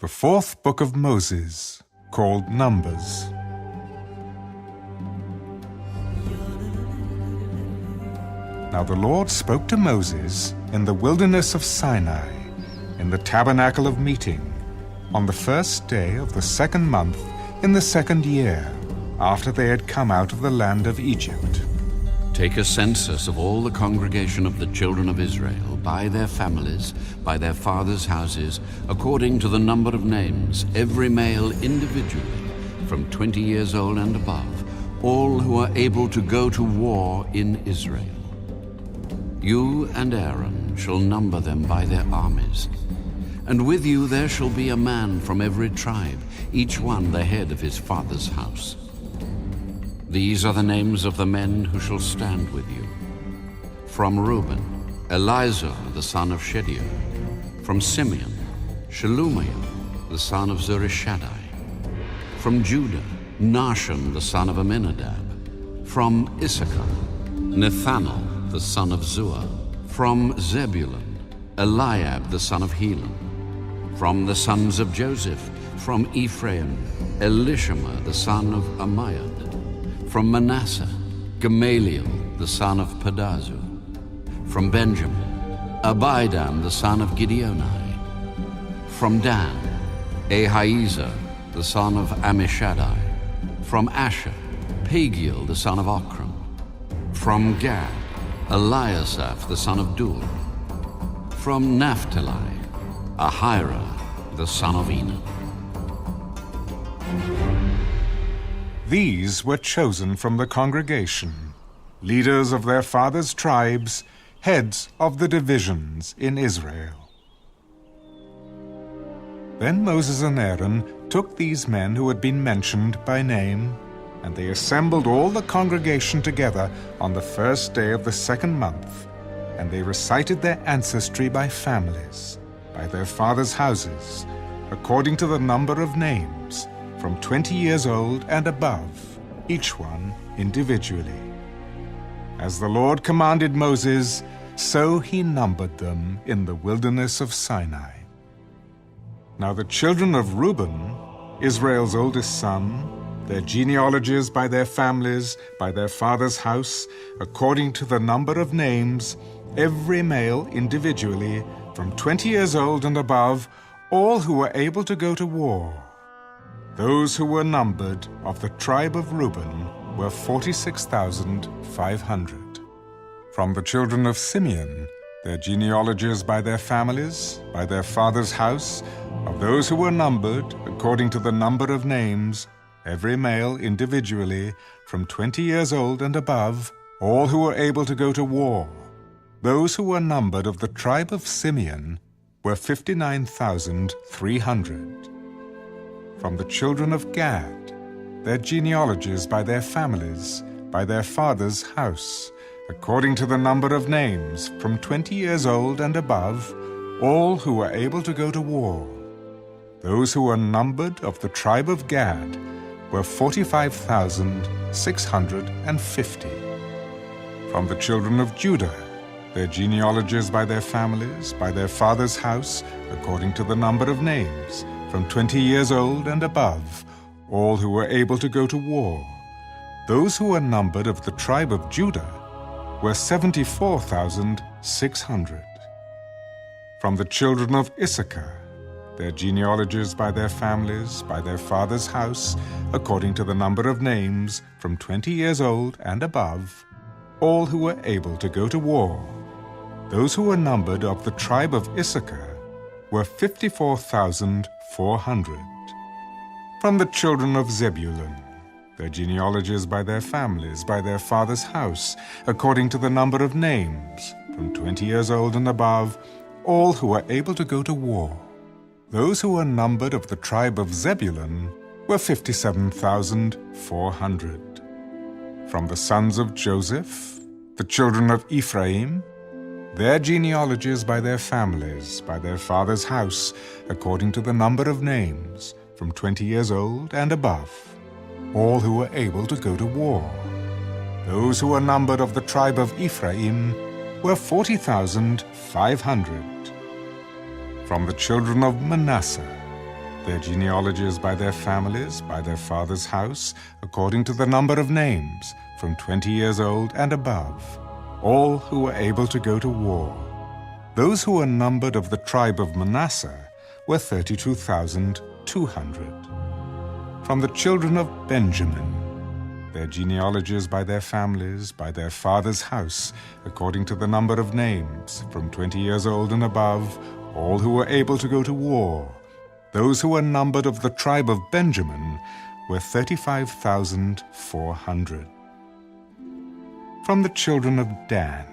The fourth book of Moses, called Numbers. Now the Lord spoke to Moses in the wilderness of Sinai, in the tabernacle of meeting, on the first day of the second month in the second year, after they had come out of the land of Egypt. Take a census of all the congregation of the children of Israel, by their families, by their fathers' houses, according to the number of names, every male individually, from 20 years old and above, all who are able to go to war in Israel. You and Aaron shall number them by their armies. And with you there shall be a man from every tribe, each one the head of his father's house. These are the names of the men who shall stand with you. From Reuben, Elizur the son of Shedeur. From Simeon, Shelumiel the son of Zurishaddai. From Judah, Nahshon the son of Amminadab. From Issachar, Nethanel the son of Zuar. From Zebulun, Eliab the son of Helon. From the sons of Joseph, from Ephraim, Elishama the son of Ammiad. From Manasseh, Gamaliel the son of Pedazur. From Benjamin, Abidan the son of Gideoni. From Dan, Ahiezer the son of Ammishaddai. From Asher, Pagiel the son of Ochran. From Gad, Eliasaph the son of Dur. From Naphtali, Ahira the son of Enan. These were chosen from the congregation, leaders of their fathers' tribes, heads of the divisions in Israel. Then Moses and Aaron took these men who had been mentioned by name, and they assembled all the congregation together on the first day of the second month, and they recited their ancestry by families, by their fathers' houses, according to the number of names, from 20 years old and above, each one individually. As the Lord commanded Moses, so he numbered them in the wilderness of Sinai. Now the children of Reuben, Israel's oldest son, their genealogies by their families, by their father's house, according to the number of names, every male individually, from 20 years old and above, all who were able to go to war. Those who were numbered of the tribe of Reuben were 46,500. From the children of Simeon, their genealogies by their families, by their father's house, of those who were numbered, according to the number of names, every male individually, from 20 years old and above, all who were able to go to war. Those who were numbered of the tribe of Simeon were 59,300. From the children of Gad, their genealogies by their families, by their father's house, according to the number of names, from 20 years old and above, all who were able to go to war. Those who were numbered of the tribe of Gad were 45,650. From the children of Judah, their genealogies by their families, by their father's house, according to the number of names, from 20 years old and above, all who were able to go to war. Those who were numbered of the tribe of Judah were 74,600. From the children of Issachar, their genealogies by their families, by their father's house, according to the number of names, from 20 years old and above, all who were able to go to war. Those who were numbered of the tribe of Issachar were 54,400. From the children of Zebulun, their genealogies by their families, by their father's house, according to the number of names, from 20 years old and above, all who were able to go to war. Those who were numbered of the tribe of Zebulun were 57,400. From the sons of Joseph, the children of Ephraim, their genealogies by their families, by their father's house, according to the number of names, from 20 years old and above, all who were able to go to war. Those who were numbered of the tribe of Ephraim were 40,500. From the children of Manasseh, Their genealogies by their families, by their father's house, according to the number of names, from 20 years old and above, all who were able to go to war. Those who were numbered of the tribe of Manasseh were 32,200. From the children of Benjamin, their genealogies by their families, by their father's house, according to the number of names, from 20 years old and above, all who were able to go to war. Those who were numbered of the tribe of Benjamin were 35,400. From the children of Dan,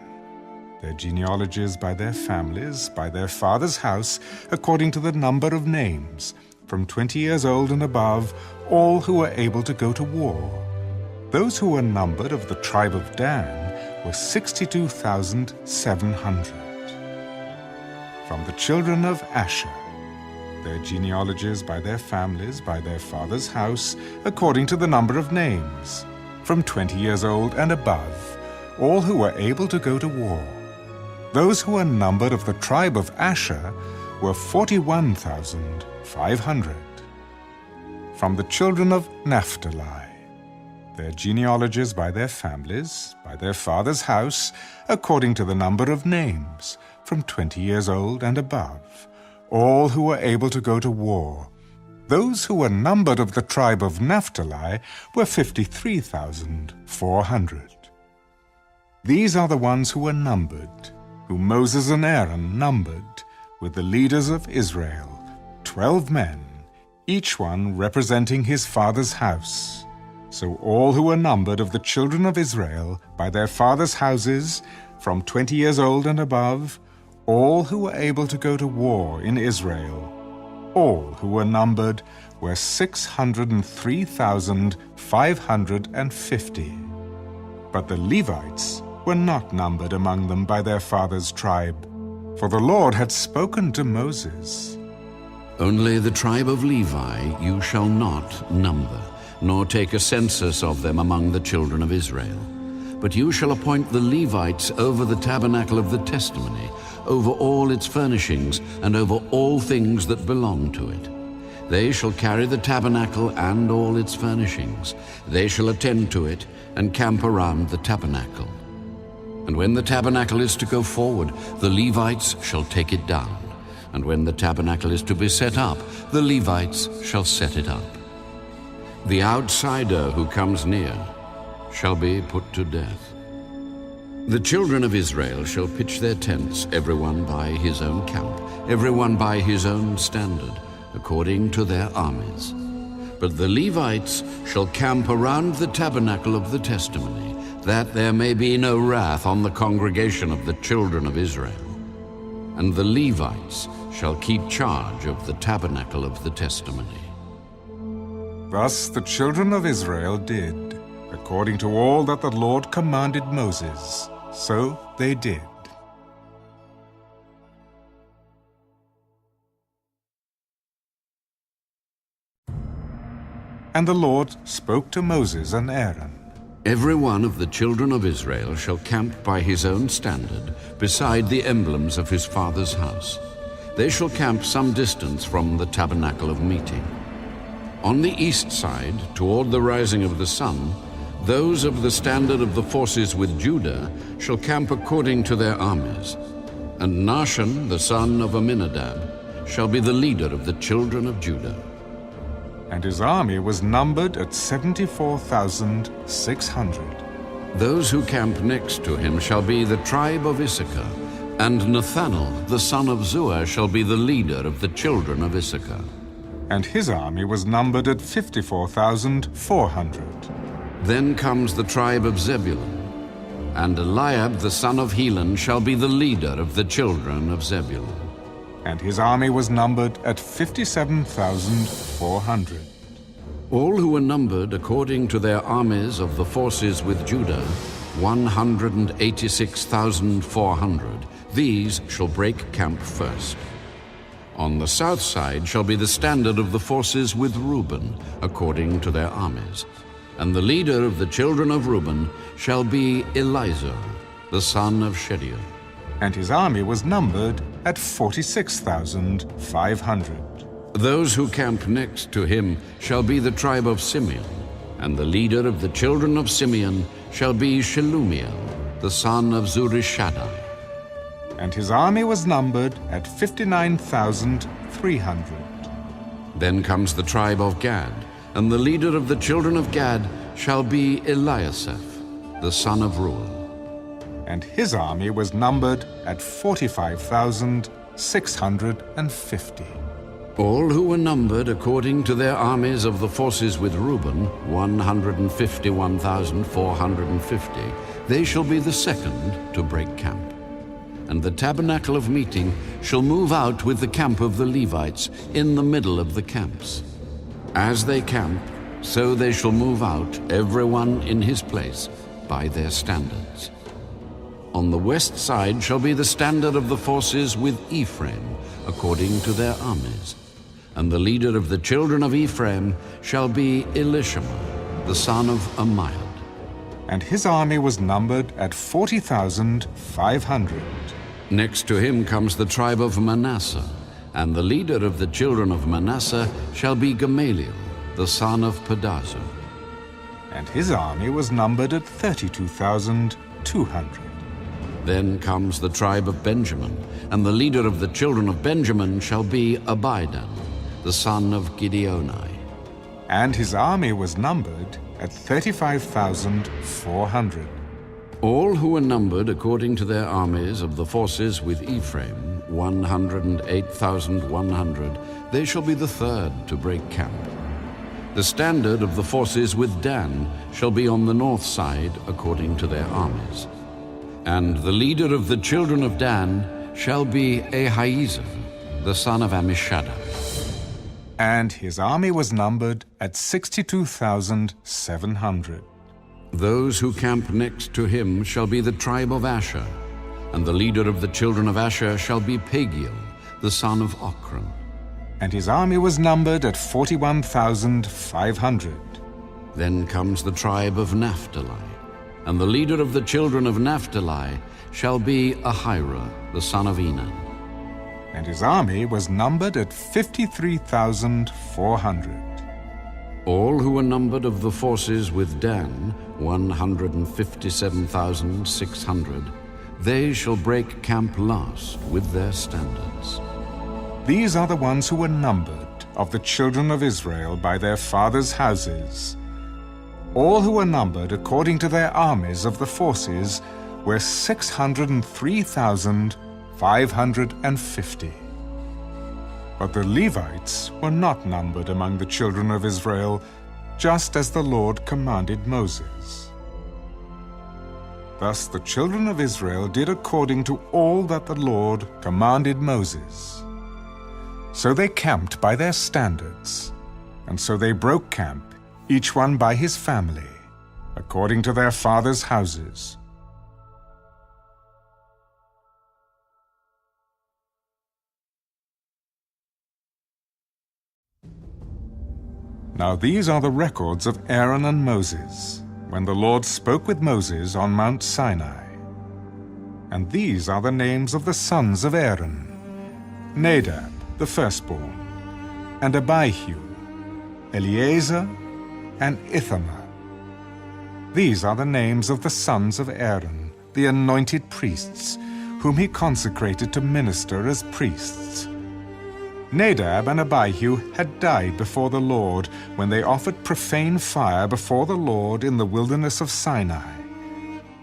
their genealogies by their families, by their father's house, according to the number of names, from 20 years old and above, all who were able to go to war. Those who were numbered of the tribe of Dan were 62,700. From the children of Asher, their genealogies by their families, by their father's house, according to the number of names, from 20 years old and above, all who were able to go to war. Those who were numbered of the tribe of Asher were 41,500. From the children of Naphtali, their genealogies by their families, by their father's house, according to the number of names, from 20 years old and above, all who were able to go to war. Those who were numbered of the tribe of Naphtali were 53,400. These are the ones who were numbered, whom Moses and Aaron numbered, with the leaders of Israel, 12 men, each one representing his father's house. So all who were numbered of the children of Israel by their father's houses, from 20 years old and above, all who were able to go to war in Israel, all who were numbered were 603,550. But the Levites were not numbered among them by their father's tribe, for the Lord had spoken to Moses. Only the tribe of Levi you shall not number, nor take a census of them among the children of Israel. But you shall appoint the Levites over the tabernacle of the testimony, over all its furnishings, and over all things that belong to it. They shall carry the tabernacle and all its furnishings. They shall attend to it and camp around the tabernacle. And when the tabernacle is to go forward, the Levites shall take it down. And when the tabernacle is to be set up, the Levites shall set it up. The outsider who comes near shall be put to death. The children of Israel shall pitch their tents, everyone by his own camp, everyone by his own standard, according to their armies. But the Levites shall camp around the tabernacle of the testimony, that there may be no wrath on the congregation of the children of Israel. And the Levites shall keep charge of the tabernacle of the testimony. Thus the children of Israel did, according to all that the Lord commanded Moses, so they did. And the Lord spoke to Moses and Aaron. Every one of the children of Israel shall camp by his own standard, beside the emblems of his father's house. They shall camp some distance from the tabernacle of meeting. On the east side, toward the rising of the sun, those of the standard of the forces with Judah shall camp according to their armies. And Nahshon, the son of Amminadab, shall be the leader of the children of Judah. And his army was numbered at 74,600. Those who camp next to him shall be the tribe of Issachar, and Nathanael, the son of Zuar, shall be the leader of the children of Issachar. And his army was numbered at 54,400. Then comes the tribe of Zebulun, and Eliab, the son of Helon, shall be the leader of the children of Zebulun. And his army was numbered at 57,400. All who were numbered according to their armies of the forces with Judah, 186,400. These shall break camp first. On the south side shall be the standard of the forces with Reuben, according to their armies. And the leader of the children of Reuben shall be Elizur, the son of Shedeur. And his army was numbered at 46,500. Those who camp next to him shall be the tribe of Simeon, and the leader of the children of Simeon shall be Shelumiel, the son of Zurishaddai. And his army was numbered at 59,300. Then comes the tribe of Gad, and the leader of the children of Gad shall be Eliasaph, the son of Reuel. And his army was numbered at 45,650. All who were numbered according to their armies of the forces with Reuben, 151,450, they shall be the second to break camp. And the tabernacle of meeting shall move out with the camp of the Levites in the middle of the camps. As they camp, so they shall move out, everyone in his place, by their standards. On the west side shall be the standard of the forces with Ephraim, according to their armies. And the leader of the children of Ephraim shall be Elishama, the son of Ammiad. And his army was numbered at 40,500. Next to him comes the tribe of Manasseh, and the leader of the children of Manasseh shall be Gamaliel, the son of Pedazur. And his army was numbered at 32,200. Then comes the tribe of Benjamin, and the leader of the children of Benjamin shall be Abidan, the son of Gideoni. And his army was numbered at 35,400. All who were numbered according to their armies of the forces with Ephraim, 108,100, they shall be the third to break camp. The standard of the forces with Dan shall be on the north side according to their armies. And the leader of the children of Dan shall be Ahiezer, the son of Ammishaddai. And his army was numbered at 62,700. Those who camp next to him shall be the tribe of Asher, and the leader of the children of Asher shall be Pagiel, the son of Ochran. And his army was numbered at 41,500. Then comes the tribe of Naphtali, and the leader of the children of Naphtali shall be Ahira, the son of Enan. And his army was numbered at 53,400. All who were numbered of the forces with Dan, 157,600, they shall break camp last with their standards. These are the ones who were numbered of the children of Israel by their fathers' houses. All who were numbered according to their armies of the forces were 603,550. But the Levites were not numbered among the children of Israel, just as the Lord commanded Moses. Thus the children of Israel did according to all that the Lord commanded Moses. So they camped by their standards, and so they broke camp, each one by his family, according to their fathers' houses. Now these are the records of Aaron and Moses, when the Lord spoke with Moses on Mount Sinai. And these are the names of the sons of Aaron: Nadab, the firstborn, and Abihu, Eleazar, and Ithamar. These are the names of the sons of Aaron, the anointed priests, whom he consecrated to minister as priests. Nadab and Abihu had died before the Lord when they offered profane fire before the Lord in the wilderness of Sinai,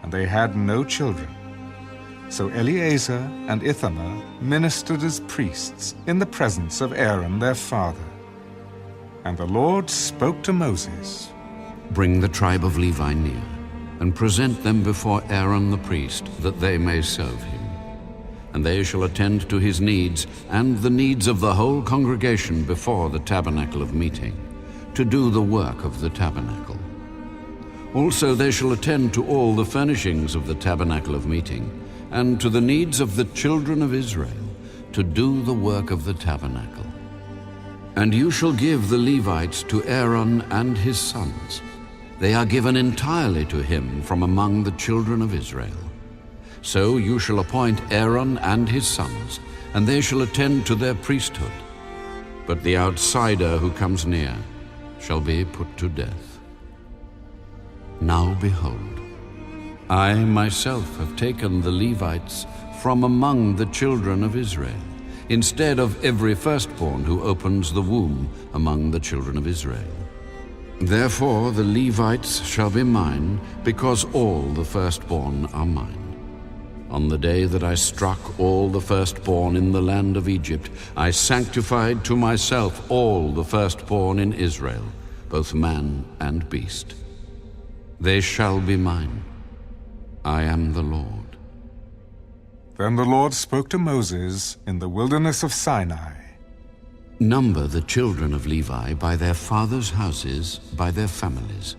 and they had no children. So Eleazar and Ithamar ministered as priests in the presence of Aaron their father. And the Lord spoke to Moses, "Bring the tribe of Levi near, and present them before Aaron the priest, that they may serve him. And they shall attend to his needs and the needs of the whole congregation before the tabernacle of meeting, to do the work of the tabernacle. Also they shall attend to all the furnishings of the tabernacle of meeting, and to the needs of the children of Israel, to do the work of the tabernacle. And you shall give the Levites to Aaron and his sons. They are given entirely to him from among the children of Israel. So you shall appoint Aaron and his sons, and they shall attend to their priesthood. but the outsider who comes near shall be put to death. Now behold, I myself have taken the Levites from among the children of Israel, instead of every firstborn who opens the womb among the children of Israel. Therefore the Levites shall be mine, because all the firstborn are mine. On the day that I struck all the firstborn in the land of Egypt, I sanctified to myself all the firstborn in Israel, both man and beast. They shall be mine. I am the Lord. Then the Lord spoke to Moses in the wilderness of Sinai. Number the children of Levi by their fathers' houses, by their families.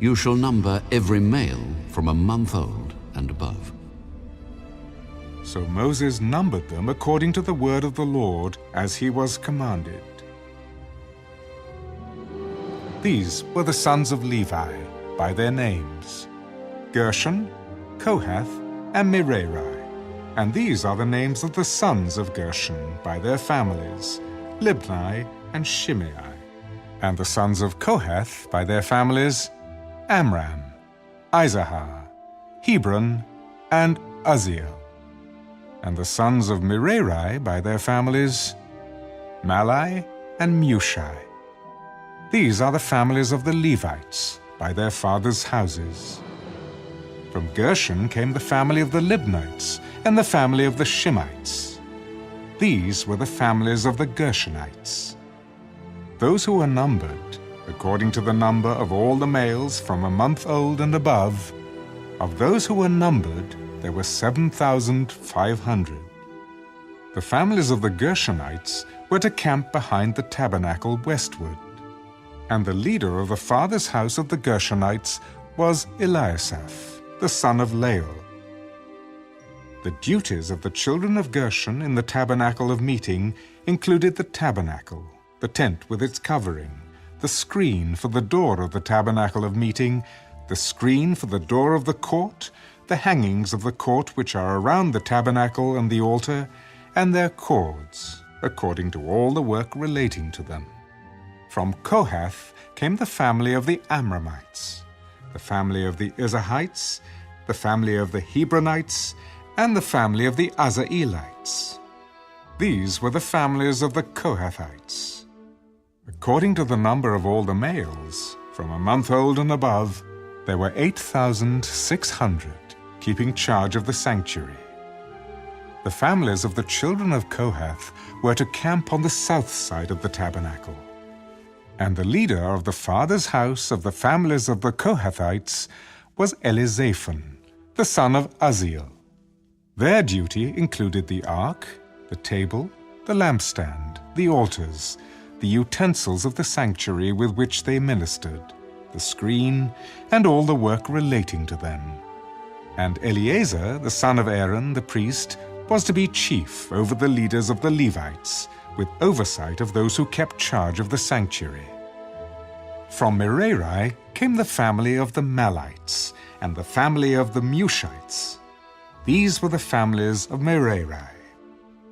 You shall number every male from a month old and above. So Moses numbered them according to the word of the Lord, as he was commanded. These were the sons of Levi, by their names: Gershon, Kohath, and Merari. And these are the names of the sons of Gershon, by their families: Libni and Shimei. And the sons of Kohath, by their families: Amram, Izahar, Hebron, and Uzziel. And the sons of Merari, by their families: Malai and Mushai. These are the families of the Levites, by their fathers' houses. From Gershon came the family of the Libnites, and the family of the Shimeites. These were the families of the Gershonites. Those who were numbered, according to the number of all the males from a month old and above, of those who were numbered, there were 7,500. The families of the Gershonites were to camp behind the tabernacle westward. And the leader of the father's house of the Gershonites was Eliasaph, the son of Lael. The duties of the children of Gershon in the tabernacle of meeting included the tabernacle, the tent with its covering, the screen for the door of the tabernacle of meeting, the screen for the door of the court, the hangings of the court which are around the tabernacle and the altar, and their cords, according to all the work relating to them. From Kohath came the family of the Amramites, the family of the Izrahites, the family of the Hebronites, and the family of the Azraelites. These were the families of the Kohathites. According to the number of all the males, from a month old and above, there were 8,600, keeping charge of the sanctuary. The families of the children of Kohath were to camp on the south side of the tabernacle. And the leader of the father's house of the families of the Kohathites was Elizaphan, the son of Uzziel. Their duty included the ark, the table, the lampstand, the altars, the utensils of the sanctuary with which they ministered, the screen, and all the work relating to them. And Eleazar, the son of Aaron, the priest, was to be chief over the leaders of the Levites, with oversight of those who kept charge of the sanctuary. From Merari came the family of the Malites and the family of the Mushites. These were the families of Merari,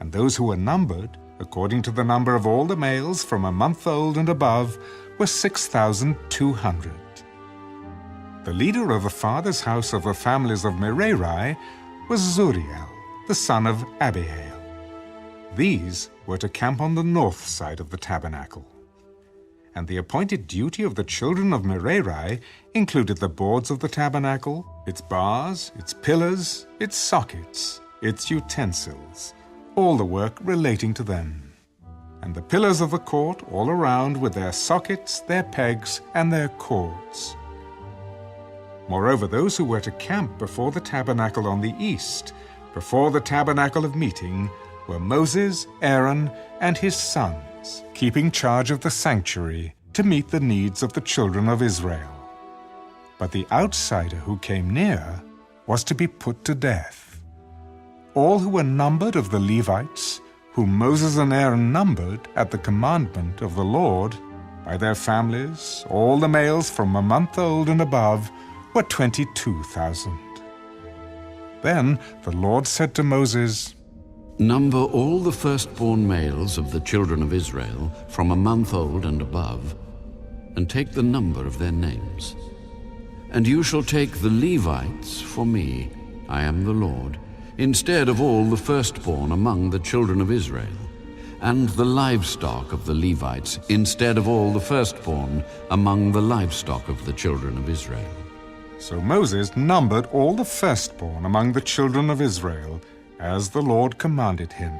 and those who were numbered, according to the number of all the males from a month old and above, were 6,200. The leader of the father's house of the families of Merari was Zuriel, the son of Abihail. These were to camp on the north side of the tabernacle. And the appointed duty of the children of Merari included the boards of the tabernacle, its bars, its pillars, its sockets, its utensils, all the work relating to them, and the pillars of the court all around with their sockets, their pegs, and their cords. Moreover, those who were to camp before the tabernacle on the east, before the tabernacle of meeting, were Moses, Aaron, and his sons, keeping charge of the sanctuary to meet the needs of the children of Israel. But the outsider who came near was to be put to death. All who were numbered of the Levites, whom Moses and Aaron numbered at the commandment of the Lord, by their families, all the males from a month old and above, were 22,000. Then the Lord said to Moses, Number all the firstborn males of the children of Israel from a month old and above, and take the number of their names. And you shall take the Levites for me, I am the Lord, instead of all the firstborn among the children of Israel, and the livestock of the Levites instead of all the firstborn among the livestock of the children of Israel. So Moses numbered all the firstborn among the children of Israel, as the Lord commanded him.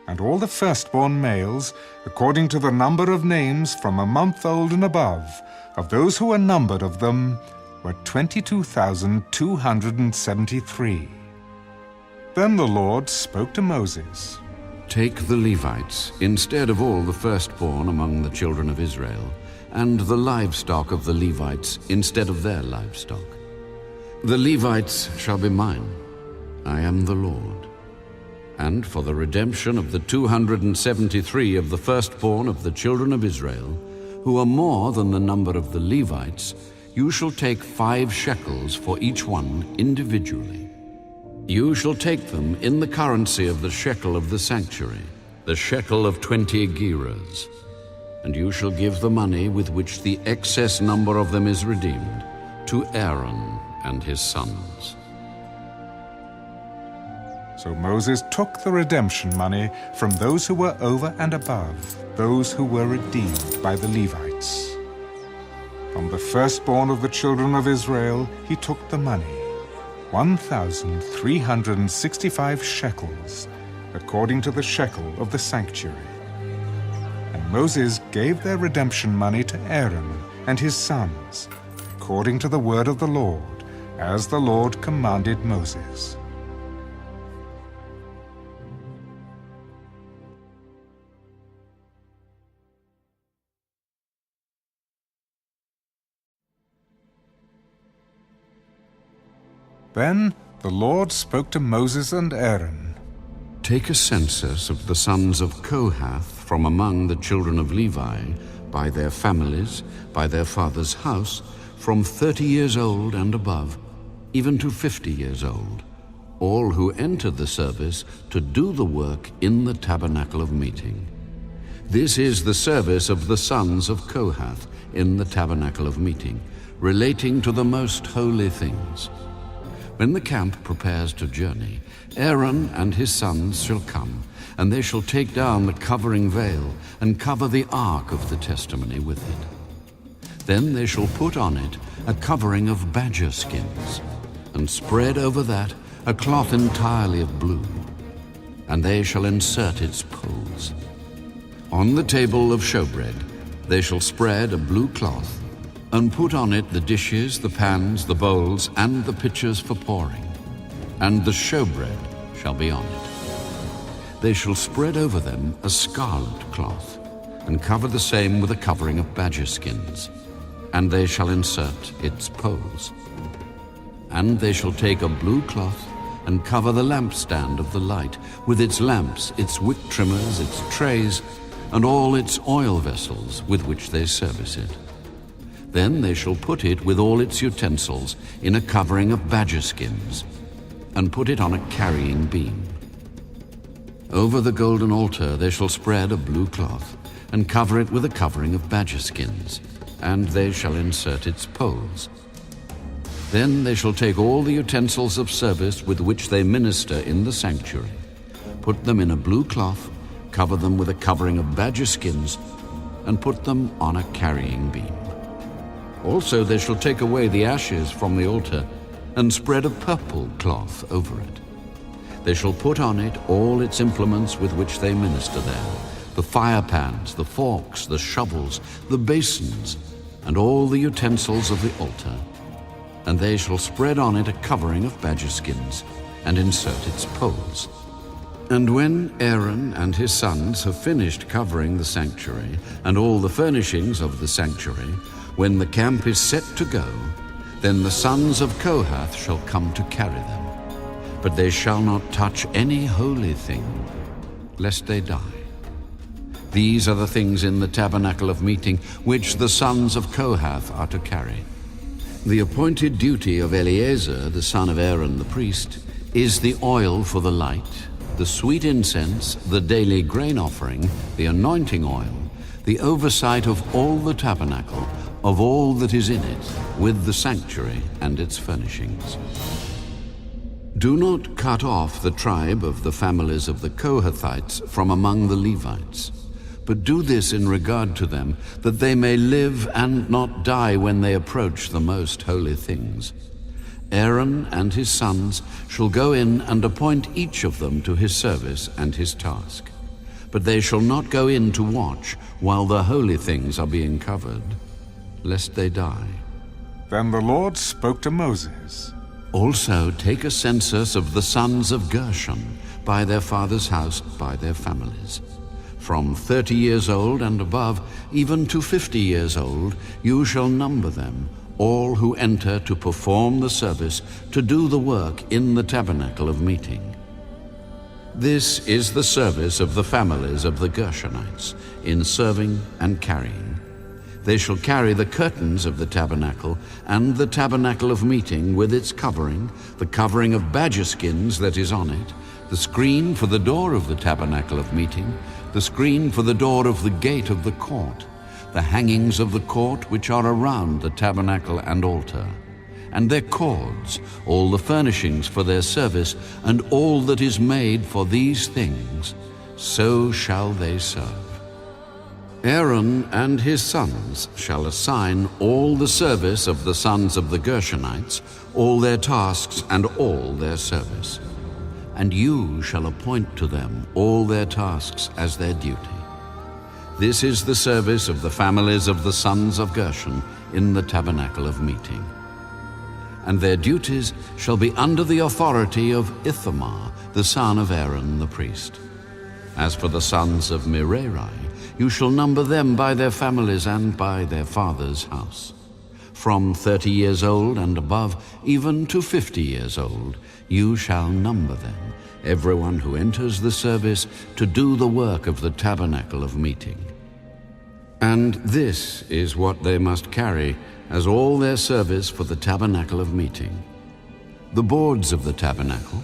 And all the firstborn males, according to the number of names from a month old and above, of those who were numbered of them, were 22,273. Then the Lord spoke to Moses. Take the Levites instead of all the firstborn among the children of Israel, and the livestock of the Levites instead of their livestock. The Levites shall be mine. I am the Lord. And for the redemption of the 273 of the firstborn of the children of Israel, who are more than the number of the Levites, you shall take 5 shekels for each one individually. You shall take them in the currency of the shekel of the sanctuary, the shekel of 20 gerahs. And you shall give the money with which the excess number of them is redeemed to Aaron and his sons. So Moses took the redemption money from those who were over and above, those who were redeemed by the Levites. From the firstborn of the children of Israel he took the money, 1,365 shekels, according to the shekel of the sanctuary. And Moses gave their redemption money to Aaron and his sons, according to the word of the Lord, as the Lord commanded Moses. Then the Lord spoke to Moses and Aaron. Take a census of the sons of Kohath from among the children of Levi, by their families, by their father's house, from 30 years old and above, even to 50 years old, all who enter the service to do the work in the tabernacle of meeting. This is the service of the sons of Kohath in the tabernacle of meeting, relating to the most holy things. When the camp prepares to journey, Aaron and his sons shall come, and they shall take down the covering veil and cover the ark of the testimony with it. Then they shall put on it a covering of badger skins, and spread over that a cloth entirely of blue, and they shall insert its poles. On the table of showbread they shall spread a blue cloth, and put on it the dishes, the pans, the bowls, and the pitchers for pouring, and the showbread shall be on it. They shall spread over them a scarlet cloth, and cover the same with a covering of badger skins, and they shall insert its poles. And they shall take a blue cloth, and cover the lampstand of the light, with its lamps, its wick trimmers, its trays, and all its oil vessels with which they service it. Then they shall put it with all its utensils in a covering of badger skins, and put it on a carrying beam. Over the golden altar they shall spread a blue cloth, and cover it with a covering of badger skins, and they shall insert its poles. Then they shall take all the utensils of service with which they minister in the sanctuary, put them in a blue cloth, cover them with a covering of badger skins, and put them on a carrying beam. Also they shall take away the ashes from the altar, and spread a purple cloth over it. They shall put on it all its implements with which they minister there, the fire pans, the forks, the shovels, the basins, and all the utensils of the altar. And they shall spread on it a covering of badger skins, and insert its poles. And when Aaron and his sons have finished covering the sanctuary, and all the furnishings of the sanctuary, when the camp is set to go, then the sons of Kohath shall come to carry them. But they shall not touch any holy thing, lest they die. These are the things in the tabernacle of meeting which the sons of Kohath are to carry. The appointed duty of Eleazar, the son of Aaron the priest, is the oil for the light, the sweet incense, the daily grain offering, the anointing oil, the oversight of all the tabernacle, of all that is in it, with the sanctuary and its furnishings. Do not cut off the tribe of the families of the Kohathites from among the Levites, but do this in regard to them, that they may live and not die when they approach the most holy things. Aaron and his sons shall go in and appoint each of them to his service and his task. But they shall not go in to watch while the holy things are being covered, lest they die. Then the Lord spoke to Moses. Also take a census of the sons of Gershon, by their father's house, by their families. From 30 years old and above, even to 50 years old, you shall number them, all who enter to perform the service, to do the work in the tabernacle of meeting. This is the service of the families of the Gershonites, in serving and carrying. They shall carry the curtains of the tabernacle, and the tabernacle of meeting with its covering, the covering of badger skins that is on it, the screen for the door of the tabernacle of meeting, the screen for the door of the gate of the court, the hangings of the court which are around the tabernacle and altar, and their cords, all the furnishings for their service, and all that is made for these things, so shall they serve. Aaron and his sons shall assign all the service of the sons of the Gershonites, all their tasks and all their service. And you shall appoint to them all their tasks as their duty. This is the service of the families of the sons of Gershon in the tabernacle of meeting. And their duties shall be under the authority of Ithamar, the son of Aaron the priest. As for the sons of Merari, you shall number them by their families and by their father's house. From 30 years old and above, even to 50 years old, you shall number them, everyone who enters the service to do the work of the tabernacle of meeting. And this is what they must carry as all their service for the tabernacle of meeting: the boards of the tabernacle,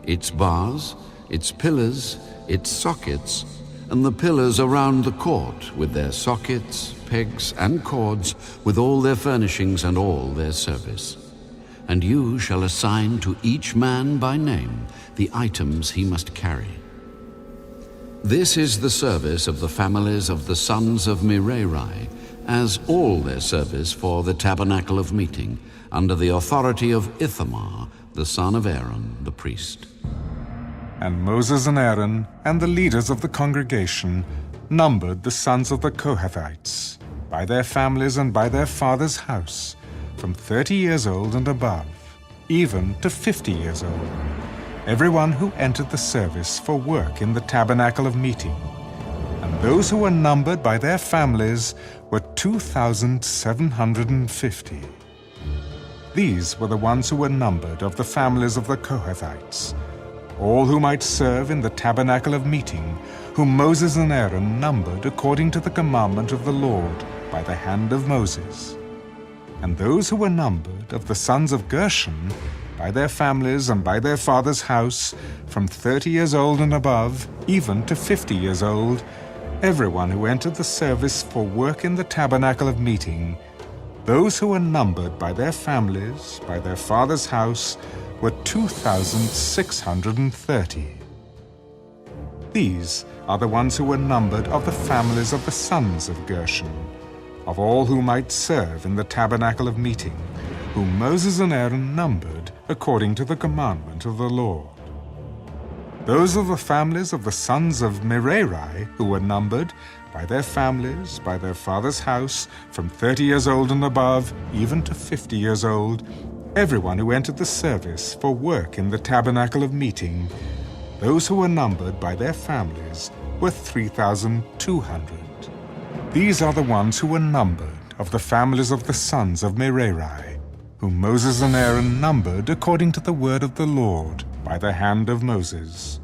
its bars, its pillars, its sockets, and the pillars around the court with their sockets, pegs, and cords, with all their furnishings and all their service. And you shall assign to each man by name the items he must carry. This is the service of the families of the sons of Merari, as all their service for the tabernacle of meeting, under the authority of Ithamar, the son of Aaron, the priest. And Moses and Aaron and the leaders of the congregation numbered the sons of the Kohathites, by their families and by their father's house, from 30 years old and above, even to 50 years old, everyone who entered the service for work in the tabernacle of meeting. And those who were numbered by their families were 2,750. These were the ones who were numbered of the families of the Kohathites, all who might serve in the tabernacle of meeting, whom Moses and Aaron numbered according to the commandment of the Lord by the hand of Moses. And those who were numbered of the sons of Gershon, by their families and by their father's house, from 30 years old and above, even to 50 years old, everyone who entered the service for work in the tabernacle of meeting, those who were numbered by their families, by their father's house, were 2,630. These are the ones who were numbered of the families of the sons of Gershon, of all who might serve in the tabernacle of meeting, whom Moses and Aaron numbered according to the commandment of the Lord. Those are the families of the sons of Merari who were numbered by their families, by their father's house, from 30 years old and above, even to 50 years old, everyone who entered the service for work in the tabernacle of meeting. Those who were numbered by their families were 3,200. These are the ones who were numbered of the families of the sons of Merari, whom Moses and Aaron numbered according to the word of the Lord by the hand of Moses.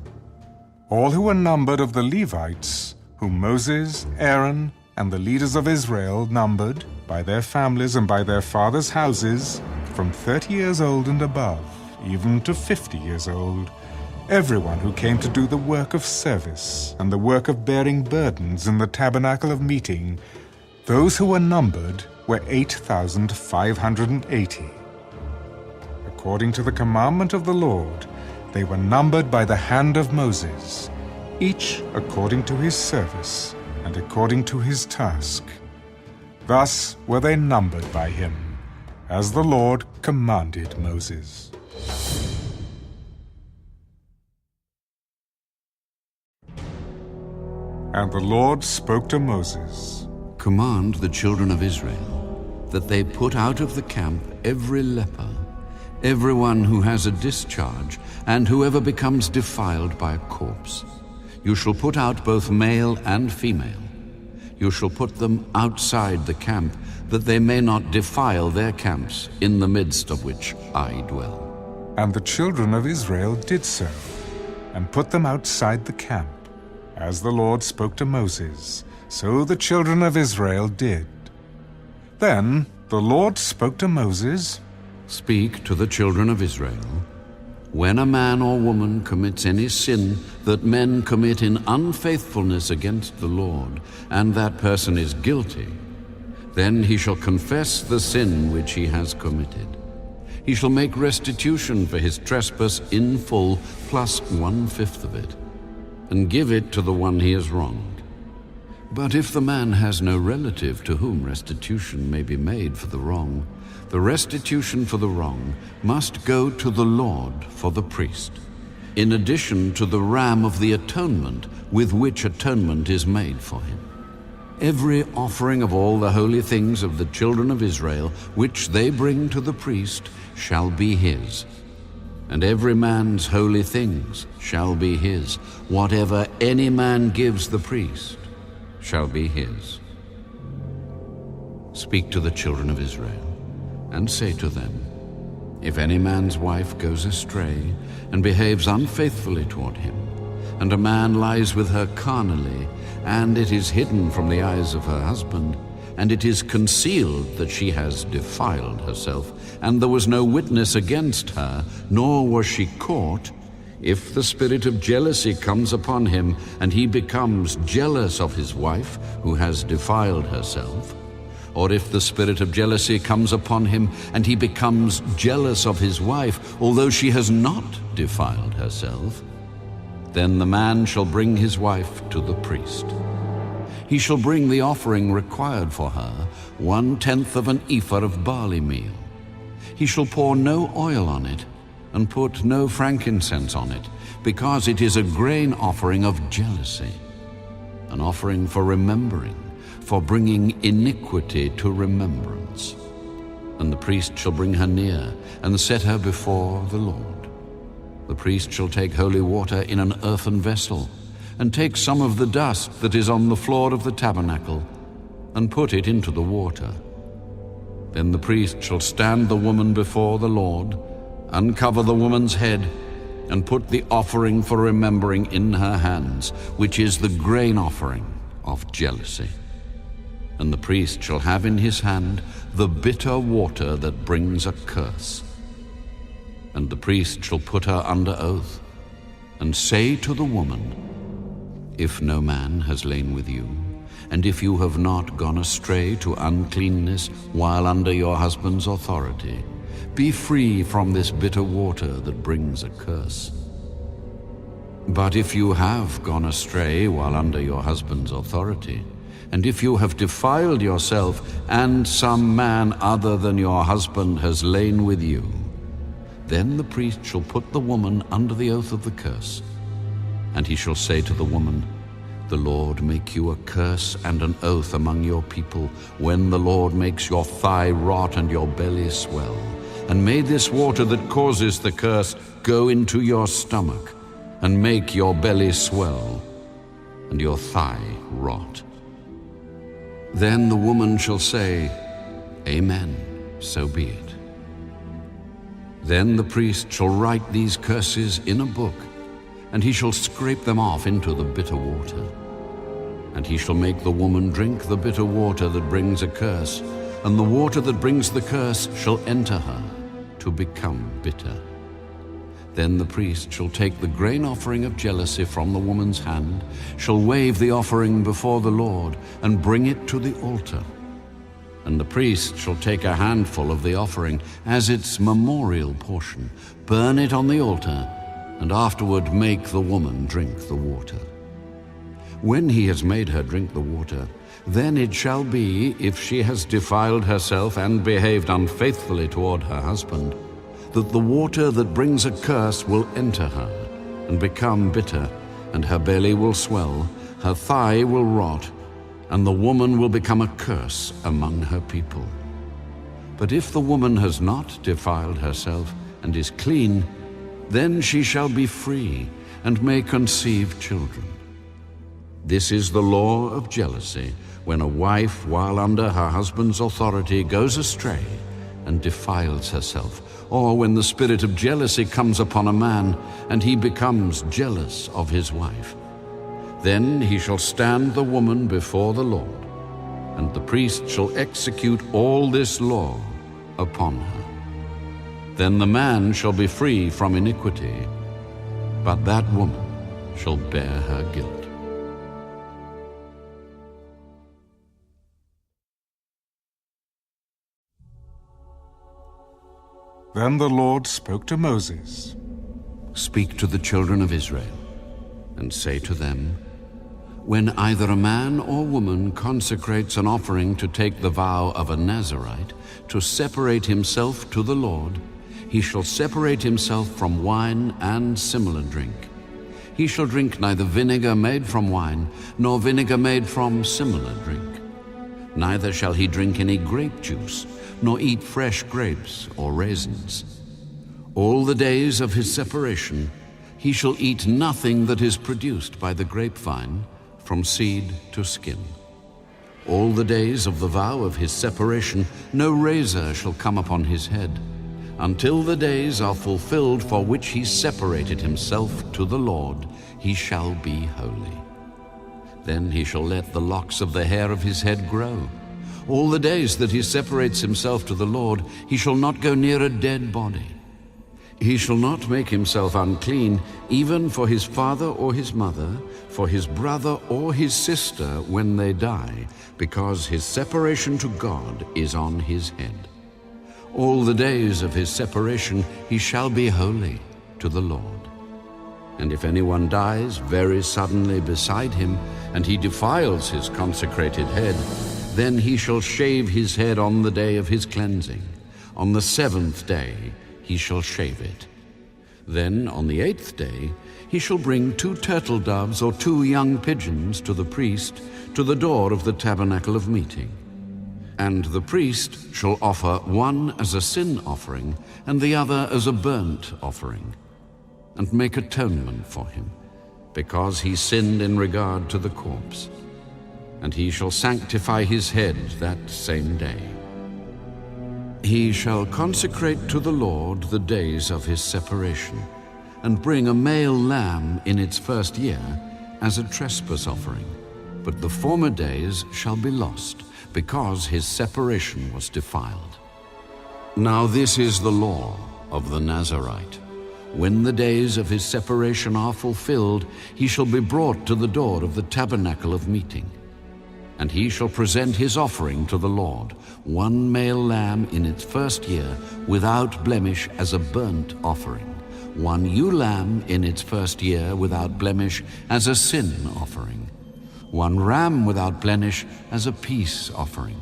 All who were numbered of the Levites, whom Moses, Aaron, and the leaders of Israel numbered by their families and by their fathers' houses, from 30 years old and above, even to 50 years old, everyone who came to do the work of service and the work of bearing burdens in the tabernacle of meeting, those who were numbered were 8,580. According to the commandment of the Lord, they were numbered by the hand of Moses, each according to his service and according to his task. Thus were they numbered by him, as the Lord commanded Moses. And the Lord spoke to Moses, Command the children of Israel that they put out of the camp every leper, everyone who has a discharge, and whoever becomes defiled by a corpse. You shall put out both male and female. You shall put them outside the camp, that they may not defile their camps, in the midst of which I dwell. And the children of Israel did so, and put them outside the camp. As the Lord spoke to Moses, so the children of Israel did. Then the Lord spoke to Moses, Speak to the children of Israel. When a man or woman commits any sin that men commit in unfaithfulness against the Lord, and that person is guilty, then he shall confess the sin which he has committed. He shall make restitution for his trespass in full, plus 1/5 of it, and give it to the one he has wronged. But if the man has no relative to whom restitution may be made for the wrong, the restitution for the wrong must go to the Lord for the priest, in addition to the ram of the atonement with which atonement is made for him. Every offering of all the holy things of the children of Israel, which they bring to the priest, shall be his. And every man's holy things shall be his. Whatever any man gives the priest shall be his. Speak to the children of Israel, and say to them, If any man's wife goes astray, and behaves unfaithfully toward him, and a man lies with her carnally, and it is hidden from the eyes of her husband, and it is concealed that she has defiled herself, and there was no witness against her, nor was she caught, if the spirit of jealousy comes upon him, and he becomes jealous of his wife who has defiled herself, or if the spirit of jealousy comes upon him, and he becomes jealous of his wife, although she has not defiled herself, then the man shall bring his wife to the priest. He shall bring the offering required for her, 1/10 of an ephah of barley meal. He shall pour no oil on it, and put no frankincense on it, because it is a grain offering of jealousy, an offering for remembering, for bringing iniquity to remembrance. And the priest shall bring her near, and set her before the Lord. The priest shall take holy water in an earthen vessel, and take some of the dust that is on the floor of the tabernacle, and put it into the water. Then the priest shall stand the woman before the Lord, uncover the woman's head, and put the offering for remembering in her hands, which is the grain offering of jealousy. And the priest shall have in his hand the bitter water that brings a curse. And the priest shall put her under oath, and say to the woman, If no man has lain with you, and if you have not gone astray to uncleanness while under your husband's authority, be free from this bitter water that brings a curse. But if you have gone astray while under your husband's authority, and if you have defiled yourself, and some man other than your husband has lain with you, then the priest shall put the woman under the oath of the curse. And he shall say to the woman, The Lord make you a curse and an oath among your people, when the Lord makes your thigh rot and your belly swell. And may this water that causes the curse go into your stomach, and make your belly swell, and your thigh rot. Then the woman shall say, Amen, so be it. Then the priest shall write these curses in a book, and he shall scrape them off into the bitter water. And he shall make the woman drink the bitter water that brings a curse, and the water that brings the curse shall enter her to become bitter. Then the priest shall take the grain offering of jealousy from the woman's hand, shall wave the offering before the Lord, and bring it to the altar. And the priest shall take a handful of the offering as its memorial portion, burn it on the altar, and afterward make the woman drink the water. When he has made her drink the water, then it shall be, if she has defiled herself and behaved unfaithfully toward her husband, that the water that brings a curse will enter her, and become bitter, and her belly will swell, her thigh will rot, and the woman will become a curse among her people. But if the woman has not defiled herself and is clean, then she shall be free and may conceive children. This is the law of jealousy, when a wife, while under her husband's authority, goes astray and defiles herself, or when the spirit of jealousy comes upon a man and he becomes jealous of his wife. Then he shall stand the woman before the Lord, and the priest shall execute all this law upon her. Then the man shall be free from iniquity, but that woman shall bear her guilt. Then the Lord spoke to Moses. Speak to the children of Israel, and say to them, when either a man or woman consecrates an offering to take the vow of a Nazirite, to separate himself to the Lord, he shall separate himself from wine and similar drink. He shall drink neither vinegar made from wine, nor vinegar made from similar drink. Neither shall he drink any grape juice, nor eat fresh grapes or raisins. All the days of his separation he shall eat nothing that is produced by the grapevine, from seed to skin. All the days of the vow of his separation no razor shall come upon his head, until the days are fulfilled for which he separated himself to the Lord. He shall be holy. Then he shall let the locks of the hair of his head grow. All the days that he separates himself to the Lord, he shall not go near a dead body. He shall not make himself unclean, even for his father or his mother, for his brother or his sister when they die, because his separation to God is on his head. All the days of his separation he shall be holy to the Lord. And if anyone dies very suddenly beside him, and he defiles his consecrated head, then he shall shave his head on the day of his cleansing. On the 7th day he shall shave it. Then on the 8th day he shall bring 2 turtle doves or 2 young pigeons to the priest to the door of the tabernacle of meeting. And the priest shall offer one as a sin offering and the other as a burnt offering, and make atonement for him, because he sinned in regard to the corpse. And he shall sanctify his head that same day. He shall consecrate to the Lord the days of his separation, and bring a male lamb in its first year as a trespass offering. But the former days shall be lost, because his separation was defiled. Now this is the law of the Nazirite. When the days of his separation are fulfilled, he shall be brought to the door of the tabernacle of meeting. And he shall present his offering to the Lord, 1 male lamb in its first year, without blemish, as a burnt offering, 1 ewe lamb in its first year, without blemish, as a sin offering, 1 ram without blemish, as a peace offering,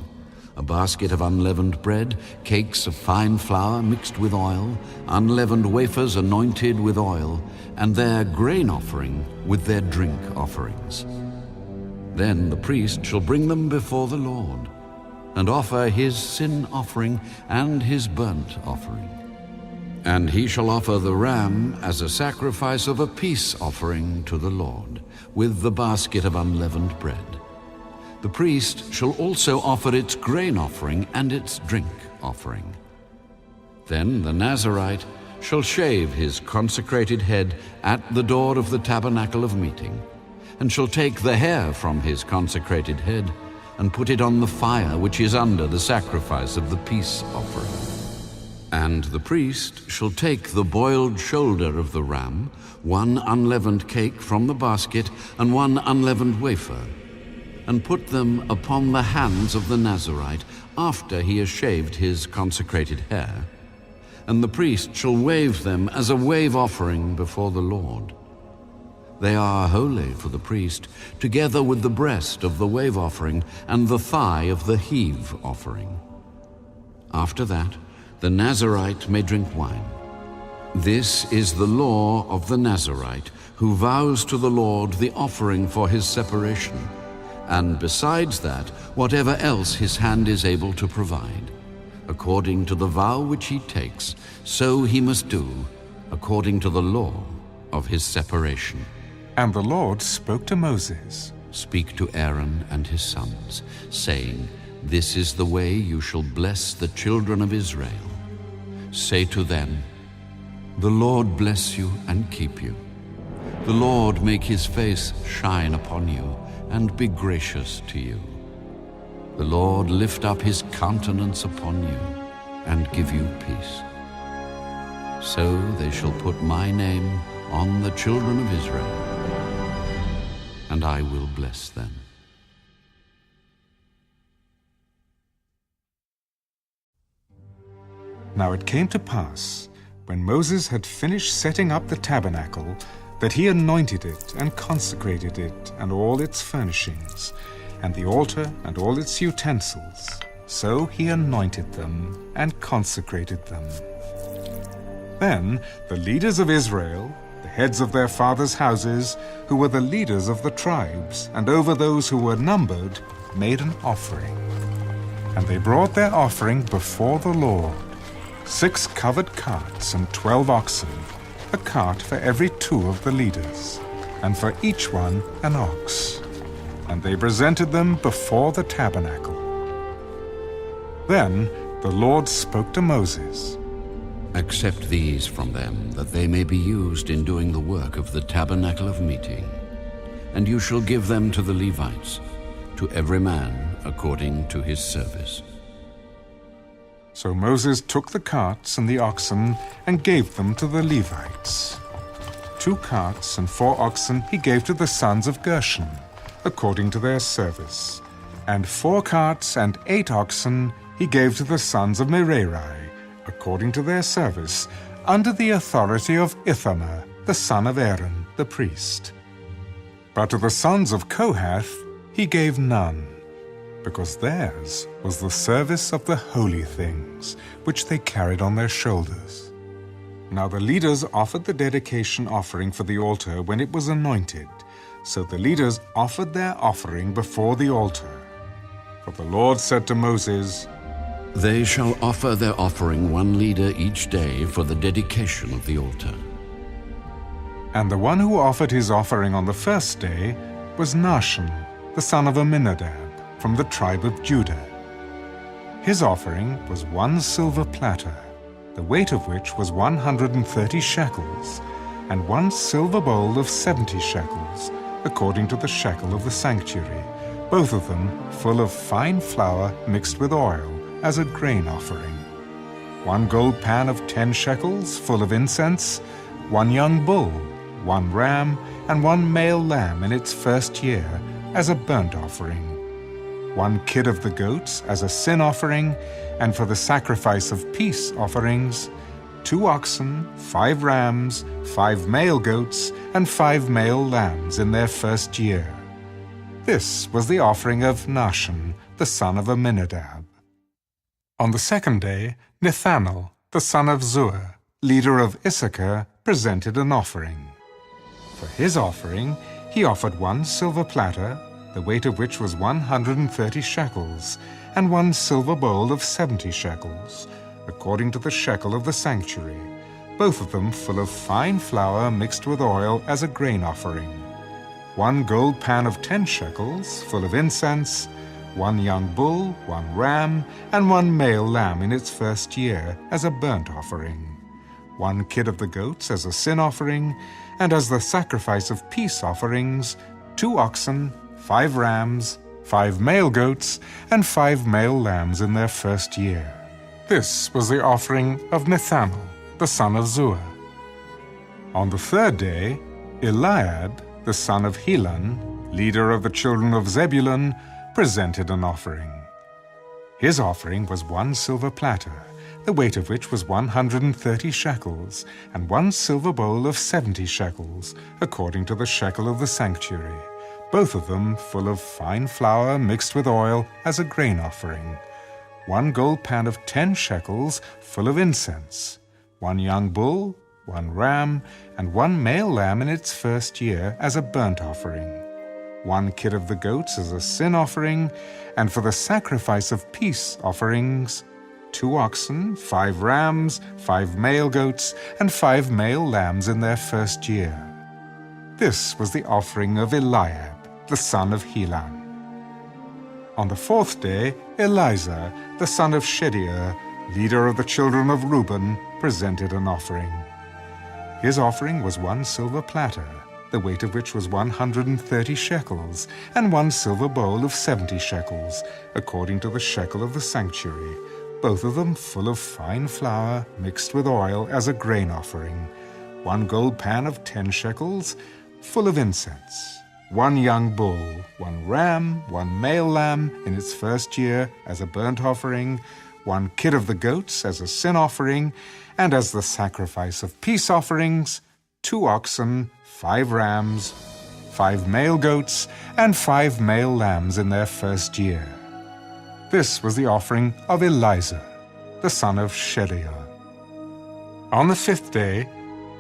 a basket of unleavened bread, cakes of fine flour mixed with oil, unleavened wafers anointed with oil, and their grain offering with their drink offerings. Then the priest shall bring them before the Lord, and offer his sin offering and his burnt offering. And he shall offer the ram as a sacrifice of a peace offering to the Lord, with the basket of unleavened bread. The priest shall also offer its grain offering and its drink offering. Then the Nazirite shall shave his consecrated head at the door of the tabernacle of meeting, and shall take the hair from his consecrated head, and put it on the fire which is under the sacrifice of the peace offering. And the priest shall take the boiled shoulder of the ram, 1 unleavened cake from the basket, and 1 unleavened wafer, and put them upon the hands of the Nazirite after he has shaved his consecrated hair. And the priest shall wave them as a wave offering before the Lord. They are holy for the priest, together with the breast of the wave offering and the thigh of the heave offering. After that, the Nazirite may drink wine. This is the law of the Nazirite, who vows to the Lord the offering for his separation, and besides that, whatever else his hand is able to provide. According to the vow which he takes, so he must do, according to the law of his separation. And the Lord spoke to Moses. Speak to Aaron and his sons, saying, This is the way you shall bless the children of Israel. Say to them, The Lord bless you and keep you. The Lord make his face shine upon you and be gracious to you. The Lord lift up his countenance upon you and give you peace. So they shall put my name on the children of Israel, and I will bless them. Now it came to pass, when Moses had finished setting up the tabernacle, that he anointed it and consecrated it and all its furnishings, and the altar and all its utensils. So he anointed them and consecrated them. Then the leaders of Israel, the heads of their fathers' houses, who were the leaders of the tribes, and over those who were numbered, made an offering. And they brought their offering before the Lord, 6 covered carts and 12 oxen, a cart for every 2 of the leaders, and for each one an ox. And they presented them before the tabernacle. Then the Lord spoke to Moses. Accept these from them, that they may be used in doing the work of the tabernacle of meeting. And you shall give them to the Levites, to every man according to his service. So Moses took the carts and the oxen and gave them to the Levites. 2 carts and 4 oxen he gave to the sons of Gershon, according to their service. And 4 carts and 8 oxen he gave to the sons of Merari, according to their service, under the authority of Ithamar, the son of Aaron, the priest. But to the sons of Kohath he gave none, because theirs was the service of the holy things, which they carried on their shoulders. Now the leaders offered the dedication offering for the altar when it was anointed. So the leaders offered their offering before the altar. But the Lord said to Moses, They shall offer their offering 1 leader each day for the dedication of the altar. And the one who offered his offering on the first day was Nahshon, the son of Amminadab, from the tribe of Judah. His offering was 1 silver platter, the weight of which was 130 shekels, and 1 silver bowl of 70 shekels, according to the shekel of the sanctuary, both of them full of fine flour mixed with oil, as a grain offering. 1 gold pan of 10 shekels, full of incense, 1 young bull, 1 ram, and 1 male lamb in its first year, as a burnt offering. 1 kid of the goats as a sin offering, and for the sacrifice of peace offerings, 2 oxen, 5 rams, 5 male goats, and 5 male lambs in their first year. This was the offering of Nahshon, the son of Amminadab. On the second day, Nethanel, the son of Zuar, leader of Issachar, presented an offering. For his offering, he offered 1 silver platter, the weight of which was 130 shekels, and 1 silver bowl of 70 shekels, according to the shekel of the sanctuary, both of them full of fine flour mixed with oil as a grain offering. 1 gold pan of 10 shekels, full of incense, 1 young bull, 1 ram, and 1 male lamb in its first year as a burnt offering. 1 kid of the goats as a sin offering, and as the sacrifice of peace offerings, 2 oxen, 5 rams, 5 male goats, and 5 male lambs in their first year. This was the offering of Nathanael, the son of Zuar. On the third day, Eliab, the son of Helon, leader of the children of Zebulun, presented an offering. His offering was 1 silver platter, the weight of which was 130 shekels, and 1 silver bowl of 70 shekels, according to the shekel of the sanctuary, both of them full of fine flour mixed with oil as a grain offering, 1 gold pan of 10 shekels full of incense, 1 young bull, 1 ram, and 1 male lamb in its first year as a burnt offering, 1 kid of the goats as a sin offering, and for the sacrifice of peace offerings, 2 oxen, 5 rams, 5 male goats, and 5 male lambs in their first year. This was the offering of Eliab, the son of Helon. On the fourth day, Elizur, the son of Shedeur, leader of the children of Reuben, presented an offering. His offering was 1 silver platter, the weight of which was 130 shekels, and 1 silver bowl of 70 shekels, according to the shekel of the sanctuary, both of them full of fine flour mixed with oil as a grain offering, 1 gold pan of 10 shekels, full of incense, 1 young bull, 1 ram, 1 male lamb in its first year as a burnt offering, 1 kid of the goats as a sin offering, and as the sacrifice of peace offerings, 2 oxen, 5 rams, 5 male goats, and 5 male lambs in their first year. This was the offering of Elizur, the son of Shedeur. On the fifth day,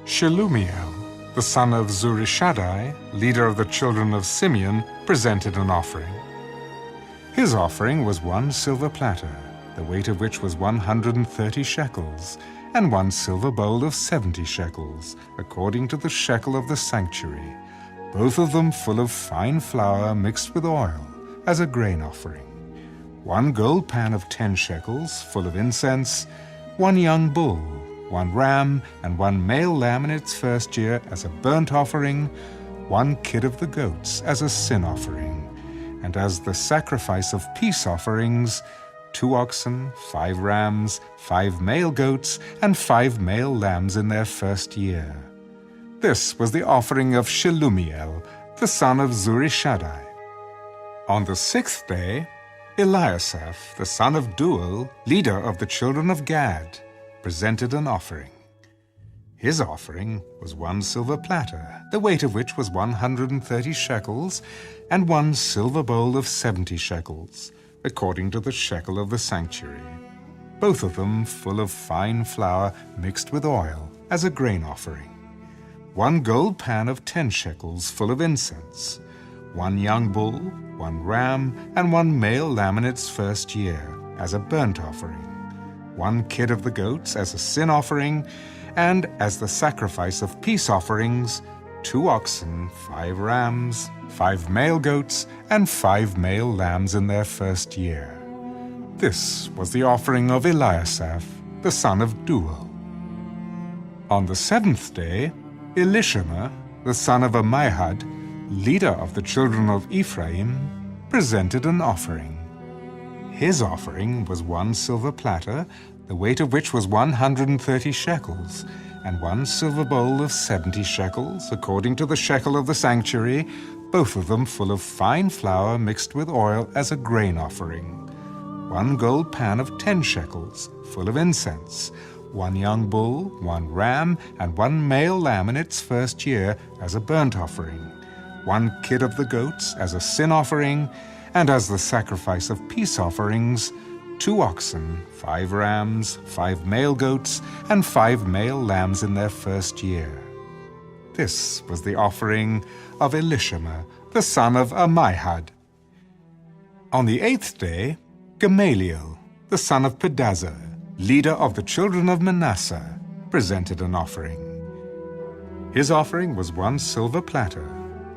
Shelumiel, the son of Zurishaddai, leader of the children of Simeon, presented an offering. His offering was 1 silver platter, the weight of which was 130 shekels, and 1 silver bowl of 70 shekels, according to the shekel of the sanctuary, both of them full of fine flour mixed with oil, as a grain offering, 1 gold pan of 10 shekels, full of incense, 1 young bull, 1 ram, and 1 male lamb in its first year as a burnt offering, 1 kid of the goats as a sin offering, and as the sacrifice of peace offerings, 2 oxen, 5 rams, 5 male goats, and 5 male lambs in their first year. This was the offering of Shelumiel, the son of Zurishaddai. On the sixth day, Eliasaph, the son of Deuel, leader of the children of Gad, presented an offering. His offering was 1 silver platter, the weight of which was 130 shekels, and 1 silver bowl of 70 shekels, according to the shekel of the sanctuary, both of them full of fine flour mixed with oil, as a grain offering, 1 gold pan of 10 shekels full of incense, 1 young bull, 1 ram, and 1 male lamb in its first year, as a burnt offering, 1 kid of the goats as a sin offering, and as the sacrifice of peace offerings, 2 oxen, 5 rams, 5 male goats, and 5 male lambs in their first year. This was the offering of Eliasaph, the son of Deuel. On the seventh day, Elishama, the son of Ammihud, leader of the children of Ephraim, presented an offering. His offering was 1 silver platter, the weight of which was 130 shekels, and 1 silver bowl of 70 shekels, according to the shekel of the sanctuary, both of them full of fine flour mixed with oil as a grain offering, 1 gold pan of 10 shekels, full of incense, 1 young bull, 1 ram, and 1 male lamb in its first year as a burnt offering, 1 kid of the goats as a sin offering, and as the sacrifice of peace offerings, 2 oxen, 5 rams, 5 male goats, and 5 male lambs in their first year. This was the offering of Elishama, the son of Ammihud. On the eighth day, Gamaliel, the son of Pedazur, leader of the children of Manasseh, presented an offering. His offering was 1 silver platter,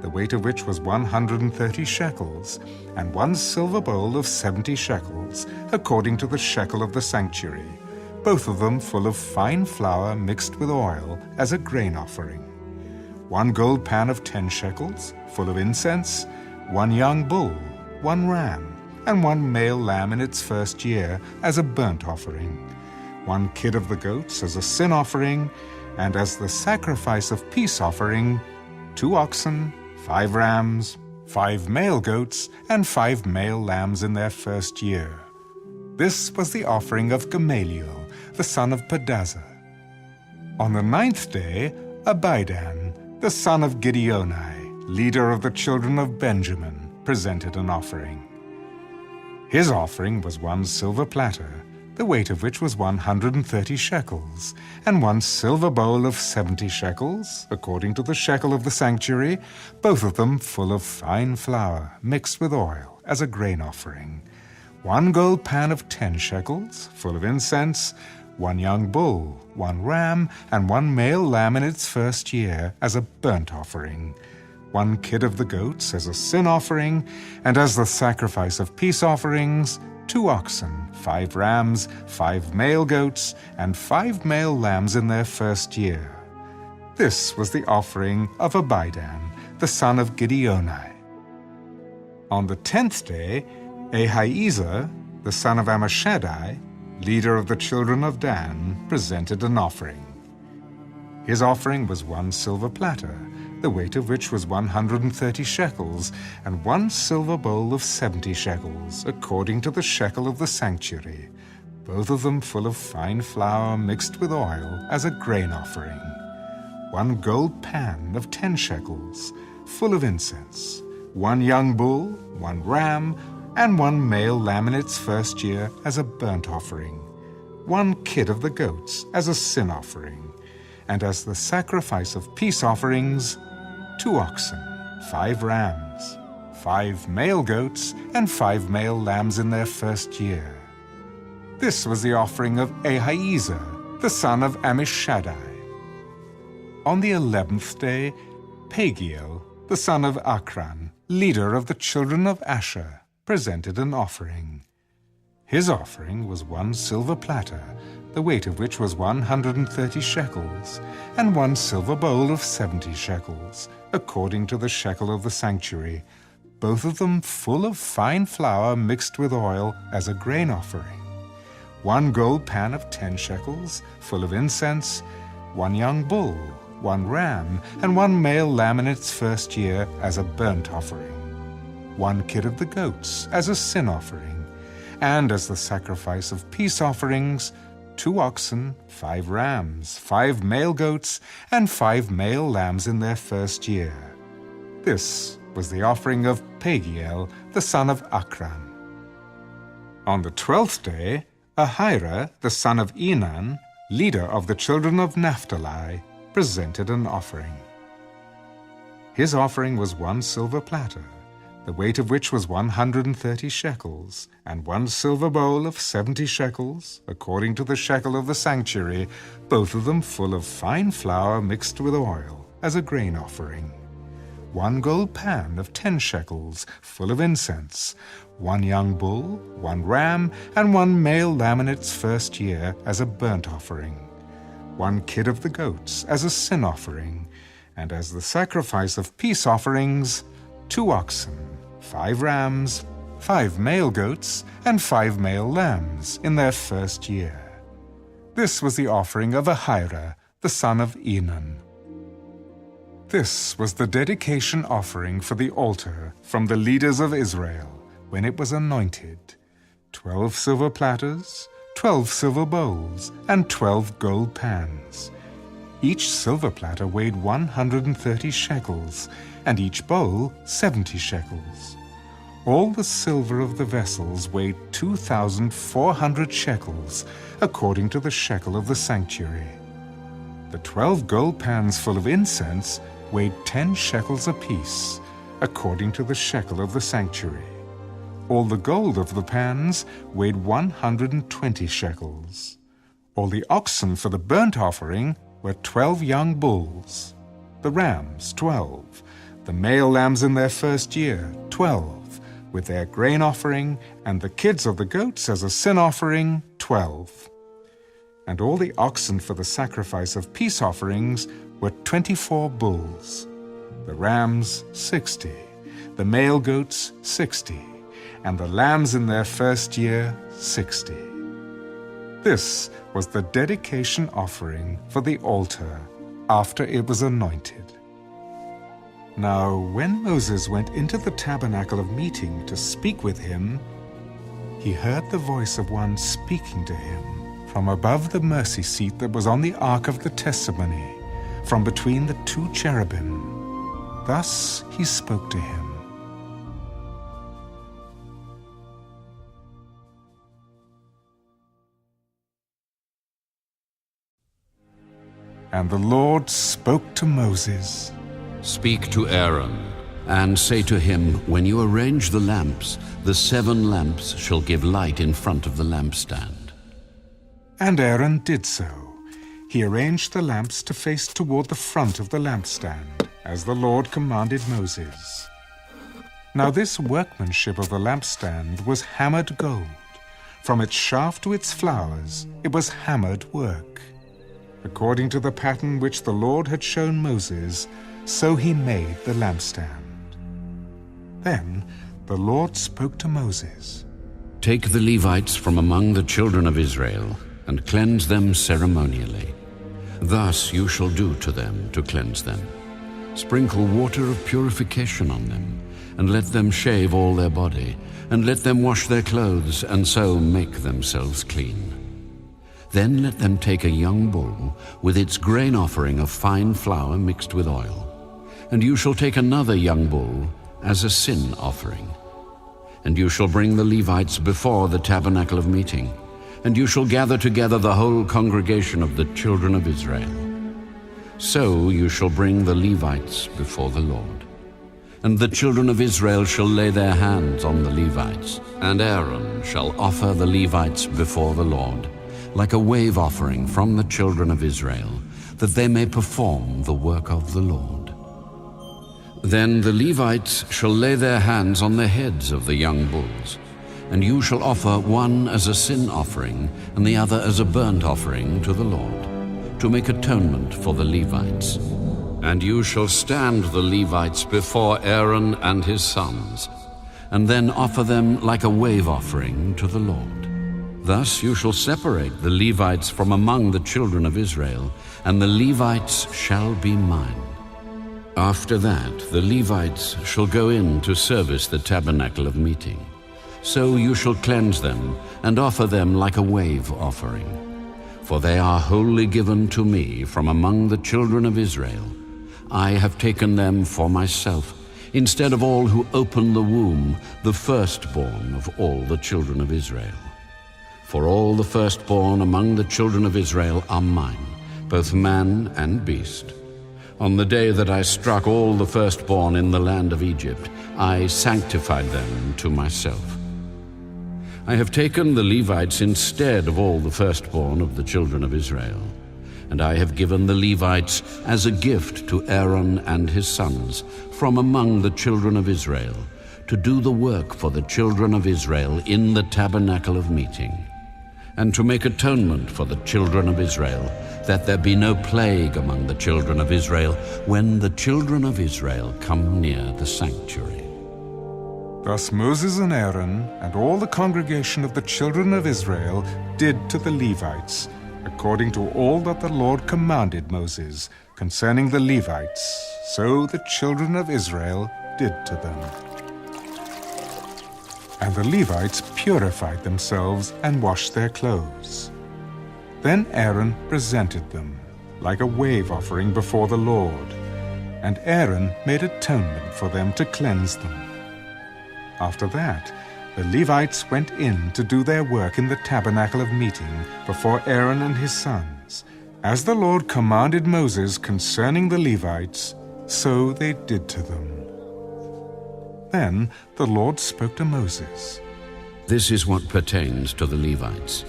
the weight of which was 130 shekels, and 1 silver bowl of 70 shekels, according to the shekel of the sanctuary, both of them full of fine flour mixed with oil as a grain offering, 1 gold pan of 10 shekels, full of incense, 1 young bull, 1 ram, and 1 male lamb in its first year as a burnt offering, 1 kid of the goats as a sin offering, and as the sacrifice of peace offering, 2 oxen, 5 rams, 5 male goats, and 5 male lambs in their first year. This was the offering of Gamaliel, the son of Pedazur. On the 9th day, Abidan, the son of Gideoni, leader of the children of Benjamin, presented an offering. His offering was 1 silver platter, the weight of which was 130 shekels, and 1 silver bowl of 70 shekels, according to the shekel of the sanctuary, both of them full of fine flour mixed with oil, as a grain offering, 1 gold pan of 10 shekels, full of incense, 1 young bull, 1 ram, and 1 male lamb in its first year as a burnt offering, 1 kid of the goats as a sin offering, and as the sacrifice of peace offerings, 2 oxen, 5 rams, 5 male goats, and 5 male lambs in their first year. This was the offering of Abidan, the son of Gideoni. On the 10th day, Ahiezer, the son of Ammishaddai, leader of the children of Dan, presented an offering. His offering was 1 silver platter, the weight of which was 130 shekels, and 1 silver bowl of 70 shekels, according to the shekel of the sanctuary, both of them full of fine flour mixed with oil, as a grain offering, 1 gold pan of 10 shekels, full of incense, 1 young bull, 1 ram, and 1 male lamb in its first year as a burnt offering, 1 kid of the goats as a sin offering, and as the sacrifice of peace offerings, 2 oxen, 5 rams, 5 male goats, and 5 male lambs in their first year. This was the offering of Ahiezer, the son of Ammishaddai. On the 11th day, Pagiel, the son of Akran, leader of the children of Asher, presented an offering. His offering was 1 silver platter, the weight of which was 130 shekels, and 1 silver bowl of 70 shekels, according to the shekel of the sanctuary, both of them full of fine flour mixed with oil as a grain offering, 1 gold pan of 10 shekels, full of incense, 1 young bull, 1 ram, and 1 male lamb in its first year as a burnt offering, 1 kid of the goats as a sin offering, and as the sacrifice of peace offerings, 2 oxen, 5 rams, 5 male goats, and 5 male lambs in their first year. This was the offering of Pagiel, the son of Akran. On the 12th day, Ahira, the son of Enan, leader of the children of Naphtali, presented an offering. His offering was 1 silver platter, the weight of which was 130 shekels, and 1 silver bowl of 70 shekels, according to the shekel of the sanctuary, both of them full of fine flour mixed with oil, as a grain offering, 1 gold pan of 10 shekels, full of incense, 1 young bull, 1 ram, and 1 male lamb in its first year as a burnt offering, 1 kid of the goats as a sin offering, and as the sacrifice of peace offerings, 2 oxen, 5 rams, 5 male goats, and 5 male lambs in their first year. This was the offering of Ahira, the son of Enan. This was the dedication offering for the altar from the leaders of Israel when it was anointed: 12 silver platters, 12 silver bowls, and 12 gold pans. Each silver platter weighed 130 shekels, and each bowl 70 shekels. All the silver of the vessels weighed 2,400 shekels, according to the shekel of the sanctuary. The 12 gold pans full of incense weighed 10 shekels apiece, according to the shekel of the sanctuary. All the gold of the pans weighed 120 shekels. All the oxen for the burnt offering were 12 young bulls, the rams 12, the male lambs in their first year 12, with their grain offering, and the kids of the goats as a sin offering 12. And all the oxen for the sacrifice of peace offerings were 24 bulls, the rams 60, the male goats 60, and the lambs in their first year 60. This was the dedication offering for the altar after it was anointed. Now, when Moses went into the tabernacle of meeting to speak with him, he heard the voice of one speaking to him from above the mercy seat that was on the ark of the testimony, from between the two cherubim. Thus he spoke to him. And the Lord spoke to Moses. Speak to Aaron, and say to him, when you arrange the lamps, the 7 lamps shall give light in front of the lampstand. And Aaron did so. He arranged the lamps to face toward the front of the lampstand, as the Lord commanded Moses. Now this workmanship of the lampstand was hammered gold. From its shaft to its flowers, it was hammered work. According to the pattern which the Lord had shown Moses, so he made the lampstand. Then the Lord spoke to Moses. Take the Levites from among the children of Israel, and cleanse them ceremonially. Thus you shall do to them to cleanse them. Sprinkle water of purification on them, and let them shave all their body, and let them wash their clothes, and so make themselves clean. Then let them take a young bull with its grain offering of fine flour mixed with oil. And you shall take another young bull as a sin offering. And you shall bring the Levites before the tabernacle of meeting, and you shall gather together the whole congregation of the children of Israel. So you shall bring the Levites before the Lord. And the children of Israel shall lay their hands on the Levites, and Aaron shall offer the Levites before the Lord, like a wave offering from the children of Israel, that they may perform the work of the Lord. Then the Levites shall lay their hands on the heads of the young bulls, and you shall offer one as a sin offering and the other as a burnt offering to the Lord, to make atonement for the Levites. And you shall stand the Levites before Aaron and his sons, and then offer them like a wave offering to the Lord. Thus you shall separate the Levites from among the children of Israel, and the Levites shall be mine. After that the Levites shall go in to service the tabernacle of meeting. So you shall cleanse them and offer them like a wave offering. For they are wholly given to me from among the children of Israel. I have taken them for myself, instead of all who open the womb, the firstborn of all the children of Israel. For all the firstborn among the children of Israel are mine, both man and beast. On the day that I struck all the firstborn in the land of Egypt, I sanctified them to myself. I have taken the Levites instead of all the firstborn of the children of Israel, and I have given the Levites as a gift to Aaron and his sons from among the children of Israel, to do the work for the children of Israel in the tabernacle of meeting, and to make atonement for the children of Israel, that there be no plague among the children of Israel when the children of Israel come near the sanctuary. Thus Moses and Aaron and all the congregation of the children of Israel did to the Levites, according to all that the Lord commanded Moses concerning the Levites, so the children of Israel did to them. And the Levites purified themselves and washed their clothes. Then Aaron presented them, like a wave offering before the Lord, and Aaron made atonement for them to cleanse them. After that, the Levites went in to do their work in the tabernacle of meeting before Aaron and his sons. As the Lord commanded Moses concerning the Levites, so they did to them. Then the Lord spoke to Moses. This is what pertains to the Levites.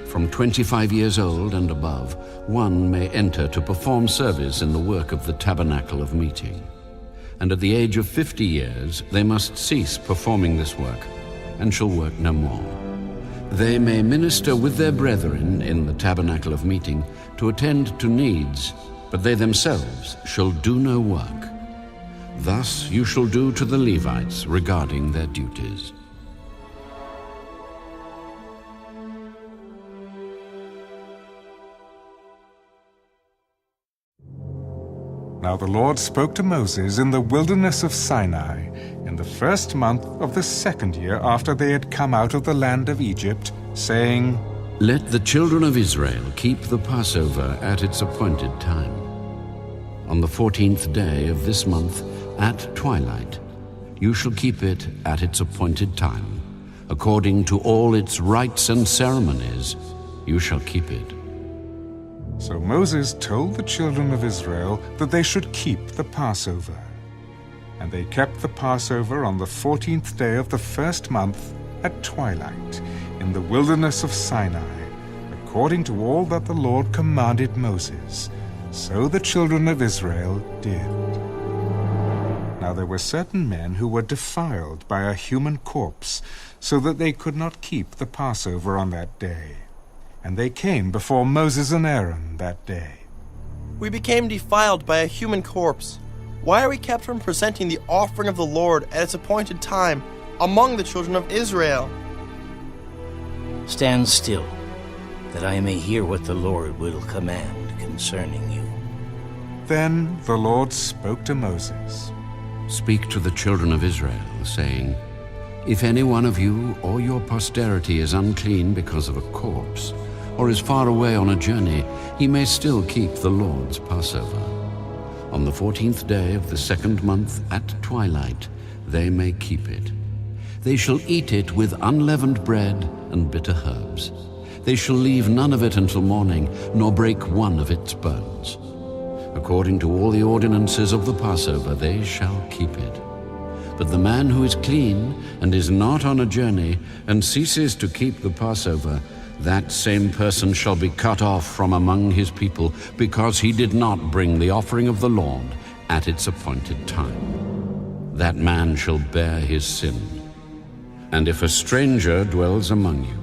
From 25 years old and above, one may enter to perform service in the work of the tabernacle of meeting. And at the age of 50 years, they must cease performing this work, and shall work no more. They may minister with their brethren in the tabernacle of meeting to attend to needs, but they themselves shall do no work. Thus you shall do to the Levites regarding their duties. Now the Lord spoke to Moses in the wilderness of Sinai, in the first month of the second year after they had come out of the land of Egypt, saying, Let the children of Israel keep the Passover at its appointed time. On the 14th day of this month, at twilight, you shall keep it at its appointed time. According to all its rites and ceremonies, you shall keep it. So Moses told the children of Israel that they should keep the Passover. And they kept the Passover on the 14th day of the first month at twilight, in the wilderness of Sinai, according to all that the Lord commanded Moses. So the children of Israel did. Now there were certain men who were defiled by a human corpse, so that they could not keep the Passover on that day. And they came before Moses and Aaron that day. We became defiled by a human corpse. Why are we kept from presenting the offering of the Lord at its appointed time among the children of Israel? Stand still, that I may hear what the Lord will command concerning you. Then the Lord spoke to Moses. Speak to the children of Israel, saying, If any one of you or your posterity is unclean because of a corpse, or is far away on a journey, he may still keep the Lord's Passover. On the 14th day of the second month at twilight, they may keep it. They shall eat it with unleavened bread and bitter herbs. They shall leave none of it until morning, nor break one of its bones. According to all the ordinances of the Passover, they shall keep it. But the man who is clean and is not on a journey and ceases to keep the Passover, that same person shall be cut off from among his people, because he did not bring the offering of the Lord at its appointed time. That man shall bear his sin. And if a stranger dwells among you,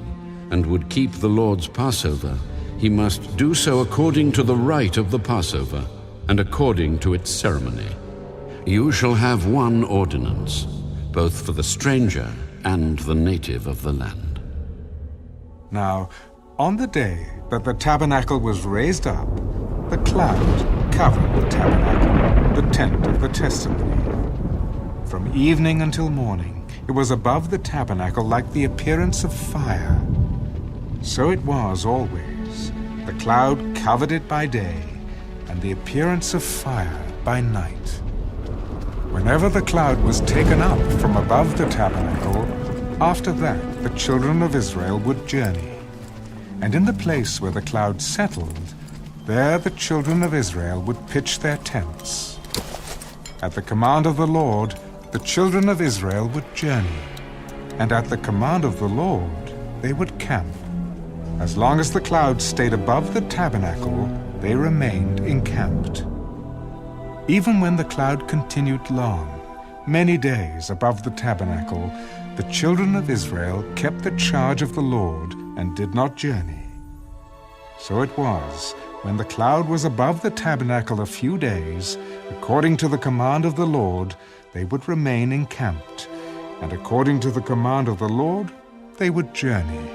and would keep the Lord's Passover, he must do so according to the rite of the Passover, and according to its ceremony. You shall have one ordinance, both for the stranger and the native of the land. Now, on the day that the tabernacle was raised up, the cloud covered the tabernacle, the tent of the testimony. From evening until morning, it was above the tabernacle like the appearance of fire. So it was always. The cloud covered it by day, and the appearance of fire by night. Whenever the cloud was taken up from above the tabernacle, after that the children of Israel would journey. And in the place where the cloud settled, there the children of Israel would pitch their tents. At the command of the Lord, the children of Israel would journey, and at the command of the Lord they would camp. As long as the cloud stayed above the tabernacle, they remained encamped. Even when the cloud continued long, many days above the tabernacle, the children of Israel kept the charge of the Lord and did not journey. So it was, when the cloud was above the tabernacle a few days, according to the command of the Lord, they would remain encamped, and according to the command of the Lord, they would journey.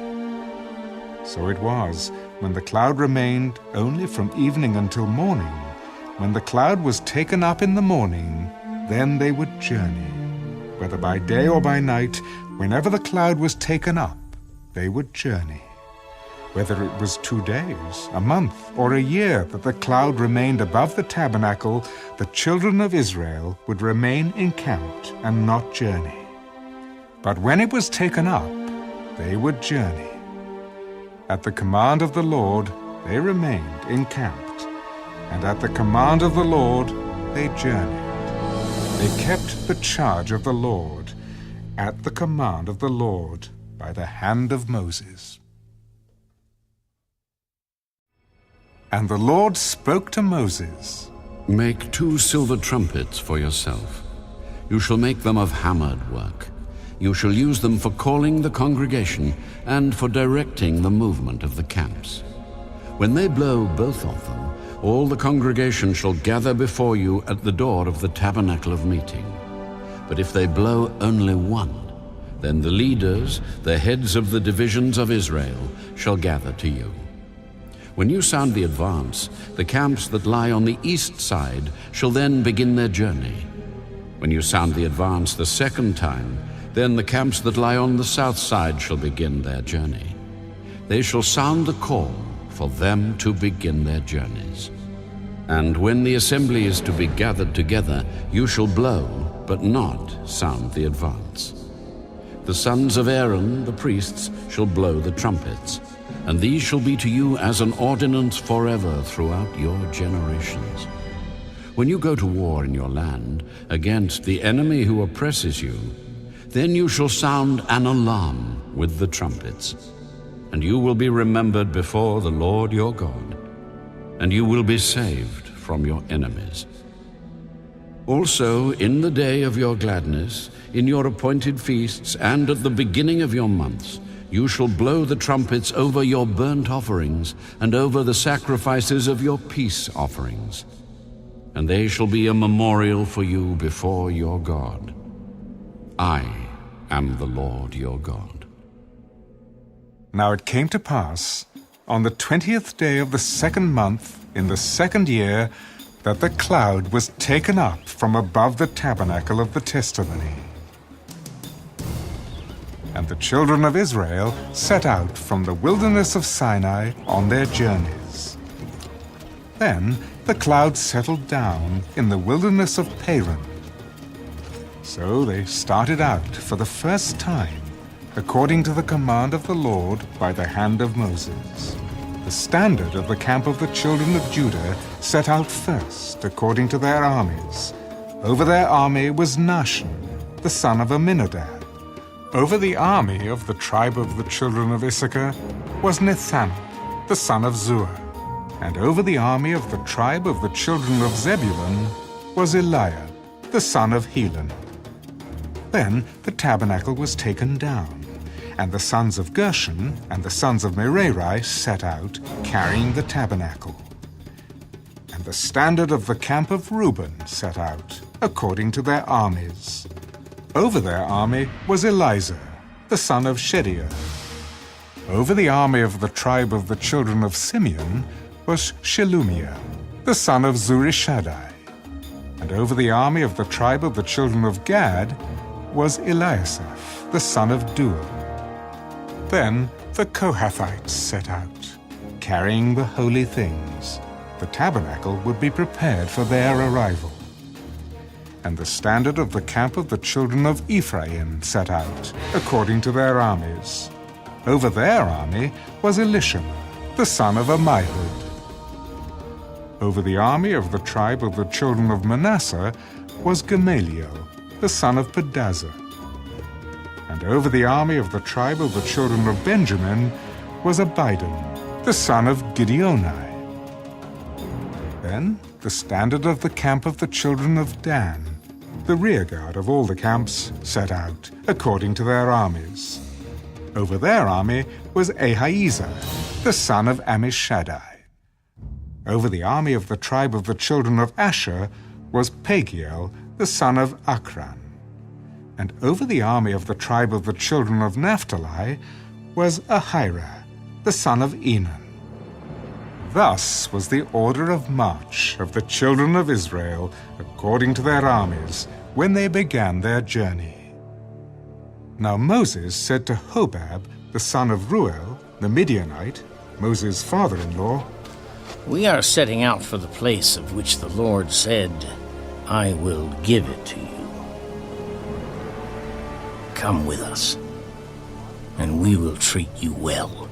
So it was, when the cloud remained only from evening until morning. When the cloud was taken up in the morning, then they would journey. Whether by day or by night, whenever the cloud was taken up, they would journey. Whether it was 2 days, a month, or a year that the cloud remained above the tabernacle, the children of Israel would remain encamped and not journey. But when it was taken up, they would journey. At the command of the Lord, they remained encamped, and at the command of the Lord, they journeyed. They kept the charge of the Lord, at the command of the Lord, by the hand of Moses. And the Lord spoke to Moses. Make 2 silver trumpets for yourself. You shall make them of hammered work. You shall use them for calling the congregation and for directing the movement of the camps. When they blow both of them, all the congregation shall gather before you at the door of the tabernacle of meeting. But if they blow only one, then the leaders, the heads of the divisions of Israel, shall gather to you. When you sound the advance, the camps that lie on the east side shall then begin their journey. When you sound the advance the second time, then the camps that lie on the south side shall begin their journey. They shall sound the call for them to begin their journeys. And when the assembly is to be gathered together, you shall blow, but not sound the advance. The sons of Aaron, the priests, shall blow the trumpets, and these shall be to you as an ordinance forever throughout your generations. When you go to war in your land against the enemy who oppresses you, then you shall sound an alarm with the trumpets, and you will be remembered before the Lord your God, and you will be saved from your enemies. Also, in the day of your gladness, in your appointed feasts, and at the beginning of your months, you shall blow the trumpets over your burnt offerings and over the sacrifices of your peace offerings. And they shall be a memorial for you before your God. I am the Lord your God. Now it came to pass, on the 20th day of the second month, in the second year, that the cloud was taken up from above the tabernacle of the testimony. And the children of Israel set out from the wilderness of Sinai on their journeys. Then the cloud settled down in the wilderness of Paran. So they started out for the first time, according to the command of the Lord by the hand of Moses. The standard of the camp of the children of Judah set out first, according to their armies. Over their army was Nahshon, the son of Amminadab. Over the army of the tribe of the children of Issachar was Nethanel, the son of Zuar. And over the army of the tribe of the children of Zebulun was Eliab, the son of Helon. Then the tabernacle was taken down, and the sons of Gershon and the sons of Merari set out, carrying the tabernacle. And the standard of the camp of Reuben set out, according to their armies. Over their army was Elizur, the son of Shedeur. Over the army of the tribe of the children of Simeon was Shelumiel, the son of Zurishaddai. And over the army of the tribe of the children of Gad was Eliasaph, the son of Duel. Then the Kohathites set out, carrying the holy things. The tabernacle would be prepared for their arrival. And the standard of the camp of the children of Ephraim set out, according to their armies. Over their army was Elishama, the son of Ammihud. Over the army of the tribe of the children of Manasseh was Gamaliel, the son of Pedazur. And over the army of the tribe of the children of Benjamin was Abidan, the son of Gideoni. Then the standard of the camp of the children of Dan, the rearguard of all the camps, set out, according to their armies. Over their army was Ahiezer, the son of Ammishaddai. Over the army of the tribe of the children of Asher was Pagiel, the son of Akran. And over the army of the tribe of the children of Naphtali was Ahira, the son of Enan. Thus was the order of march of the children of Israel, according to their armies, when they began their journey. Now Moses said to Hobab, the son of Ruel, the Midianite, Moses' father-in-law, We are setting out for the place of which the Lord said, I will give it to you. Come with us, and we will treat you well.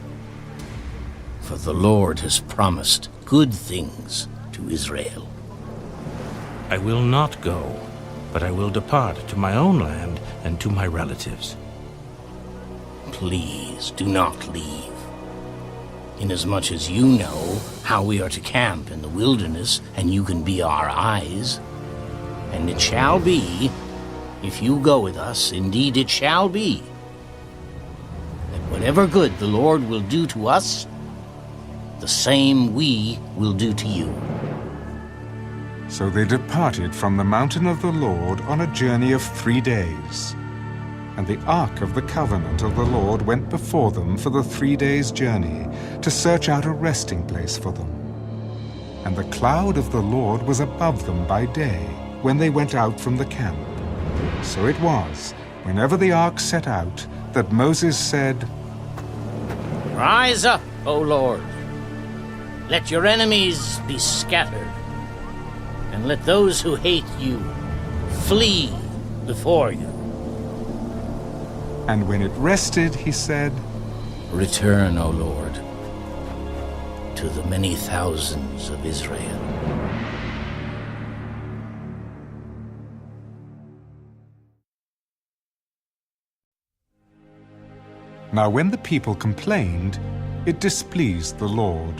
For the Lord has promised good things to Israel. I will not go, but I will depart to my own land and to my relatives. Please do not leave, inasmuch as you know how we are to camp in the wilderness, and you can be our eyes. And it shall be, if you go with us, indeed it shall be, that whatever good the Lord will do to us, the same we will do to you. So they departed from the mountain of the Lord on a journey of 3 days. And the ark of the covenant of the Lord went before them for the 3 days' journey, to search out a resting place for them. And the cloud of the Lord was above them by day, when they went out from the camp. So it was, whenever the ark set out, that Moses said, Rise up, O Lord. Let your enemies be scattered, and let those who hate you flee before you. And when it rested, he said, Return, O Lord, to the many thousands of Israel. Now when the people complained, it displeased the Lord,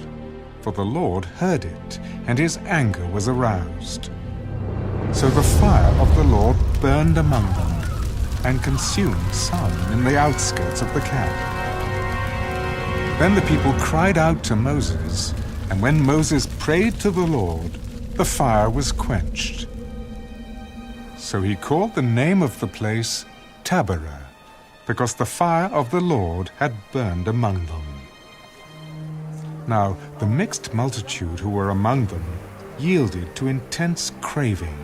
for the Lord heard it, and his anger was aroused. So the fire of the Lord burned among them, and consumed some in the outskirts of the camp. Then the people cried out to Moses, and when Moses prayed to the Lord, the fire was quenched. So he called the name of the place Taberah, because the fire of the Lord had burned among them. Now the mixed multitude who were among them yielded to intense craving.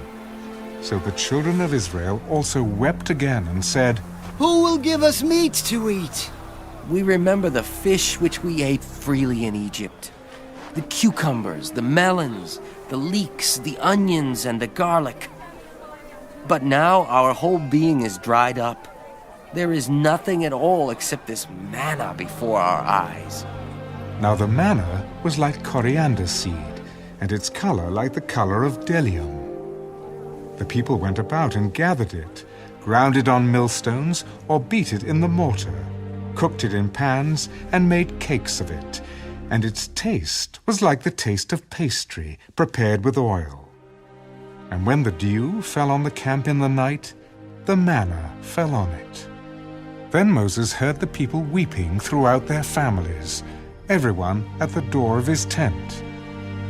So the children of Israel also wept again and said, Who will give us meat to eat? We remember the fish which we ate freely in Egypt, the cucumbers, the melons, the leeks, the onions, and the garlic. But now our whole being is dried up. There is nothing at all except this manna before our eyes. Now the manna was like coriander seed, and its color like the color of bdellium. The people went about and gathered it, ground it on millstones, or beat it in the mortar, cooked it in pans, and made cakes of it, and its taste was like the taste of pastry prepared with oil. And when the dew fell on the camp in the night, the manna fell on it. Then Moses heard the people weeping throughout their families, everyone at the door of his tent.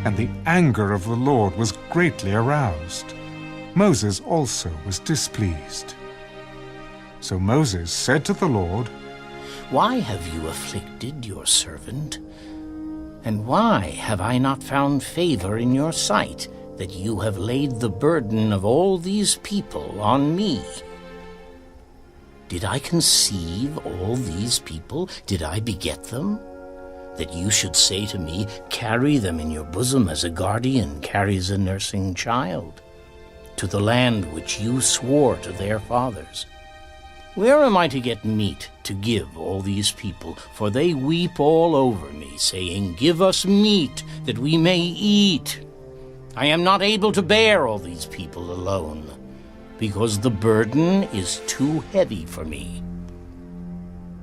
And the anger of the Lord was greatly aroused. Moses also was displeased. So Moses said to the Lord, Why have you afflicted your servant? And why have I not found favor in your sight, that you have laid the burden of all these people on me? Did I conceive all these people? Did I beget them? That you should say to me, Carry them in your bosom as a guardian carries a nursing child, to the land which you swore to their fathers. Where am I to get meat to give all these people? For they weep all over me, saying, Give us meat, that we may eat. I am not able to bear all these people alone, because the burden is too heavy for me.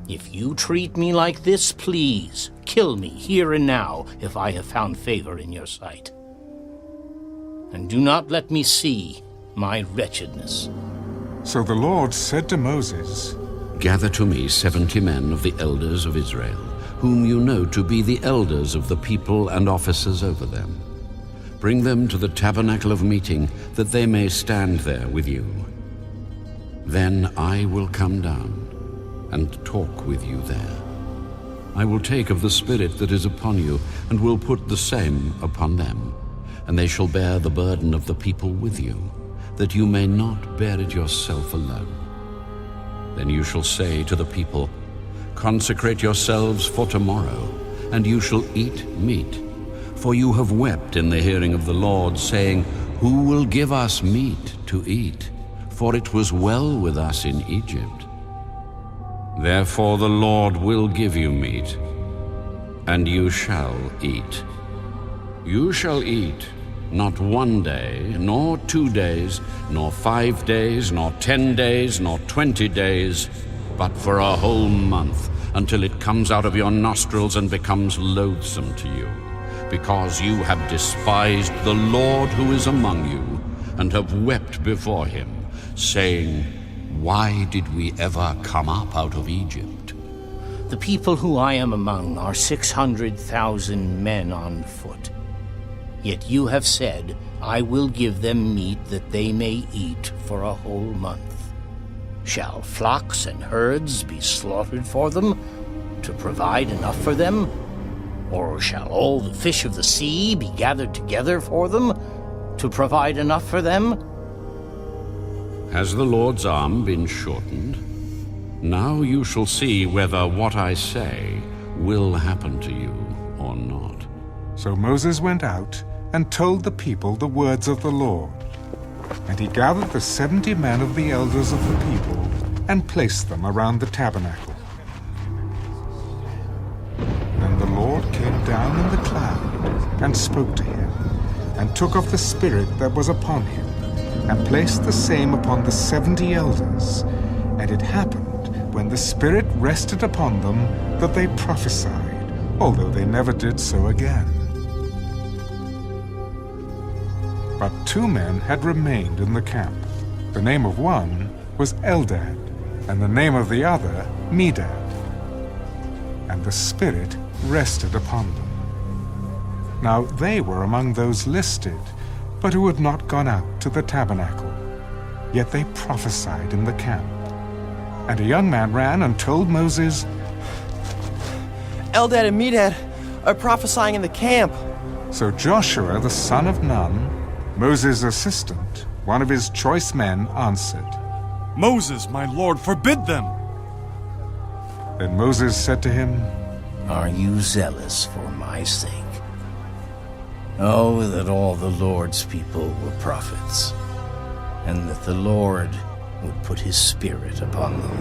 If you treat me like this, please, kill me here and now, if I have found favor in your sight. And do not let me see my wretchedness. So the Lord said to Moses, Gather to me 70 men of the elders of Israel, whom you know to be the elders of the people and officers over them. Bring them to the tabernacle of meeting, that they may stand there with you. Then I will come down and talk with you there. I will take of the Spirit that is upon you, and will put the same upon them, and they shall bear the burden of the people with you, that you may not bear it yourself alone. Then you shall say to the people, Consecrate yourselves for tomorrow, and you shall eat meat. For you have wept in the hearing of the Lord, saying, Who will give us meat to eat? For it was well with us in Egypt. Therefore the Lord will give you meat, and you shall eat. You shall eat, not 1 day, nor 2 days, nor 5 days, nor 10 days, nor 20 days, but for a whole month, until it comes out of your nostrils and becomes loathsome to you, because you have despised the Lord who is among you, and have wept before him, saying, Why did we ever come up out of Egypt? The people who I am among are 600,000 men on foot. Yet you have said, I will give them meat that they may eat for a whole month. Shall flocks and herds be slaughtered for them, to provide enough for them? Or shall all the fish of the sea be gathered together for them, to provide enough for them? Has the Lord's arm been shortened? Now you shall see whether what I say will happen to you or not. So Moses went out and told the people the words of the Lord. And he gathered the 70 men of the elders of the people and placed them around the tabernacle. Then the Lord came down in the cloud and spoke to him, and took of the Spirit that was upon him, and placed the same upon the 70 elders. And it happened, when the Spirit rested upon them, that they prophesied, although they never did so again. But 2 men had remained in the camp. The name of one was Eldad, and the name of the other Medad. And the Spirit rested upon them. Now they were among those listed, but who had not gone out to the tabernacle. Yet they prophesied in the camp. And a young man ran and told Moses, Eldad and Medad are prophesying in the camp. So Joshua the son of Nun, Moses' assistant, one of his choice men, answered, Moses, my lord, forbid them. Then Moses said to him, Are you zealous for my sake? Oh, that all the Lord's people were prophets, and that the Lord would put his Spirit upon them.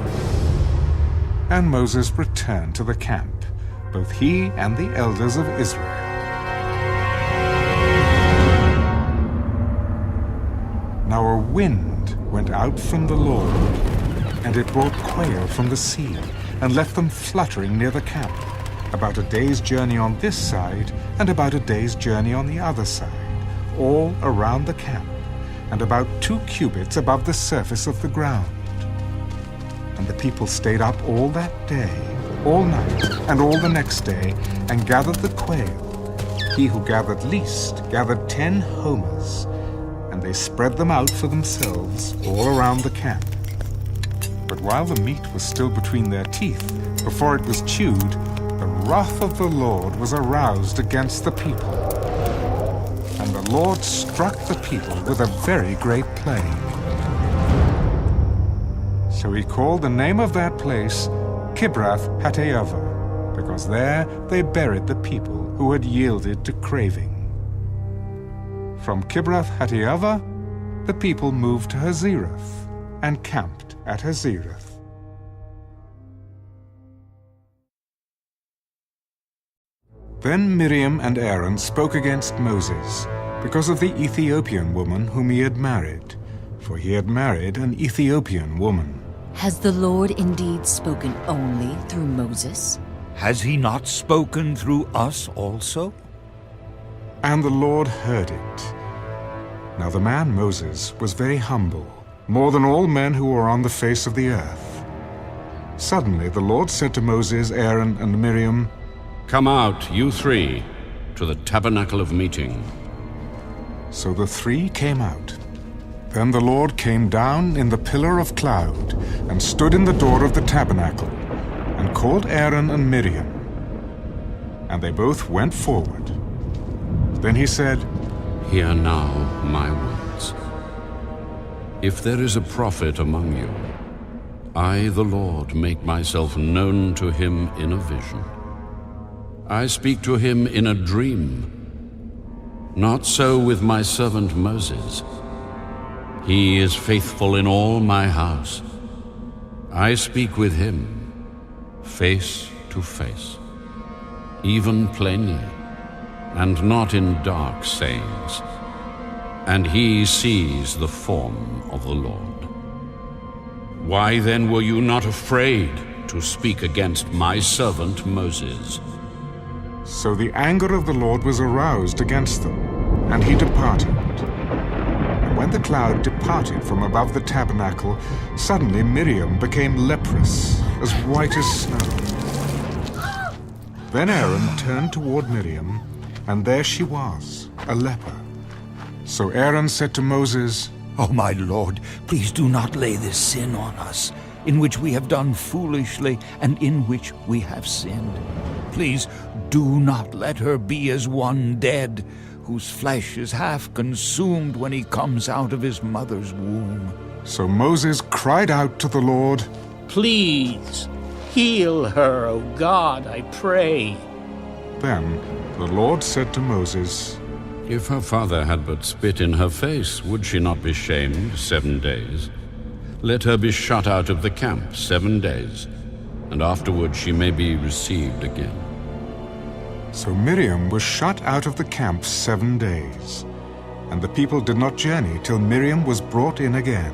And Moses returned to the camp, both he and the elders of Israel. Now a wind went out from the Lord, and it brought quail from the sea, and left them fluttering near the camp, about a day's journey on this side, and about a day's journey on the other side, all around the camp, and about 2 cubits above the surface of the ground. And the people stayed up all that day, all night, and all the next day, and gathered the quail. He who gathered least gathered 10 homers, and they spread them out for themselves all around the camp. But while the meat was still between their teeth, before it was chewed, the wrath of the Lord was aroused against the people. And the Lord struck the people with a very great plague. So he called the name of that place Kibroth-Hattaavah, because there they buried the people who had yielded to craving. From Kibroth-Hattaavah, the people moved to Hazeroth and camped at Hazeroth. Then Miriam and Aaron spoke against Moses because of the Ethiopian woman whom he had married, for he had married an Ethiopian woman. Has the Lord indeed spoken only through Moses? Has he not spoken through us also? And the Lord heard it. Now the man Moses was very humble, more than all men who were on the face of the earth. Suddenly the Lord said to Moses, Aaron, and Miriam, Come out, you 3, to the tabernacle of meeting. So the 3 came out. Then the Lord came down in the pillar of cloud, and stood in the door of the tabernacle, and called Aaron and Miriam. And they both went forward. Then he said, Hear now my words. If there is a prophet among you, I, the Lord, make myself known to him in a vision. I speak to him in a dream. Not so with my servant Moses. He is faithful in all my house. I speak with him, face to face, even plainly, and not in dark sayings. And he sees the form of the Lord. Why then were you not afraid to speak against my servant Moses? So the anger of the Lord was aroused against them, and he departed. And when the cloud departed from above the tabernacle, suddenly Miriam became leprous, as white as snow. Then Aaron turned toward Miriam, and there she was, a leper. So Aaron said to Moses, Oh, my lord, please do not lay this sin on us. in which we have done foolishly and in which we have sinned. Please do not let her be as one dead, whose flesh is half consumed when he comes out of his mother's womb." So Moses cried out to the Lord, Please, heal her, O God, I pray. Then the Lord said to Moses, If her father had but spit in her face, would she not be shamed 7 days? Let her be shut out of the camp 7 days, and afterward she may be received again. So Miriam was shut out of the camp 7 days, and the people did not journey till Miriam was brought in again.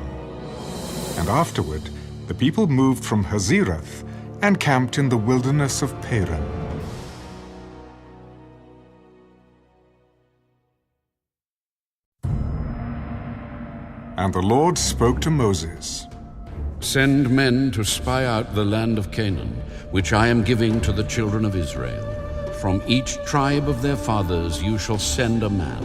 And afterward the people moved from Hazerath and camped in the wilderness of Paran. And the Lord spoke to Moses, Send men to spy out the land of Canaan, which I am giving to the children of Israel. From each tribe of their fathers you shall send a man,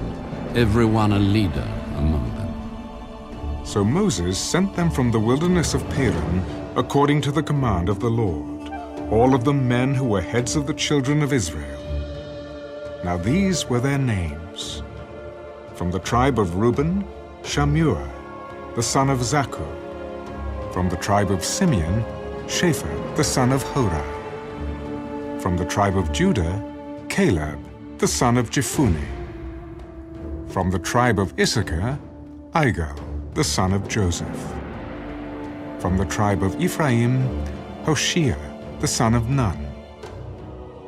every one a leader among them. So Moses sent them from the wilderness of Paran according to the command of the Lord, all of them men who were heads of the children of Israel. Now these were their names. From the tribe of Reuben, Shammua, the son of Zakur. From the tribe of Simeon, Shaphat, the son of Hori. From the tribe of Judah, Caleb, the son of Jephunneh. From the tribe of Issachar, Igal, the son of Joseph. From the tribe of Ephraim, Hoshea, the son of Nun.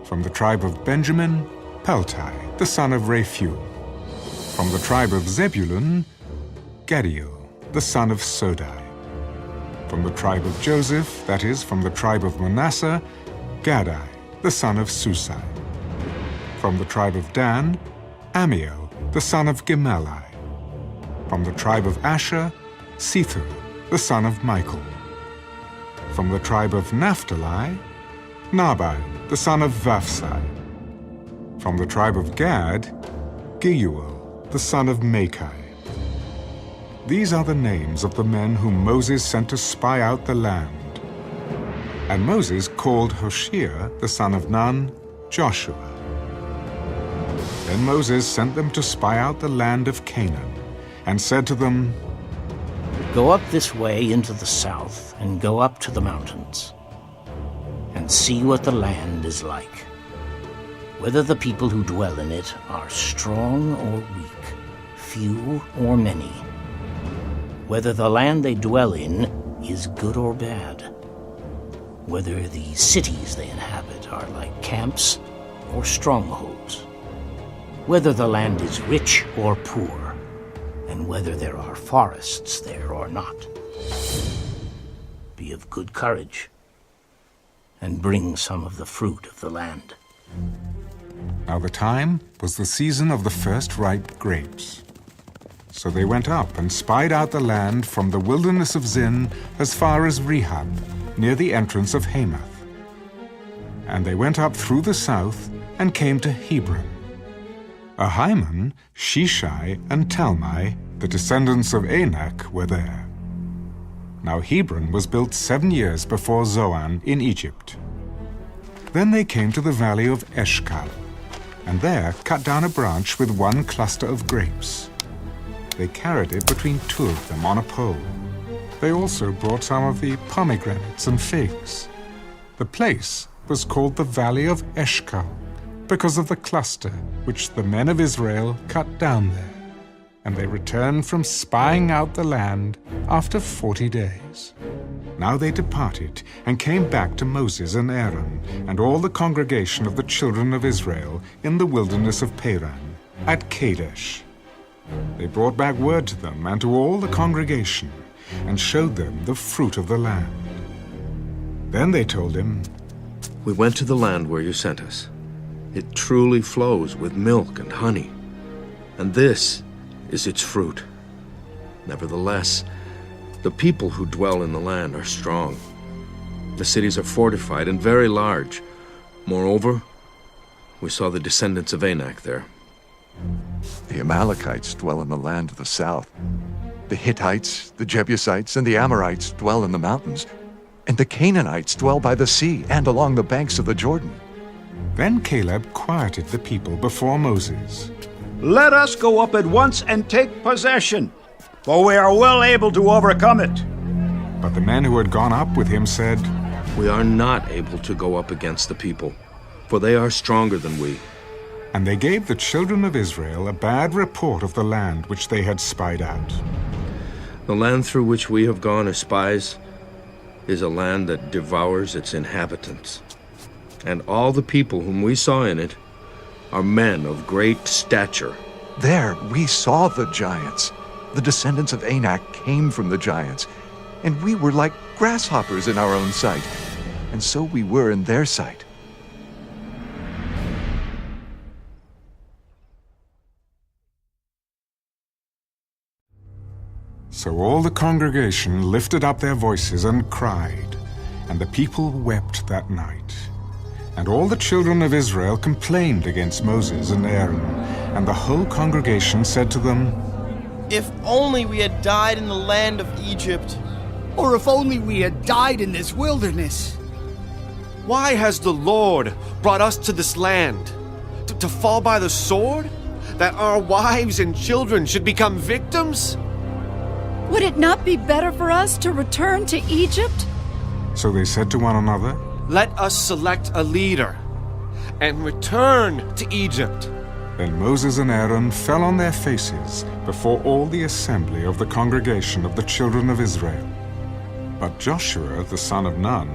From the tribe of Benjamin, Peltai, the son of Raphu. From the tribe of Zebulun, Gadiel, the son of Sodai. From the tribe of Joseph, that is, from the tribe of Manasseh, Gadai, the son of Susai. From the tribe of Dan, Amiel, the son of Gemalli. From the tribe of Asher, Sethur, the son of Michael. From the tribe of Naphtali, Nabai, the son of Vapsai. From the tribe of Gad, Geuel, the son of Machai. These are the names of the men whom Moses sent to spy out the land. And Moses called Hoshea, the son of Nun, Joshua. Then Moses sent them to spy out the land of Canaan, and said to them, Go up this way into the south, and go up to the mountains, and see what the land is like, whether the people who dwell in it are strong or weak, few or many, whether the land they dwell in is good or bad, whether the cities they inhabit are like camps or strongholds, whether the land is rich or poor, and whether there are forests there or not. Be of good courage, and bring some of the fruit of the land. Now the time was the season of the first ripe grapes. So they went up and spied out the land from the wilderness of Zin as far as Rehob, near the entrance of Hamath. And they went up through the south and came to Hebron. Ahiman, Shishai, and Talmai, the descendants of Anak, were there. Now Hebron was built 7 years before Zoan in Egypt. Then they came to the valley of Eshcol, and there cut down a branch with one cluster of grapes. They carried it between 2 of them on a pole. They also brought some of the pomegranates and figs. The place was called the Valley of Eshcol, because of the cluster which the men of Israel cut down there. And they returned from spying out the land after 40 days. Now they departed and came back to Moses and Aaron and all the congregation of the children of Israel in the wilderness of Paran, at Kadesh. They brought back word to them and to all the congregation, and showed them the fruit of the land. Then they told him, We went to the land where you sent us. It truly flows with milk and honey, and this is its fruit. Nevertheless, the people who dwell in the land are strong. The cities are fortified and very large. Moreover, we saw the descendants of Anak there. The Amalekites dwell in the land of the south. The Hittites, the Jebusites, and the Amorites dwell in the mountains. And the Canaanites dwell by the sea and along the banks of the Jordan. Then Caleb quieted the people before Moses. Let us go up at once and take possession, for we are well able to overcome it. But the men who had gone up with him said, We are not able to go up against the people, for they are stronger than we. And they gave the children of Israel a bad report of the land which they had spied out. The land through which we have gone as spies is a land that devours its inhabitants. And all the people whom we saw in it are men of great stature. There we saw the giants. The descendants of Anak came from the giants, and we were like grasshoppers in our own sight, and so we were in their sight. So all the congregation lifted up their voices and cried, and the people wept that night. And all the children of Israel complained against Moses and Aaron, and the whole congregation said to them, If only we had died in the land of Egypt. Or if only we had died in this wilderness. Why has the Lord brought us to this land? To fall by the sword? That our wives and children should become victims? Would it not be better for us to return to Egypt? So they said to one another, Let us select a leader and return to Egypt. Then Moses and Aaron fell on their faces before all the assembly of the congregation of the children of Israel. But Joshua the son of Nun,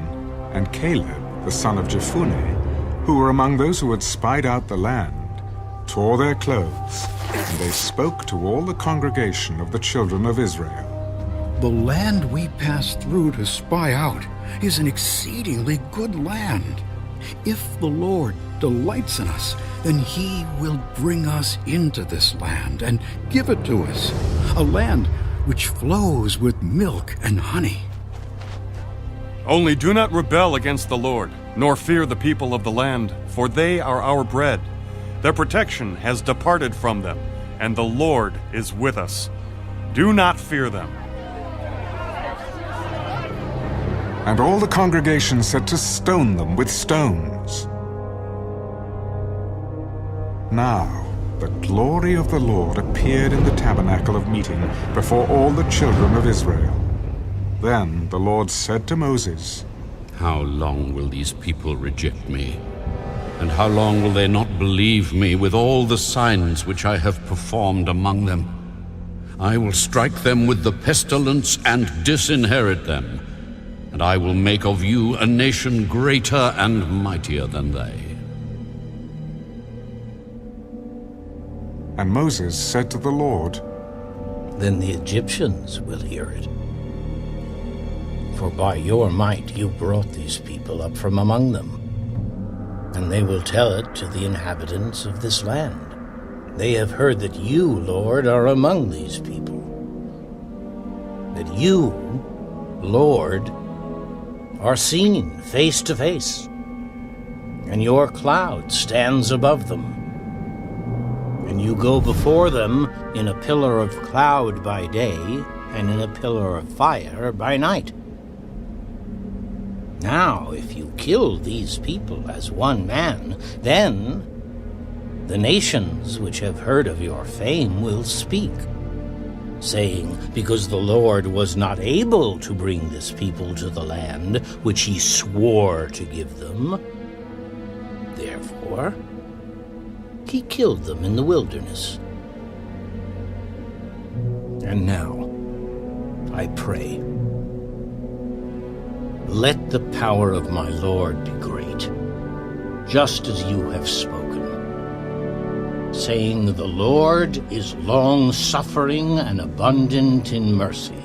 and Caleb the son of Jephunneh, who were among those who had spied out the land, tore their clothes, and they spoke to all the congregation of the children of Israel. The land we passed through to spy out is an exceedingly good land. If the Lord delights in us, then he will bring us into this land and give it to us, a land which flows with milk and honey. Only do not rebel against the Lord, nor fear the people of the land, for they are our bread. Their protection has departed from them, and the Lord is with us. Do not fear them. And all the congregation said to stone them with stones. Now the glory of the Lord appeared in the tabernacle of meeting before all the children of Israel. Then the Lord said to Moses, How long will these people reject me? And how long will they not believe me with all the signs which I have performed among them? I will strike them with the pestilence and disinherit them, and I will make of you a nation greater and mightier than they. And Moses said to the Lord, Then the Egyptians will hear it. For by your might you brought these people up from among them, and they will tell it to the inhabitants of this land. They have heard that you, Lord, are among these people. That you, Lord, are seen face to face, and your cloud stands above them. And you go before them in a pillar of cloud by day, and in a pillar of fire by night. Now, if you kill these people as one man, then the nations which have heard of your fame will speak, saying, Because the Lord was not able to bring this people to the land which he swore to give them, therefore he killed them in the wilderness. And now, I pray, let the power of my Lord be great, just as you have spoken, saying, The Lord is long-suffering and abundant in mercy,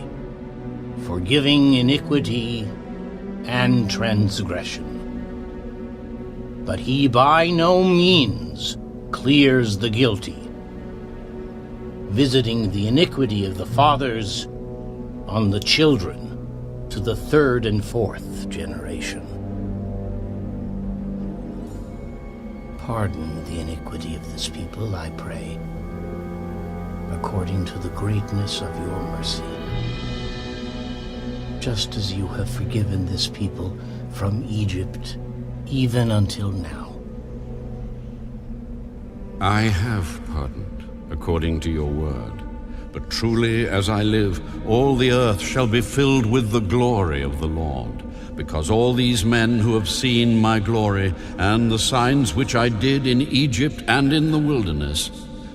forgiving iniquity and transgression. But he by no means clears the guilty, visiting the iniquity of the fathers on the children to the third and fourth generation. Pardon the iniquity of this people, I pray, according to the greatness of your mercy. just as you have forgiven this people from Egypt, even until now. I have pardoned, according to your word. But truly, as I live, all the earth shall be filled with the glory of the Lord, because all these men who have seen my glory, and the signs which I did in Egypt and in the wilderness,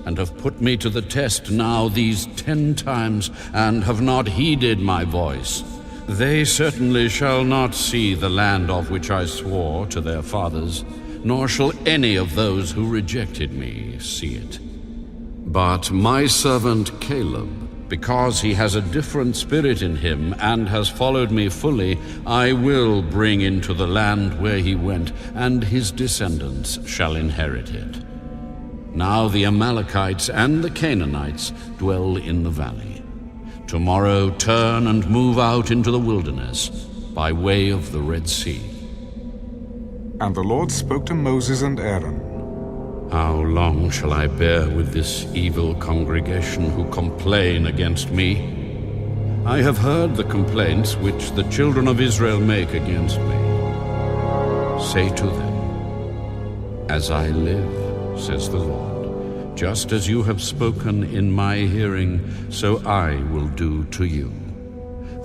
and have put me to the test now these 10 times, and have not heeded my voice, they certainly shall not see the land of which I swore to their fathers, nor shall any of those who rejected me see it. But my servant Caleb, because he has a different spirit in him and has followed me fully, I will bring into the land where he went, and his descendants shall inherit it. Now the Amalekites and the Canaanites dwell in the valley. Tomorrow turn and move out into the wilderness by way of the Red Sea. And the Lord spoke to Moses and Aaron. How long shall I bear with this evil congregation who complain against me? I have heard the complaints which the children of Israel make against me. Say to them, as I live, says the Lord, just as you have spoken in my hearing, so I will do to you.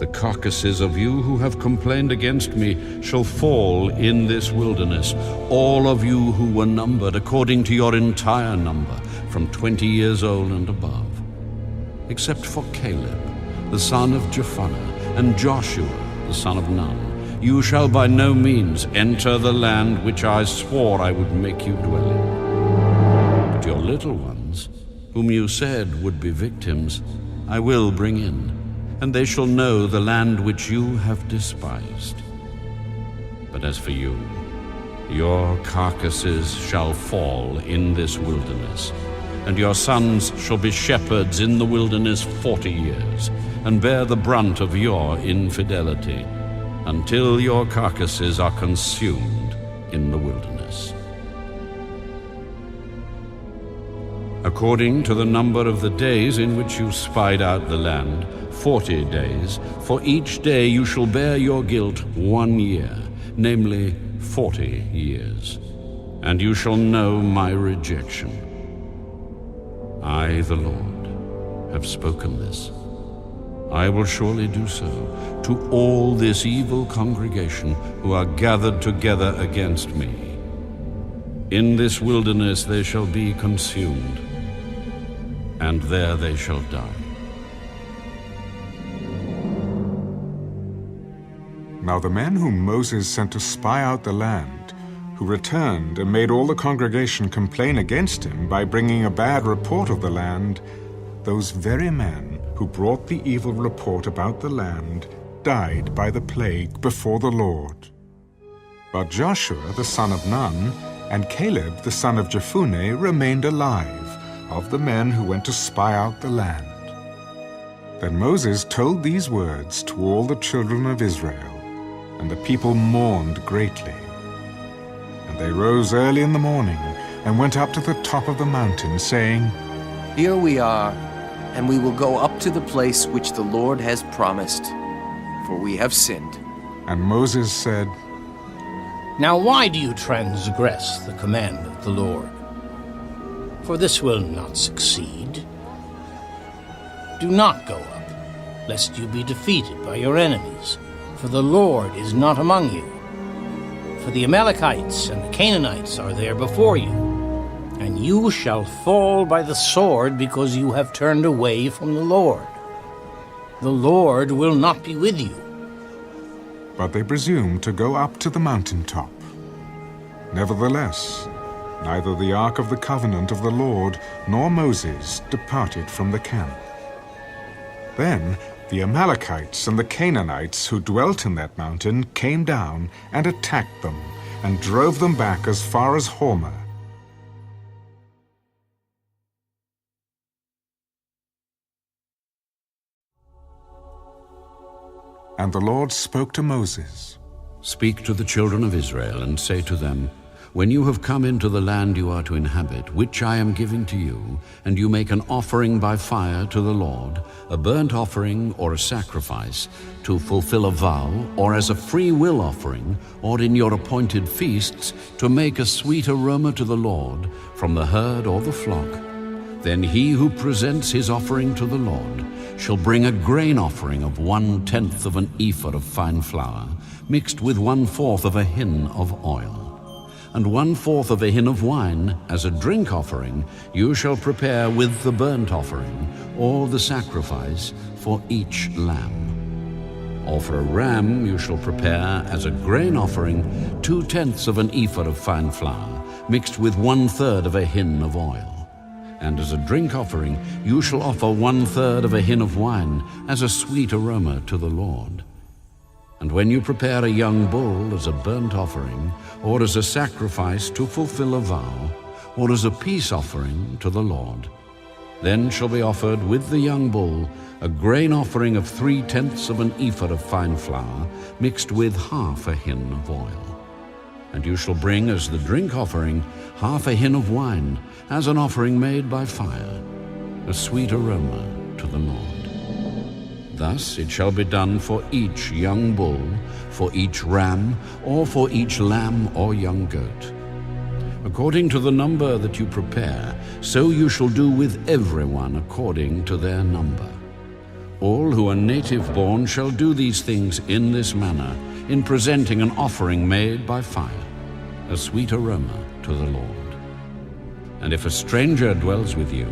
The carcasses of you who have complained against me shall fall in this wilderness, all of you who were numbered according to your entire number, from 20 years old and above, except for Caleb, the son of Jephunneh, and Joshua, the son of Nun. You shall by no means enter the land which I swore I would make you dwell in. But your little ones, whom you said would be victims, I will bring in, and they shall know the land which you have despised. But as for you, your carcasses shall fall in this wilderness, and your sons shall be shepherds in the wilderness 40 years, and bear the brunt of your infidelity, until your carcasses are consumed in the wilderness. According to the number of the days in which you spied out the land, 40 days, for each day you shall bear your guilt 1 year, namely 40 years, and you shall know my rejection. I, the Lord, have spoken this. I will surely do so to all this evil congregation who are gathered together against me. In this wilderness they shall be consumed, and there they shall die. Now the men whom Moses sent to spy out the land, who returned and made all the congregation complain against him by bringing a bad report of the land, those very men who brought the evil report about the land died by the plague before the Lord. But Joshua the son of Nun and Caleb the son of Jephunneh remained alive, of the men who went to spy out the land. Then Moses told these words to all the children of Israel, and the people mourned greatly. And they rose early in the morning and went up to the top of the mountain, saying, Here we are, and we will go up to the place which the Lord has promised, for we have sinned. And Moses said, Now why do you transgress the command of the Lord? For this will not succeed. Do not go up, lest you be defeated by your enemies, for the Lord is not among you. For the Amalekites and the Canaanites are there before you, and you shall fall by the sword because you have turned away from the Lord. The Lord will not be with you. But they presumed to go up to the mountaintop. Nevertheless, neither the ark of the covenant of the Lord nor Moses departed from the camp. Then the Amalekites and the Canaanites who dwelt in that mountain came down and attacked them and drove them back as far as Hormah. And the Lord spoke to Moses. Speak to the children of Israel and say to them, When you have come into the land you are to inhabit, which I am giving to you, and you make an offering by fire to the Lord, a burnt offering or a sacrifice, to fulfill a vow, or as a free will offering, or in your appointed feasts, to make a sweet aroma to the Lord from the herd or the flock, then he who presents his offering to the Lord shall bring a grain offering of 1/10 of an ephah of fine flour, mixed with 1/4 of a hin of oil. And 1/4 of a hin of wine, as a drink offering, you shall prepare with the burnt offering, or the sacrifice, for each lamb. Or for a ram you shall prepare, as a grain offering, 2/10 of an ephah of fine flour, mixed with 1/3 of a hin of oil. And as a drink offering you shall offer 1/3 of a hin of wine, as a sweet aroma to the Lord. And when you prepare a young bull as a burnt offering, or as a sacrifice to fulfill a vow, or as a peace offering to the Lord, then shall be offered with the young bull a grain offering of 3/10 of an ephah of fine flour, mixed with 1/2 a hin of oil. And you shall bring as the drink offering 1/2 a hin of wine, as an offering made by fire, a sweet aroma to the Lord. Thus it shall be done for each young bull, for each ram, or for each lamb or young goat. According to the number that you prepare, so you shall do with everyone according to their number. All who are native-born shall do these things in this manner, in presenting an offering made by fire, a sweet aroma to the Lord. And if a stranger dwells with you,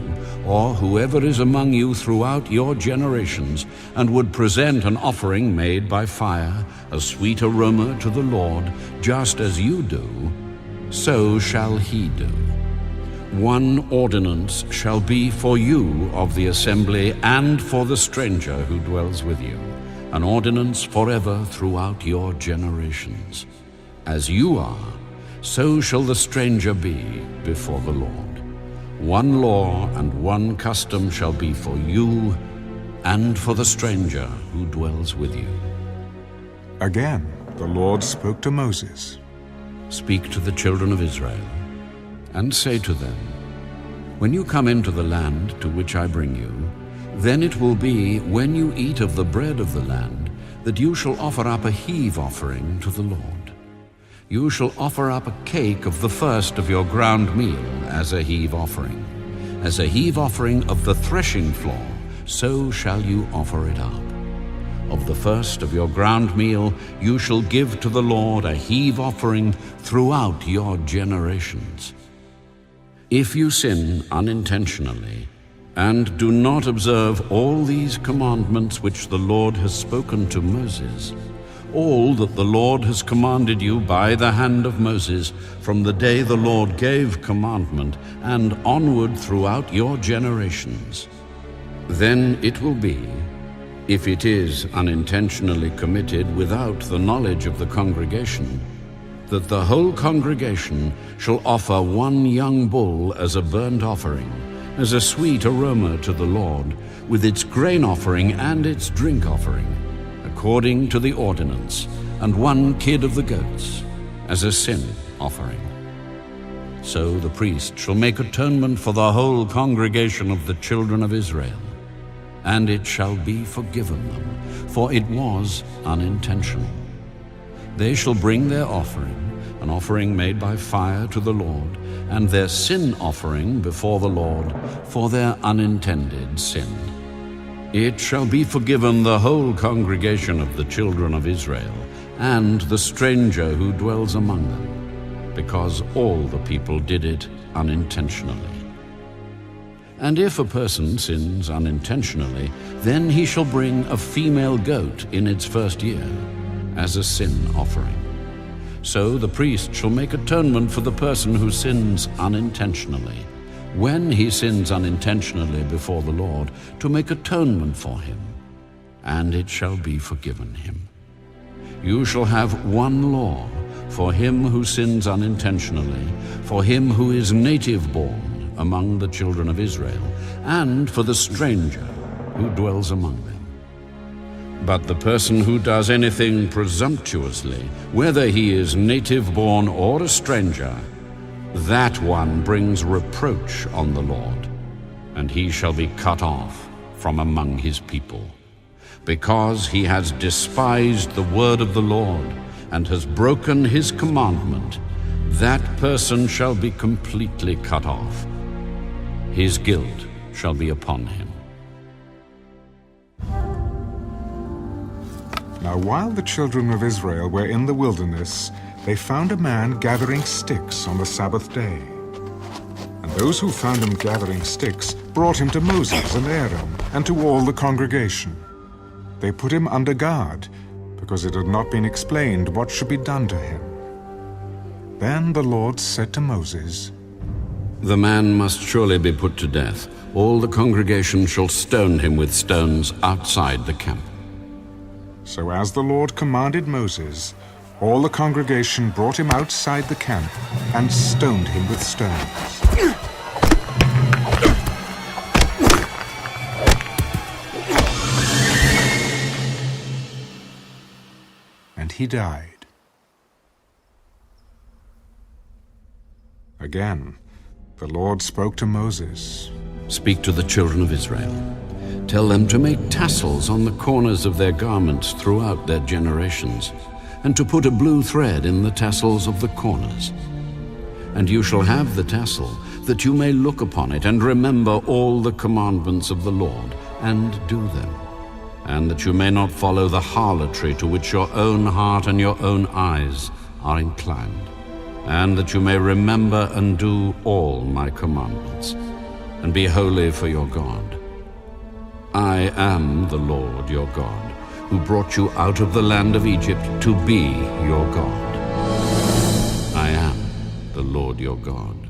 or whoever is among you throughout your generations, and would present an offering made by fire, a sweet aroma to the Lord, just as you do, so shall he do. One ordinance shall be for you of the assembly and for the stranger who dwells with you, an ordinance forever throughout your generations. As you are, so shall the stranger be before the Lord. One law and one custom shall be for you and for the stranger who dwells with you. Again, the Lord spoke to Moses. Speak to the children of Israel, and say to them, when you come into the land to which I bring you, then it will be, when you eat of the bread of the land, that you shall offer up a heave offering to the Lord. You shall offer up a cake of the first of your ground meal as a heave offering. As a heave offering of the threshing floor, so shall you offer it up. Of the first of your ground meal you shall give to the Lord a heave offering throughout your generations. If you sin unintentionally, and do not observe all these commandments which the Lord has spoken to Moses, all that the Lord has commanded you by the hand of Moses from the day the Lord gave commandment and onward throughout your generations, then it will be, if it is unintentionally committed without the knowledge of the congregation, that the whole congregation shall offer one young bull as a burnt offering, as a sweet aroma to the Lord, with its grain offering and its drink offering, according to the ordinance, and one kid of the goats, as a sin offering. So the priest shall make atonement for the whole congregation of the children of Israel, and it shall be forgiven them, for it was unintentional. They shall bring their offering, an offering made by fire to the Lord, and their sin offering before the Lord for their unintended sin. It shall be forgiven the whole congregation of the children of Israel, and the stranger who dwells among them, because all the people did it unintentionally. And if a person sins unintentionally, then he shall bring a female goat in its first year, as a sin offering. So the priest shall make atonement for the person who sins unintentionally, when he sins unintentionally before the Lord, to make atonement for him, and it shall be forgiven him. You shall have one law for him who sins unintentionally, for him who is native-born among the children of Israel, and for the stranger who dwells among them. But the person who does anything presumptuously, whether he is native-born or a stranger, that one brings reproach on the Lord, and he shall be cut off from among his people. Because he has despised the word of the Lord, and has broken his commandment, that person shall be completely cut off. His guilt shall be upon him. Now while the children of Israel were in the wilderness, they found a man gathering sticks on the Sabbath day. And those who found him gathering sticks brought him to Moses and Aaron and to all the congregation. They put him under guard, because it had not been explained what should be done to him. Then the Lord said to Moses, The man must surely be put to death. All the congregation shall stone him with stones outside the camp. So as the Lord commanded Moses, all the congregation brought him outside the camp and stoned him with stones. And he died. Again, the Lord spoke to Moses. Speak to the children of Israel. Tell them to make tassels on the corners of their garments throughout their generations, and to put a blue thread in the tassels of the corners. And you shall have the tassel, that you may look upon it and remember all the commandments of the Lord, and do them, and that you may not follow the harlotry to which your own heart and your own eyes are inclined, and that you may remember and do all my commandments, and be holy for your God. I am the Lord your God, who brought you out of the land of Egypt to be your God. I am the Lord your God.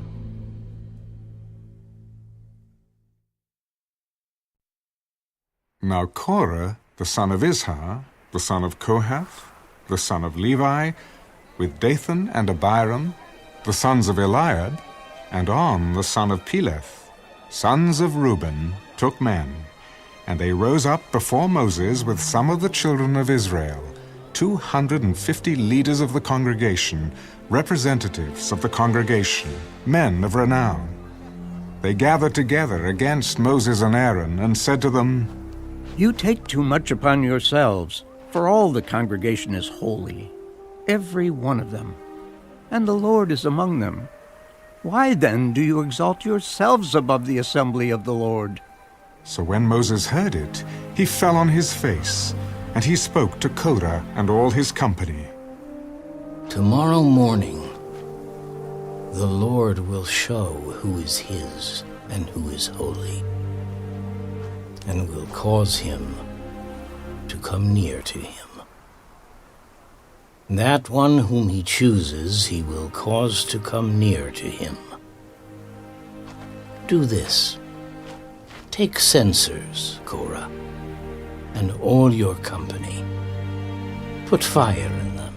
Now Korah, the son of Izhar, the son of Kohath, the son of Levi, with Dathan and Abiram, the sons of Eliab, and On, the son of Peleth, sons of Reuben, took men, and they rose up before Moses with some of the children of Israel, 250 leaders of the congregation, representatives of the congregation, men of renown. They gathered together against Moses and Aaron and said to them, You take too much upon yourselves, for all the congregation is holy, every one of them, and the Lord is among them. Why then do you exalt yourselves above the assembly of the Lord? So when Moses heard it, he fell on his face, and he spoke to Korah and all his company. Tomorrow morning, the Lord will show who is his and who is holy, and will cause him to come near to him. That one whom he chooses, he will cause to come near to him. Do this. Take censers, Korah, and all your company. Put fire in them,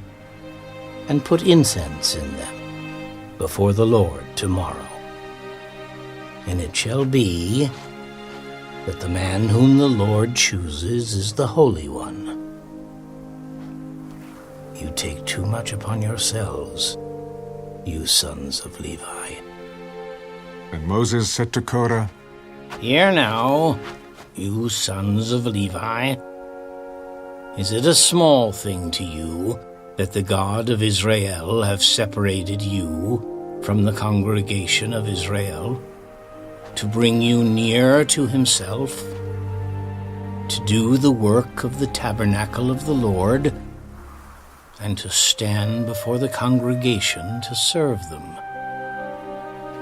and put incense in them before the Lord tomorrow. And it shall be that the man whom the Lord chooses is the Holy One. You take too much upon yourselves, you sons of Levi. And Moses said to Korah, Hear now, you sons of Levi. Is it a small thing to you that the God of Israel have separated you from the congregation of Israel, to bring you near to himself, to do the work of the tabernacle of the Lord, and to stand before the congregation to serve them,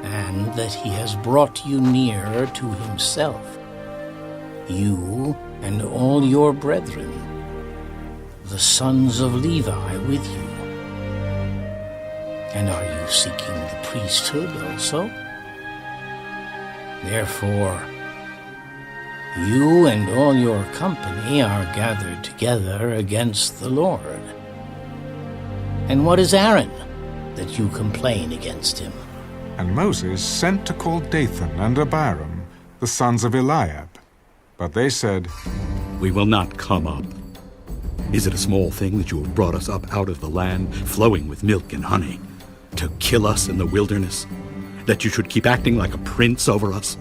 and that he has brought you near to himself, you and all your brethren, the sons of Levi with you? And are you seeking the priesthood also? Therefore, you and all your company are gathered together against the Lord. And what is Aaron, that you complain against him? And Moses sent to call Dathan and Abiram, the sons of Eliab. But they said, We will not come up. Is it a small thing that you have brought us up out of the land flowing with milk and honey, To kill us in the wilderness? That you should keep acting like a prince over us?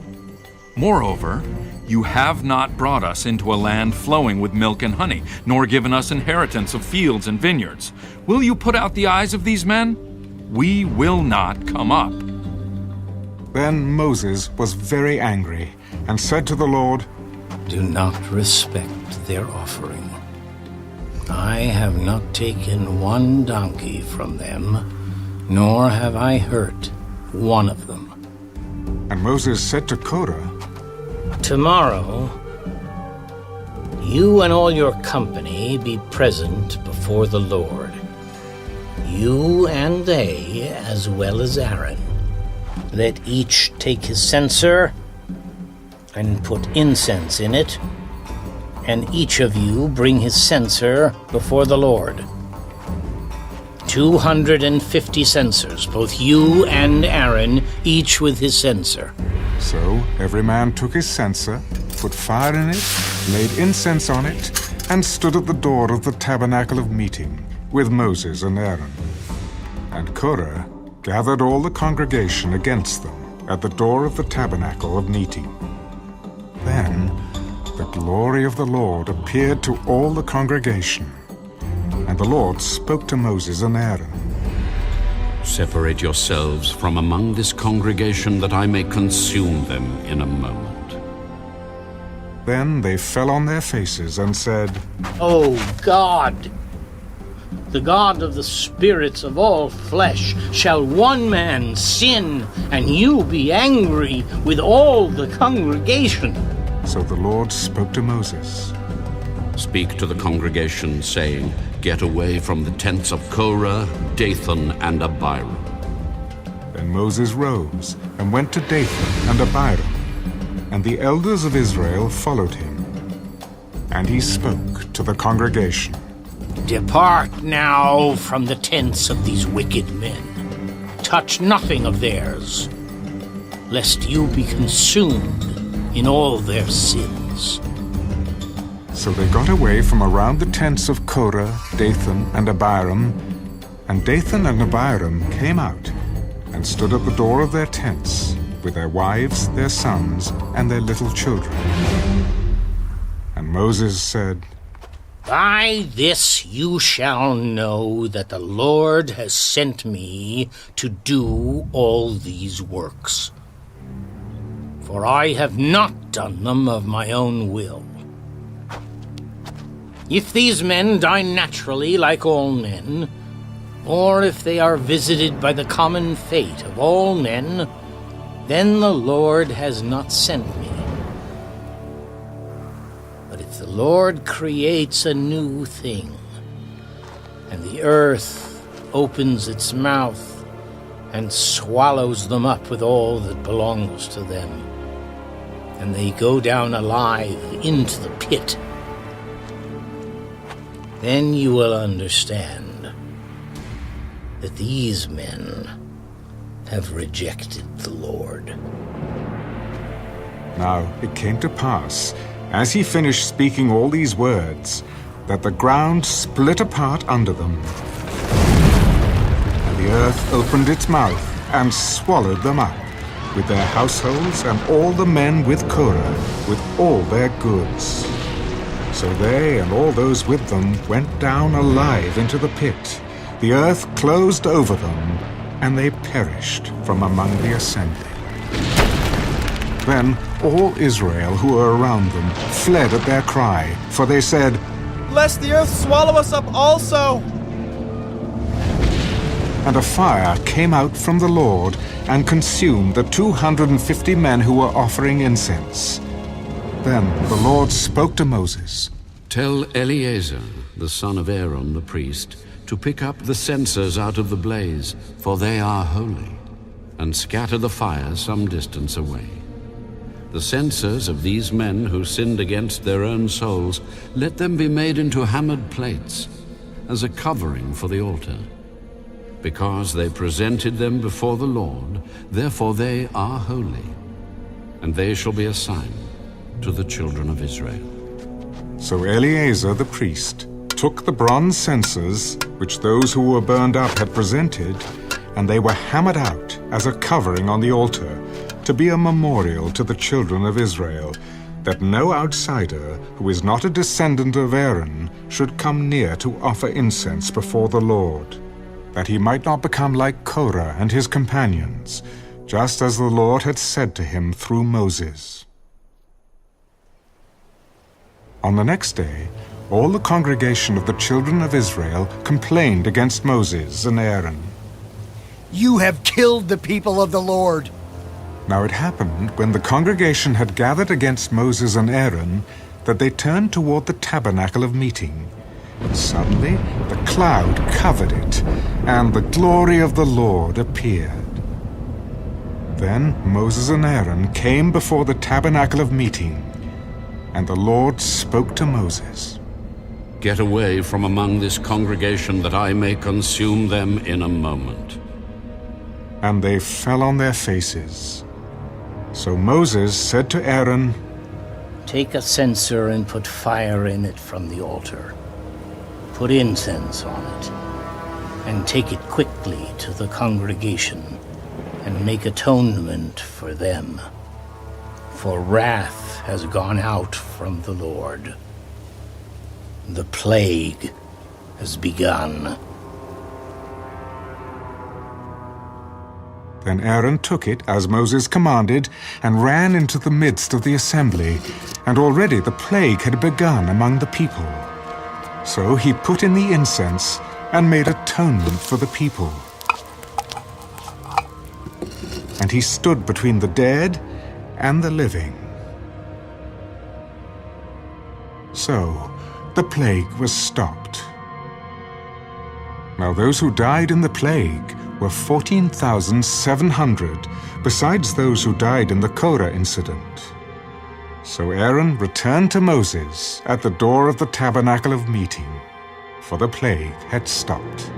Moreover, you have not brought us into a land flowing with milk and honey, nor given us inheritance of fields and vineyards. Will you put out the eyes of these men? We will not come up. Then Moses was very angry and said to the Lord, Do not respect their offering. I have not taken one donkey from them, nor have I hurt one of them. And Moses said to Korah, Tomorrow, you and all your company be present before the Lord, you and they, as well as Aaron. Let each take his censer and put incense in it, and each of you bring his censer before the Lord. 250 censers, both you and Aaron, each with his censer. So every man took his censer, put fire in it, laid incense on it, and stood at the door of the tabernacle of meeting with Moses and Aaron. And Korah gathered all the congregation against them at the door of the tabernacle of meeting. Then the glory of the Lord appeared to all the congregation, and the Lord spoke to Moses and Aaron. Separate yourselves from among this congregation, that I may consume them in a moment. Then they fell on their faces and said, O God, the God of the spirits of all flesh, shall one man sin, and you be angry with all the congregation? So the Lord spoke to Moses. Speak to the congregation, saying, Get away from the tents of Korah, Dathan, and Abiram. Then Moses rose and went to Dathan and Abiram, and the elders of Israel followed him. And he spoke to the congregation. Depart now from the tents of these wicked men. Touch nothing of theirs, lest you be consumed in all their sins. So they got away from around the tents of Korah, Dathan, and Abiram, and Dathan and Abiram came out and stood at the door of their tents with their wives, their sons, and their little children. And Moses said, By this you shall know that the Lord has sent me to do all these works. For I have not done them of my own will. If these men die naturally like all men, or if they are visited by the common fate of all men, then the Lord has not sent me. But if the Lord creates a new thing, and the earth opens its mouth and swallows them up with all that belongs to them, and they go down alive into the pit, then you will understand that these men have rejected the Lord. Now it came to pass, as he finished speaking all these words, that the ground split apart under them, and the earth opened its mouth and swallowed them up, with their households and all the men with Korah, with all their goods. So they and all those with them went down alive into the pit. The earth closed over them, and they perished from among the assembly. Then all Israel who were around them fled at their cry, for they said, Lest the earth swallow us up also! And a fire came out from the Lord and consumed the 250 men who were offering incense. Then the Lord spoke to Moses. Tell Eleazar, the son of Aaron the priest, to pick up the censers out of the blaze, for they are holy, and scatter the fire some distance away. The censers of these men who sinned against their own souls, let them be made into hammered plates, as a covering for the altar. Because they presented them before the Lord, therefore they are holy, and they shall be a sign to the children of Israel. So Eleazar the priest took the bronze censers, which those who were burned up had presented, and they were hammered out as a covering on the altar, to be a memorial to the children of Israel, that no outsider who is not a descendant of Aaron should come near to offer incense before the Lord, that he might not become like Korah and his companions, just as the Lord had said to him through Moses. On the next day, all the congregation of the children of Israel complained against Moses and Aaron. You have killed the people of the Lord. Now it happened, when the congregation had gathered against Moses and Aaron, that they turned toward the tabernacle of meeting. And suddenly the cloud covered it, and the glory of the Lord appeared. Then Moses and Aaron came before the tabernacle of meeting, and the Lord spoke to Moses. Get away from among this congregation, that I may consume them in a moment. And they fell on their faces. So Moses said to Aaron, Take a censer and put fire in it from the altar. Put incense on it, and take it quickly to the congregation, and make atonement for them. For wrath has gone out from the Lord. The plague has begun. Then Aaron took it, as Moses commanded, and ran into the midst of the assembly, and already the plague had begun among the people. So he put in the incense and made atonement for the people. And he stood between the dead and the living. So the plague was stopped. Now those who died in the plague were 14,700, besides those who died in the Korah incident. So Aaron returned to Moses at the door of the tabernacle of meeting, for the plague had stopped.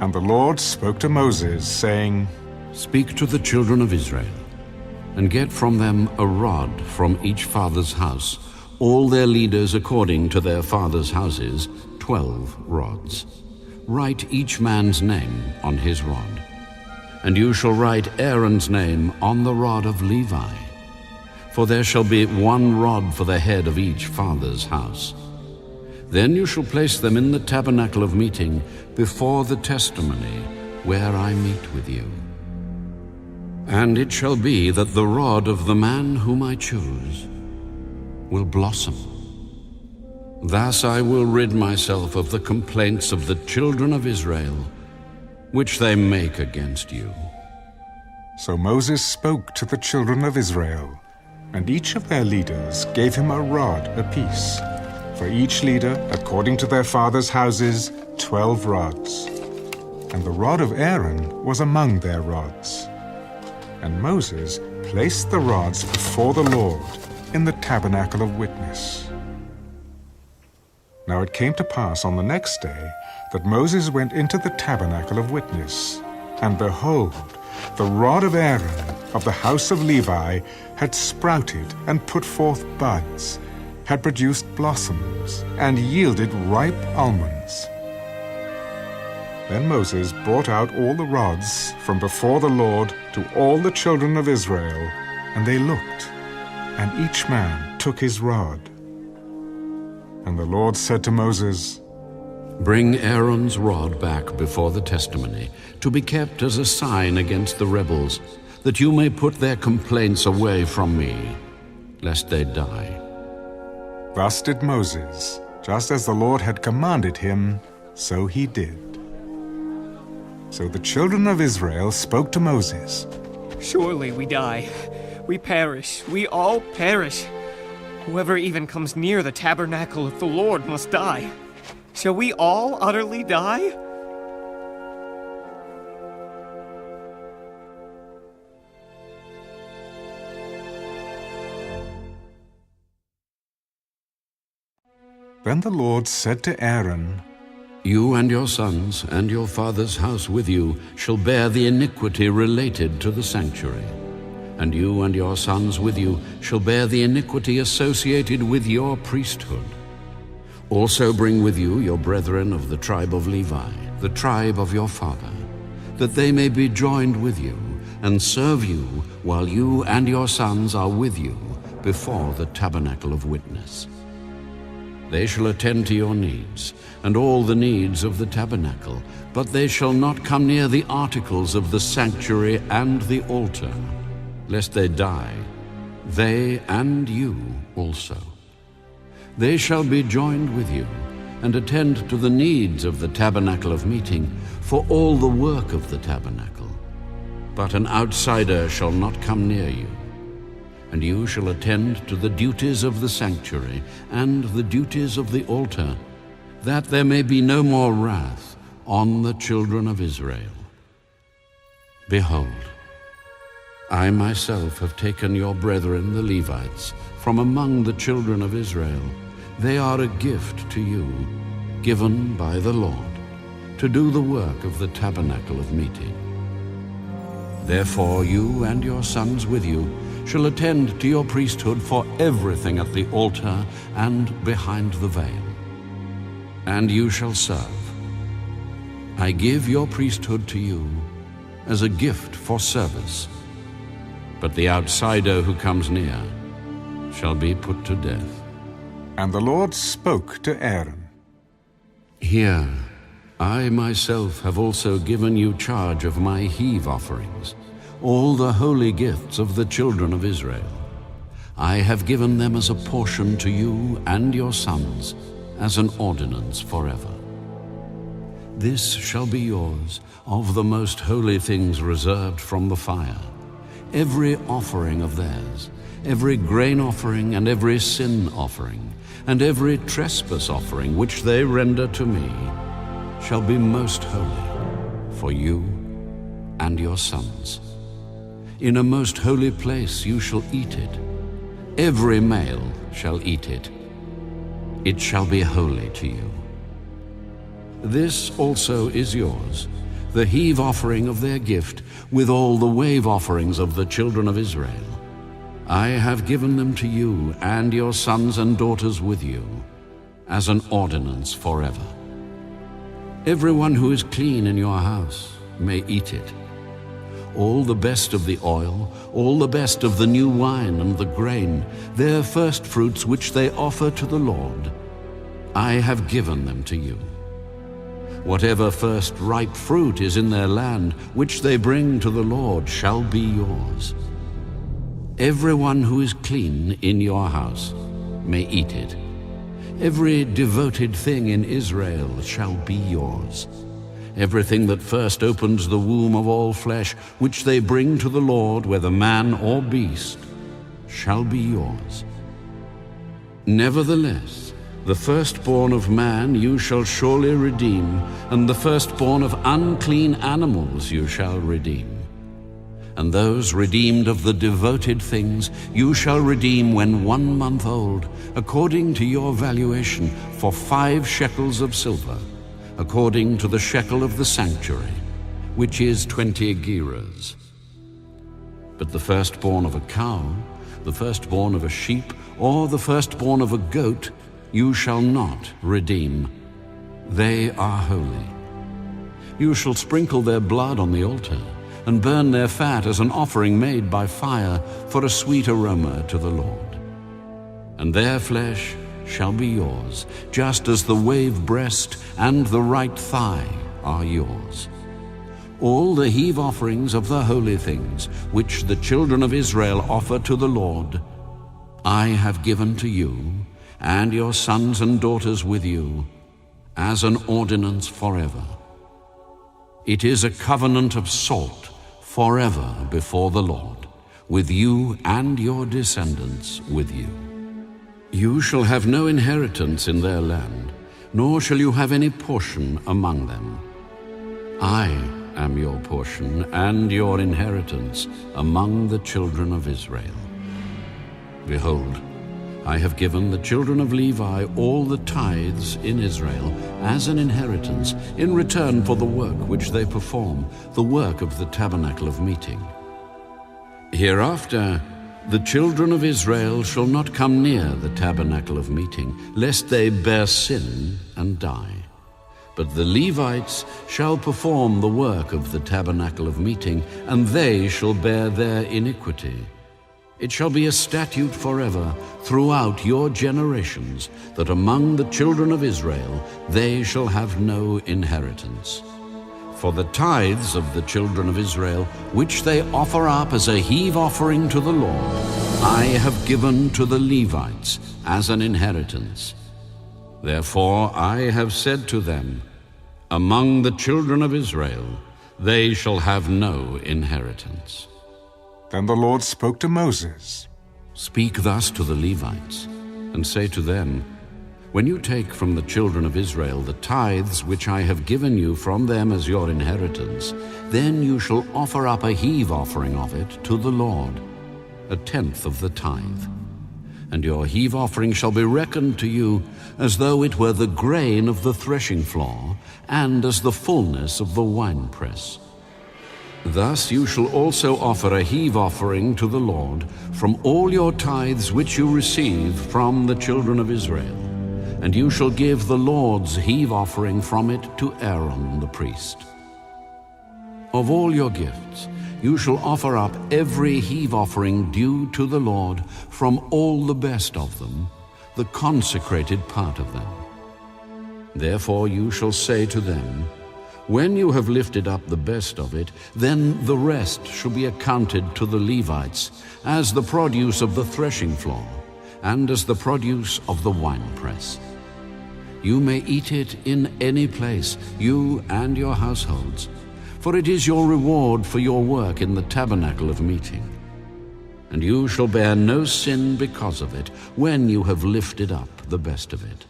And the Lord spoke to Moses, saying, Speak to the children of Israel, and get from them a rod from each father's house, all their leaders according to their fathers' houses, 12 rods. Write each man's name on his rod. And you shall write Aaron's name on the rod of Levi. For there shall be one rod for the head of each father's house. Then you shall place them in the tabernacle of meeting before the testimony, where I meet with you. And it shall be that the rod of the man whom I choose will blossom. Thus I will rid myself of the complaints of the children of Israel, which they make against you. So Moses spoke to the children of Israel, and each of their leaders gave him a rod apiece. For each leader, according to their fathers' houses, 12 rods. And the rod of Aaron was among their rods. And Moses placed the rods before the Lord in the tabernacle of witness. Now it came to pass on the next day that Moses went into the tabernacle of witness, and behold, the rod of Aaron of the house of Levi had sprouted and put forth buds, had produced blossoms, and yielded ripe almonds. Then Moses brought out all the rods from before the Lord to all the children of Israel, and they looked, and each man took his rod. And the Lord said to Moses, Bring Aaron's rod back before the testimony, to be kept as a sign against the rebels, that you may put their complaints away from me, lest they die. Thus did Moses, just as the Lord had commanded him, so he did. So the children of Israel spoke to Moses. Surely we die. We perish. We all perish. Whoever even comes near the tabernacle of the Lord must die. Shall we all utterly die? Then the Lord said to Aaron, You and your sons and your father's house with you shall bear the iniquity related to the sanctuary. And you and your sons with you shall bear the iniquity associated with your priesthood. Also bring with you your brethren of the tribe of Levi, the tribe of your father, that they may be joined with you and serve you while you and your sons are with you before the tabernacle of witness. They shall attend to your needs and all the needs of the tabernacle, but they shall not come near the articles of the sanctuary and the altar, lest they die, they and you also. They shall be joined with you and attend to the needs of the tabernacle of meeting for all the work of the tabernacle. But an outsider shall not come near you. And you shall attend to the duties of the sanctuary and the duties of the altar, that there may be no more wrath on the children of Israel. Behold, I myself have taken your brethren the Levites from among the children of Israel. They are a gift to you, given by the Lord, to do the work of the tabernacle of meeting. Therefore you and your sons with you shall attend to your priesthood for everything at the altar and behind the veil. And you shall serve. I give your priesthood to you as a gift for service. But the outsider who comes near shall be put to death. And the Lord spoke to Aaron. Here, I myself have also given you charge of my heave offerings, all the holy gifts of the children of Israel. I have given them as a portion to you and your sons, as an ordinance forever. This shall be yours of the most holy things reserved from the fire, every offering of theirs, every grain offering and every sin offering, and every trespass offering which they render to me, shall be most holy for you and your sons. In a most holy place you shall eat it. Every male shall eat it. It shall be holy to you. This also is yours, the heave offering of their gift, with all the wave offerings of the children of Israel. I have given them to you and your sons and daughters with you, as an ordinance forever. Everyone who is clean in your house may eat it. All the best of the oil, all the best of the new wine and the grain, their first fruits which they offer to the Lord, I have given them to you. Whatever first ripe fruit is in their land, which they bring to the Lord, shall be yours. Everyone who is clean in your house may eat it. Every devoted thing in Israel shall be yours. Everything that first opens the womb of all flesh, which they bring to the Lord, whether man or beast, shall be yours. Nevertheless, the firstborn of man you shall surely redeem, and the firstborn of unclean animals you shall redeem. And those redeemed of the devoted things you shall redeem when 1 month old, according to your valuation, for 5 shekels of silver, according to the shekel of the sanctuary, which is 20 gerahs. But the firstborn of a cow, the firstborn of a sheep, or the firstborn of a goat, you shall not redeem. They are holy. You shall sprinkle their blood on the altar, and burn their fat as an offering made by fire for a sweet aroma to the Lord. And their flesh shall be yours, just as the wave breast and the right thigh are yours. All the heave offerings of the holy things, which the children of Israel offer to the Lord, I have given to you, and your sons and daughters with you, as an ordinance forever. It is a covenant of salt forever before the Lord, with you and your descendants with you. You shall have no inheritance in their land, nor shall you have any portion among them. I am your portion and your inheritance among the children of Israel. Behold, I have given the children of Levi all the tithes in Israel as an inheritance in return for the work which they perform, the work of the tabernacle of meeting. Hereafter The children of Israel shall not come near the tabernacle of meeting, lest they bear sin and die. But the Levites shall perform the work of the tabernacle of meeting, and they shall bear their iniquity. It shall be a statute forever throughout your generations, that among the children of Israel they shall have no inheritance. For the tithes of the children of Israel, which they offer up as a heave offering to the Lord, I have given to the Levites as an inheritance. Therefore I have said to them, among the children of Israel they shall have no inheritance. Then the Lord spoke to Moses. Speak thus to the Levites, and say to them, when you take from the children of Israel the tithes which I have given you from them as your inheritance, then you shall offer up a heave offering of it to the Lord, 1/10 of the tithe. And your heave offering shall be reckoned to you as though it were the grain of the threshing floor, and as the fullness of the winepress. Thus you shall also offer a heave offering to the Lord from all your tithes which you receive from the children of Israel. And you shall give the Lord's heave offering from it to Aaron the priest. Of all your gifts, you shall offer up every heave offering due to the Lord from all the best of them, the consecrated part of them. Therefore you shall say to them, when you have lifted up the best of it, then the rest shall be accounted to the Levites as the produce of the threshing floor, and as the produce of the winepress. You may eat it in any place, you and your households, for it is your reward for your work in the tabernacle of meeting. And you shall bear no sin because of it, when you have lifted up the best of it.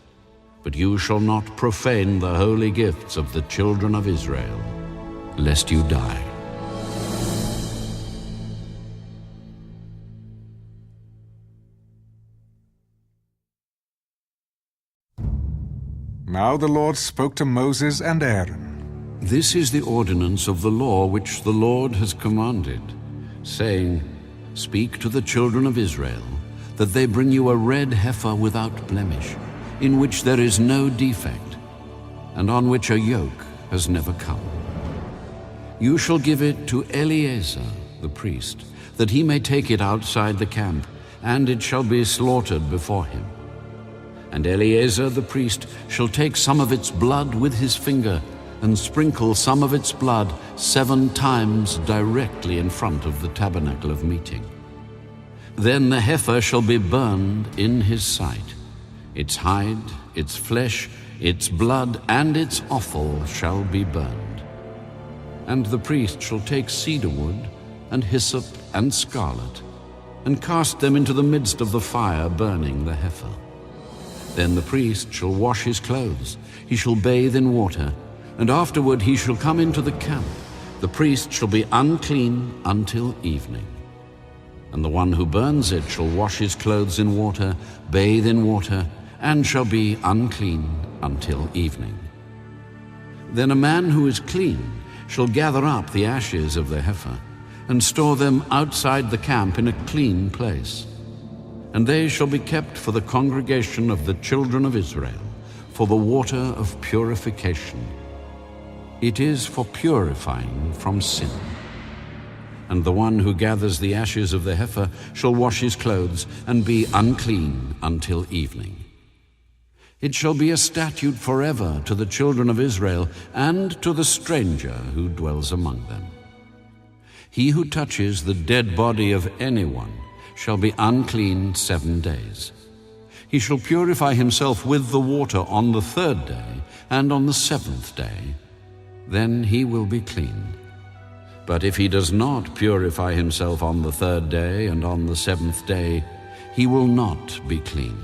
But you shall not profane the holy gifts of the children of Israel, lest you die. Now the Lord spoke to Moses and Aaron. This is the ordinance of the law which the Lord has commanded, saying, speak to the children of Israel, that they bring you a red heifer without blemish, in which there is no defect, and on which a yoke has never come. You shall give it to Eleazar the priest, that he may take it outside the camp, and it shall be slaughtered before him. And Eleazar the priest shall take some of its blood with his finger, and sprinkle some of its blood 7 times directly in front of the tabernacle of meeting. Then the heifer shall be burned in his sight. Its hide, its flesh, its blood, and its offal shall be burned. And the priest shall take cedar wood, and hyssop, and scarlet, and cast them into the midst of the fire burning the heifer. Then the priest shall wash his clothes, he shall bathe in water, and afterward he shall come into the camp. The priest shall be unclean until evening. And the one who burns it shall wash his clothes in water, bathe in water, and shall be unclean until evening. Then a man who is clean shall gather up the ashes of the heifer, and store them outside the camp in a clean place. And they shall be kept for the congregation of the children of Israel, for the water of purification. It is for purifying from sin. And the one who gathers the ashes of the heifer shall wash his clothes, and be unclean until evening. It shall be a statute forever to the children of Israel, and to the stranger who dwells among them. He who touches the dead body of anyone shall be unclean 7 days. He shall purify himself with the water on the 3rd day, and on the 7th day. Then he will be clean. But if he does not purify himself on the 3rd day and on the 7th day, he will not be clean.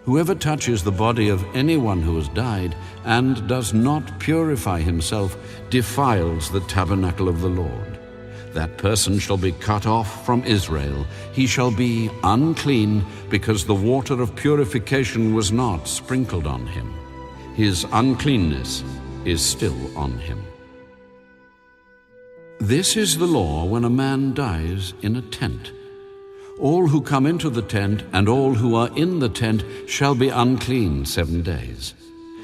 Whoever touches the body of anyone who has died and does not purify himself defiles the tabernacle of the Lord. That person shall be cut off from Israel. He shall be unclean, because the water of purification was not sprinkled on him. His uncleanness is still on him. This is the law when a man dies in a tent. All who come into the tent and all who are in the tent shall be unclean 7 days.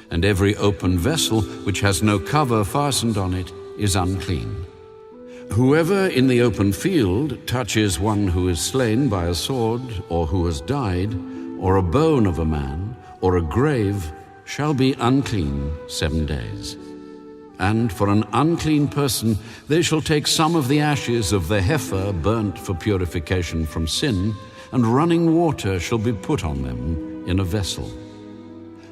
And every open vessel which has no cover fastened on it is unclean. Whoever in the open field touches one who is slain by a sword, or who has died, or a bone of a man, or a grave, shall be unclean 7 days. And for an unclean person they shall take some of the ashes of the heifer burnt for purification from sin, and running water shall be put on them in a vessel.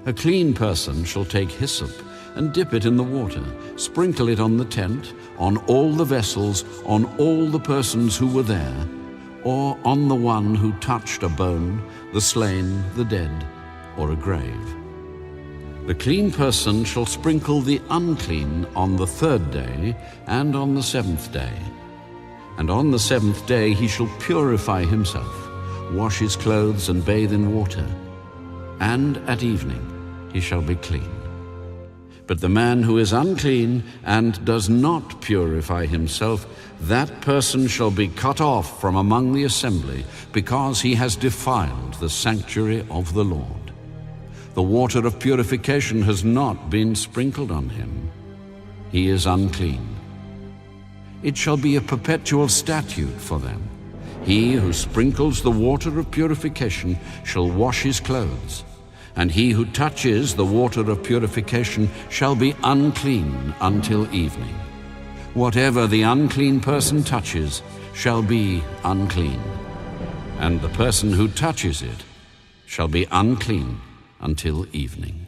A clean person shall take hyssop and dip it in the water, sprinkle it on the tent, on all the vessels, on all the persons who were there, or on the one who touched a bone, the slain, the dead, or a grave. The clean person shall sprinkle the unclean on the 3rd day and on the 7th day. And on the 7th day he shall purify himself, wash his clothes and bathe in water, and at evening he shall be clean. But the man who is unclean and does not purify himself, that person shall be cut off from among the assembly, because he has defiled the sanctuary of the Lord. The water of purification has not been sprinkled on him. He is unclean. It shall be a perpetual statute for them. He who sprinkles the water of purification shall wash his clothes, and he who touches the water of purification shall be unclean until evening. Whatever the unclean person touches shall be unclean, and the person who touches it shall be unclean until evening.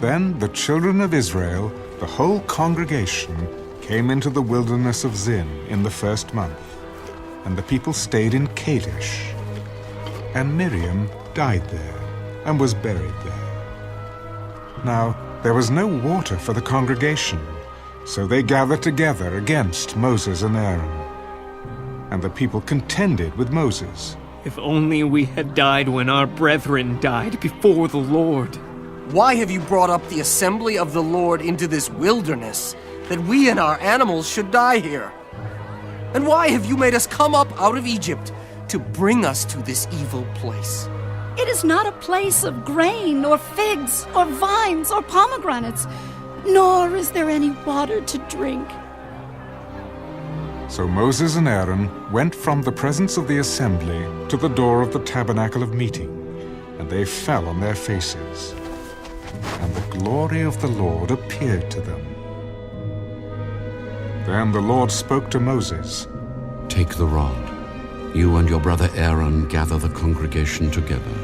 Then the children of Israel, the whole congregation, came into the wilderness of Zin in the 1st month, and the people stayed in Kadesh. And Miriam died there, and was buried there. Now there was no water for the congregation, so they gathered together against Moses and Aaron. And the people contended with Moses. If only we had died when our brethren died before the Lord. Why have you brought up the assembly of the Lord into this wilderness, that we and our animals should die here? And why have you made us come up out of Egypt to bring us to this evil place? It is not a place of grain, or figs, or vines, or pomegranates, nor is there any water to drink. So Moses and Aaron went from the presence of the assembly to the door of the tabernacle of meeting, and they fell on their faces. And the glory of the Lord appeared to them. Then the Lord spoke to Moses. Take the rod. You and your brother Aaron gather the congregation together.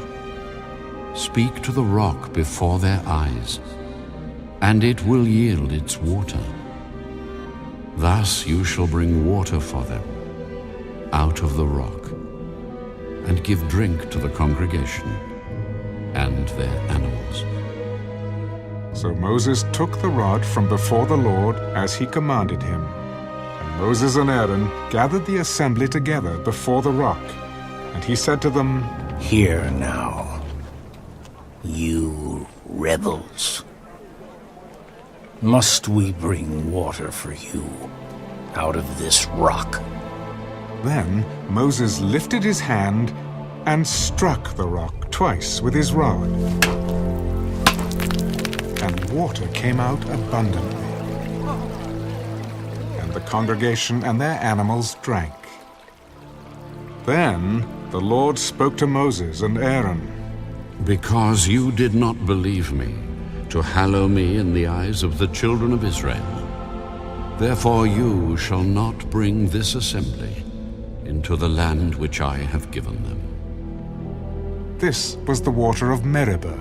Speak to the rock before their eyes, and it will yield its water. Thus you shall bring water for them out of the rock, and give drink to the congregation and their animals. So Moses took the rod from before the Lord as he commanded him. And Moses and Aaron gathered the assembly together before the rock. And he said to them, Hear now, you rebels. Must we bring water for you out of this rock? Then Moses lifted his hand and struck the rock twice with his rod. And water came out abundantly. And the congregation and their animals drank. Then the Lord spoke to Moses and Aaron. Because you did not believe me, to hallow me in the eyes of the children of Israel, therefore you shall not bring this assembly into the land which I have given them. This was the water of Meribah,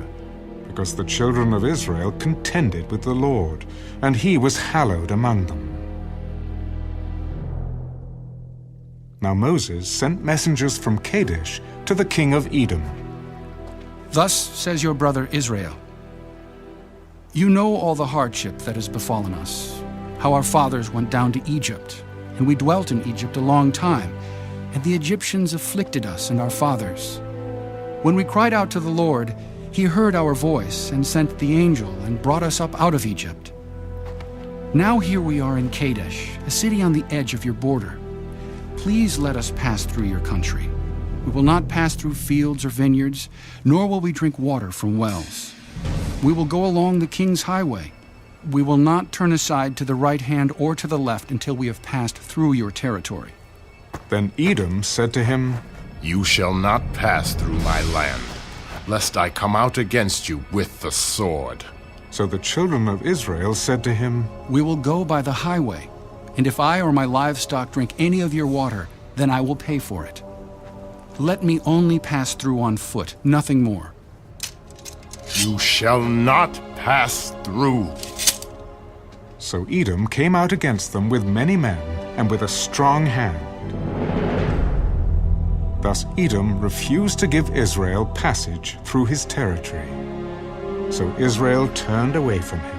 because the children of Israel contended with the Lord, and he was hallowed among them. Now Moses sent messengers from Kadesh to the king of Edom. Thus says your brother Israel, You know all the hardship that has befallen us, how our fathers went down to Egypt, and we dwelt in Egypt a long time, and the Egyptians afflicted us and our fathers. When we cried out to the Lord, He heard our voice and sent the angel and brought us up out of Egypt. Now here we are in Kadesh, a city on the edge of your border. Please let us pass through your country. We will not pass through fields or vineyards, nor will we drink water from wells. We will go along the king's highway. We will not turn aside to the right hand or to the left until we have passed through your territory." Then Edom said to him, "You shall not pass through my land, lest I come out against you with the sword." So the children of Israel said to him, "We will go by the highway, and if I or my livestock drink any of your water, then I will pay for it. Let me only pass through on foot, nothing more." "You shall not pass through." So Edom came out against them with many men and with a strong hand. Thus Edom refused to give Israel passage through his territory. So Israel turned away from him.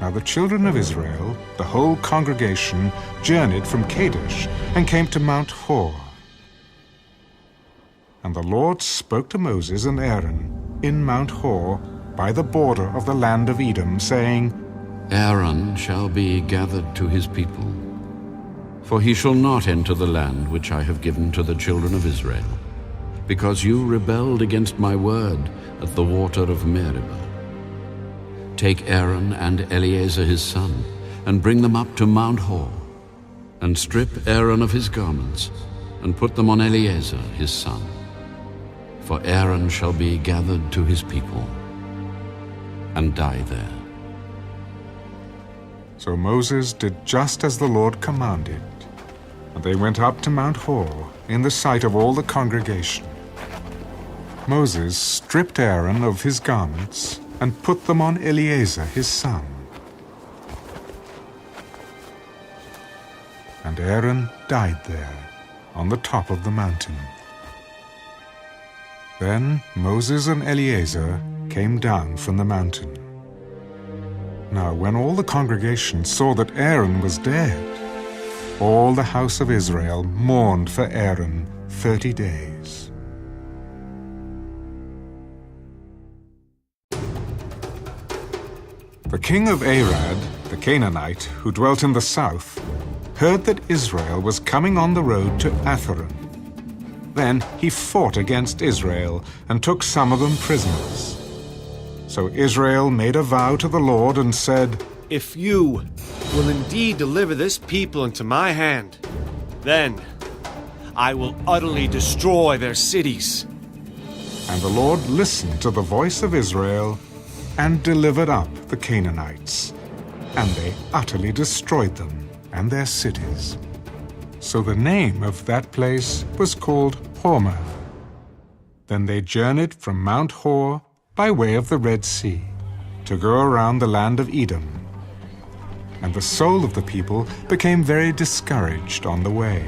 Now the children of Israel, the whole congregation, journeyed from Kadesh and came to Mount Hor. And the Lord spoke to Moses and Aaron in Mount Hor by the border of the land of Edom, saying, "Aaron shall be gathered to his people, for he shall not enter the land which I have given to the children of Israel, because you rebelled against my word at the water of Meribah. Take Aaron and Eleazar his son, and bring them up to Mount Hor, and strip Aaron of his garments, and put them on Eleazar his son. For Aaron shall be gathered to his people, and die there." So Moses did just as the Lord commanded, and they went up to Mount Hor in the sight of all the congregation. Moses stripped Aaron of his garments and put them on Eleazar his son. And Aaron died there on the top of the mountain. Then Moses and Eleazar came down from the mountain. Now when all the congregation saw that Aaron was dead, all the house of Israel mourned for Aaron 30 days. The king of Arad, the Canaanite, who dwelt in the south, heard that Israel was coming on the road to Atharim. Then he fought against Israel and took some of them prisoners. So Israel made a vow to the Lord and said, "If you will indeed deliver this people into my hand, then I will utterly destroy their cities." And the Lord listened to the voice of Israel and delivered up the Canaanites, and they utterly destroyed them and their cities. So the name of that place was called Hormah. Then they journeyed from Mount Hor by way of the Red Sea to go around the land of Edom. And the soul of the people became very discouraged on the way.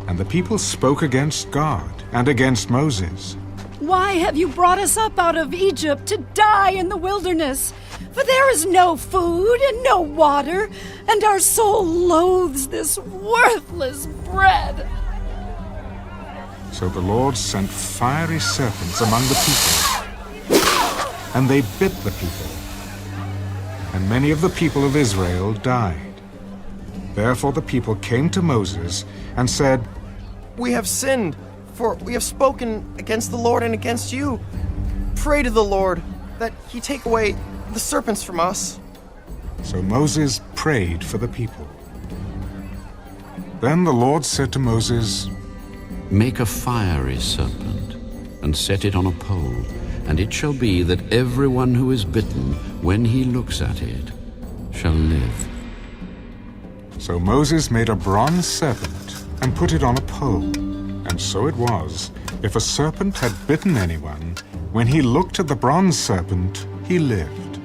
And the people spoke against God and against Moses. "Why have you brought us up out of Egypt to die in the wilderness? For there is no food and no water, and our soul loathes this worthless bread." So the Lord sent fiery serpents among the people, and they bit the people. And many of the people of Israel died. Therefore the people came to Moses and said, "We have sinned, for we have spoken against the Lord and against you. Pray to the Lord that he take away the serpents from us." So Moses prayed for the people. Then the Lord said to Moses, "Make a fiery serpent, and set it on a pole, and it shall be that everyone who is bitten, when he looks at it, shall live." So Moses made a bronze serpent and put it on a pole. And so it was, if a serpent had bitten anyone, when he looked at the bronze serpent, he lived.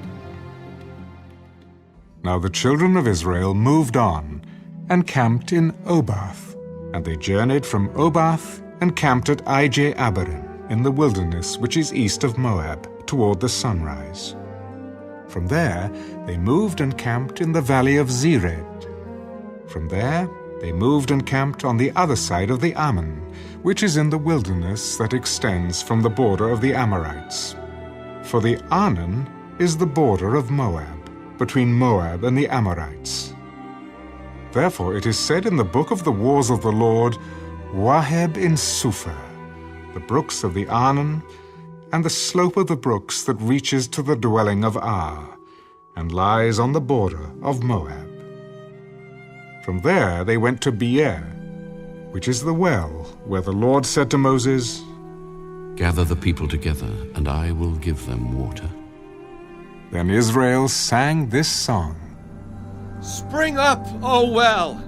Now the children of Israel moved on and camped in Obath. And they journeyed from Obath and camped at Ije-Abarim in the wilderness which is east of Moab, toward the sunrise. From there they moved and camped in the valley of Zered. From there they moved and camped on the other side of the Ammon, which is in the wilderness that extends from the border of the Amorites. For the Arnon is the border of Moab, between Moab and the Amorites. Therefore it is said in the book of the wars of the Lord, Waheb in Suphah, the brooks of the Arnon, and the slope of the brooks that reaches to the dwelling of Ar, and lies on the border of Moab. From there they went to Beer, which is the well where the Lord said to Moses, Gather the people together, and I will give them water. Then Israel sang this song. Spring up, O well!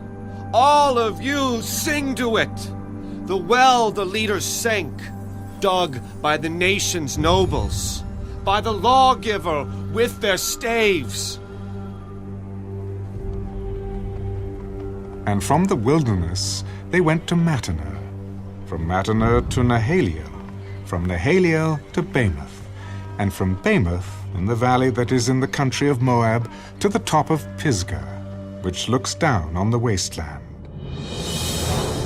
All of you sing to it! The well the leaders sank, dug by the nation's nobles, by the lawgiver with their staves. And from the wilderness they went to Mattanah, from Mattanah to Nahaliel, from Nahaliel to Bamoth, and from Bamoth in the valley that is in the country of Moab to the top of Pisgah, which looks down on the wasteland.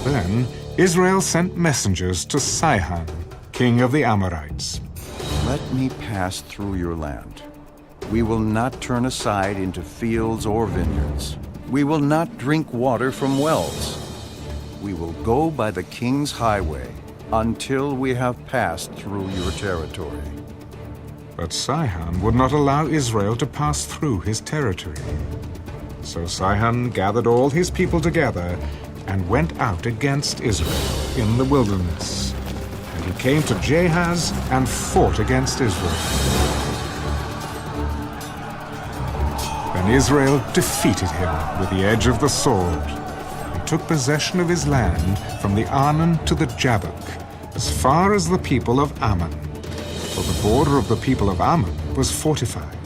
Then Israel sent messengers to Sihon, king of the Amorites. Let me pass through your land. We will not turn aside into fields or vineyards. We will not drink water from wells. We will go by the king's highway until we have passed through your territory. But Sihon would not allow Israel to pass through his territory. So Sihon gathered all his people together and went out against Israel in the wilderness. And he came to Jahaz and fought against Israel. Then Israel defeated him with the edge of the sword, and took possession of his land from the Arnon to the Jabbok, as far as the people of Ammon, for the border of the people of Ammon was fortified.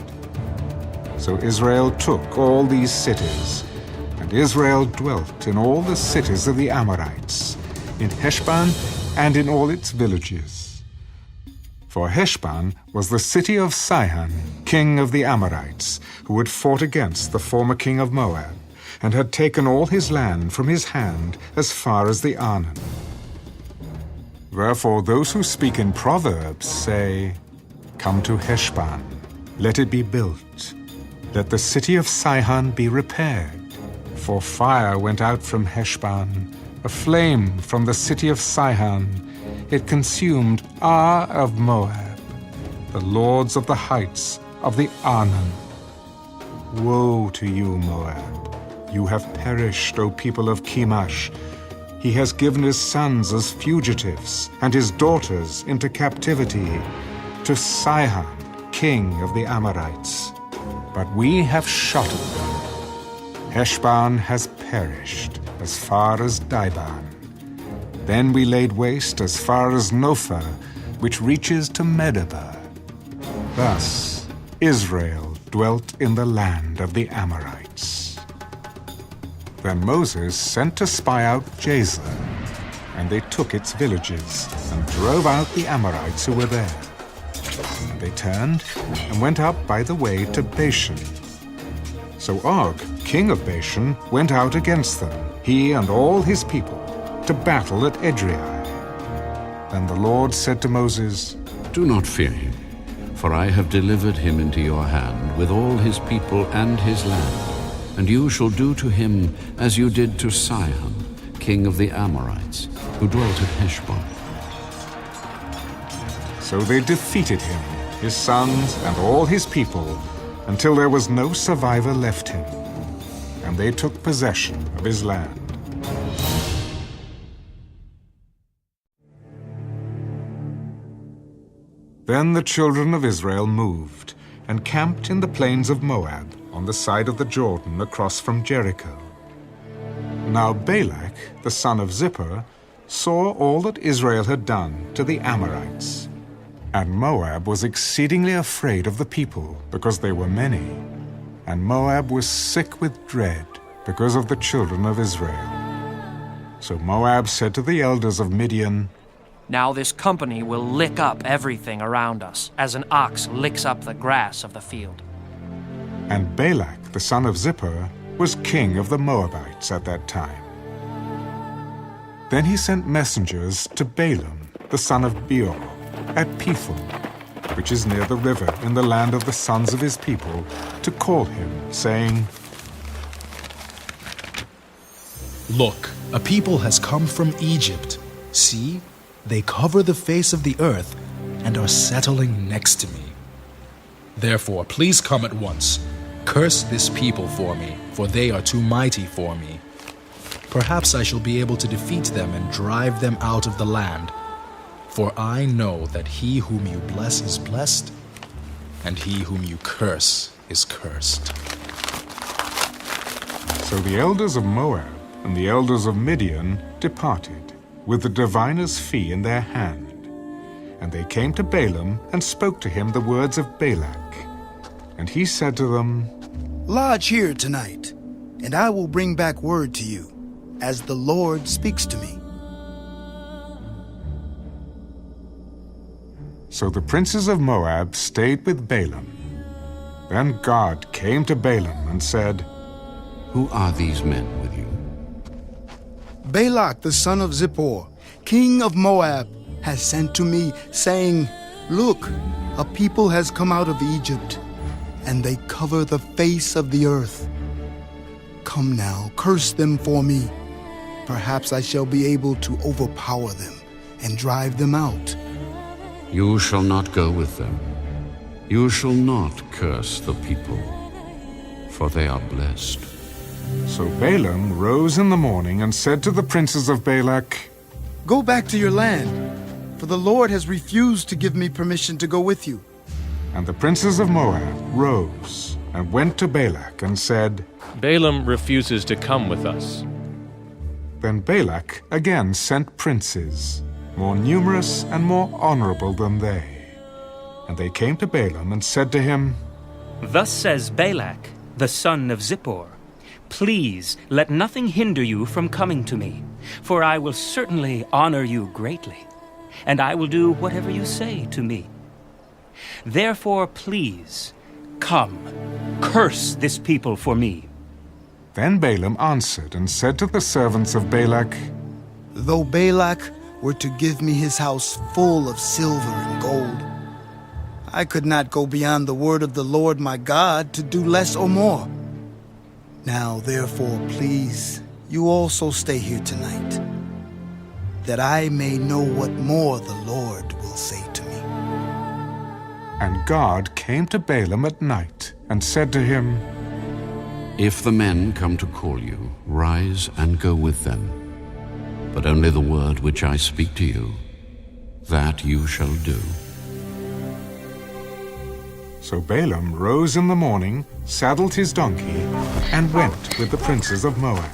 So Israel took all these cities, and Israel dwelt in all the cities of the Amorites, in Heshbon and in all its villages. For Heshbon was the city of Sihon, king of the Amorites, who had fought against the former king of Moab, and had taken all his land from his hand as far as the Arnon. Therefore those who speak in Proverbs say, Come to Heshbon, let it be built. Let the city of Sihon be repaired. For fire went out from Heshbon, a flame from the city of Sihon. It consumed Ar of Moab, the lords of the heights of the Arnon. Woe to you, Moab! You have perished, O people of Chemosh. He has given his sons as fugitives, and his daughters into captivity, to Sihon, king of the Amorites. But we have shotted them. Heshbon has perished as far as Dibon. Then we laid waste as far as Nophah, which reaches to Medeba. Thus Israel dwelt in the land of the Amorites. Then Moses sent to spy out Jazer, and they took its villages, and drove out the Amorites who were there. And they turned and went up by the way to Bashan. So Og, king of Bashan, went out against them, he and all his people, to battle at Edrei. Then the Lord said to Moses, Do not fear him, for I have delivered him into your hand with all his people and his land. And you shall do to him as you did to Sihon, king of the Amorites, who dwelt at Heshbon. So they defeated him, his sons and all his people, until there was no survivor left him. And they took possession of his land. Then the children of Israel moved and camped in the plains of Moab, on the side of the Jordan across from Jericho. Now Balak, the son of Zippor, saw all that Israel had done to the Amorites. And Moab was exceedingly afraid of the people, because they were many. And Moab was sick with dread because of the children of Israel. So Moab said to the elders of Midian, Now this company will lick up everything around us, as an ox licks up the grass of the field. And Balak, the son of Zippor, was king of the Moabites at that time. Then he sent messengers to Balaam, the son of Beor, at Pethor, which is near the river in the land of the sons of his people, to call him, saying, Look, a people has come from Egypt. See, they cover the face of the earth and are settling next to me. Therefore, please come at once. Curse this people for me, for they are too mighty for me. Perhaps I shall be able to defeat them and drive them out of the land. For I know that he whom you bless is blessed, and he whom you curse is cursed. So the elders of Moab and the elders of Midian departed, with the diviner's fee in their hand. And they came to Balaam and spoke to him the words of Balak. And he said to them, Lodge here tonight, and I will bring back word to you, as the Lord speaks to me. So the princes of Moab stayed with Balaam. Then God came to Balaam and said, Who are these men with you? Balak the son of Zippor, king of Moab, has sent to me, saying, Look, a people has come out of Egypt, and they cover the face of the earth. Come now, curse them for me. Perhaps I shall be able to overpower them and drive them out. You shall not go with them. You shall not curse the people, for they are blessed. So Balaam rose in the morning and said to the princes of Balak, Go back to your land, for the Lord has refused to give me permission to go with you. And the princes of Moab rose and went to Balak and said, Balaam refuses to come with us. Then Balak again sent princes, more numerous and more honorable than they. And they came to Balaam and said to him, Thus says Balak, the son of Zippor, Please let nothing hinder you from coming to me, for I will certainly honor you greatly, and I will do whatever you say to me. Therefore, please, come, curse this people for me. Then Balaam answered and said to the servants of Balak, Though Balak were to give me his house full of silver and gold, I could not go beyond the word of the Lord my God to do less or more. Now, therefore, please, you also stay here tonight, that I may know what more the Lord will say to me. And God came to Balaam at night and said to him, If the men come to call you, rise and go with them. But only the word which I speak to you, that you shall do. So Balaam rose in the morning, saddled his donkey, and went with the princes of Moab.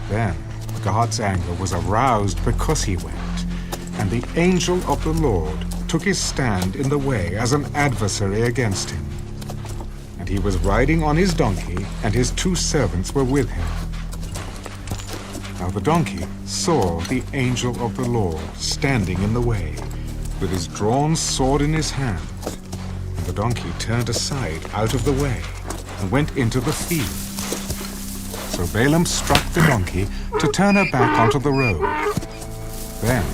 Then God's anger was aroused because he went, and the angel of the Lord took his stand in the way as an adversary against him. And he was riding on his donkey, and his 2 servants were with him. Now the donkey saw the angel of the Lord standing in the way, with his drawn sword in his hand. And the donkey turned aside out of the way, and went into the field. So Balaam struck the donkey to turn her back onto the road. Then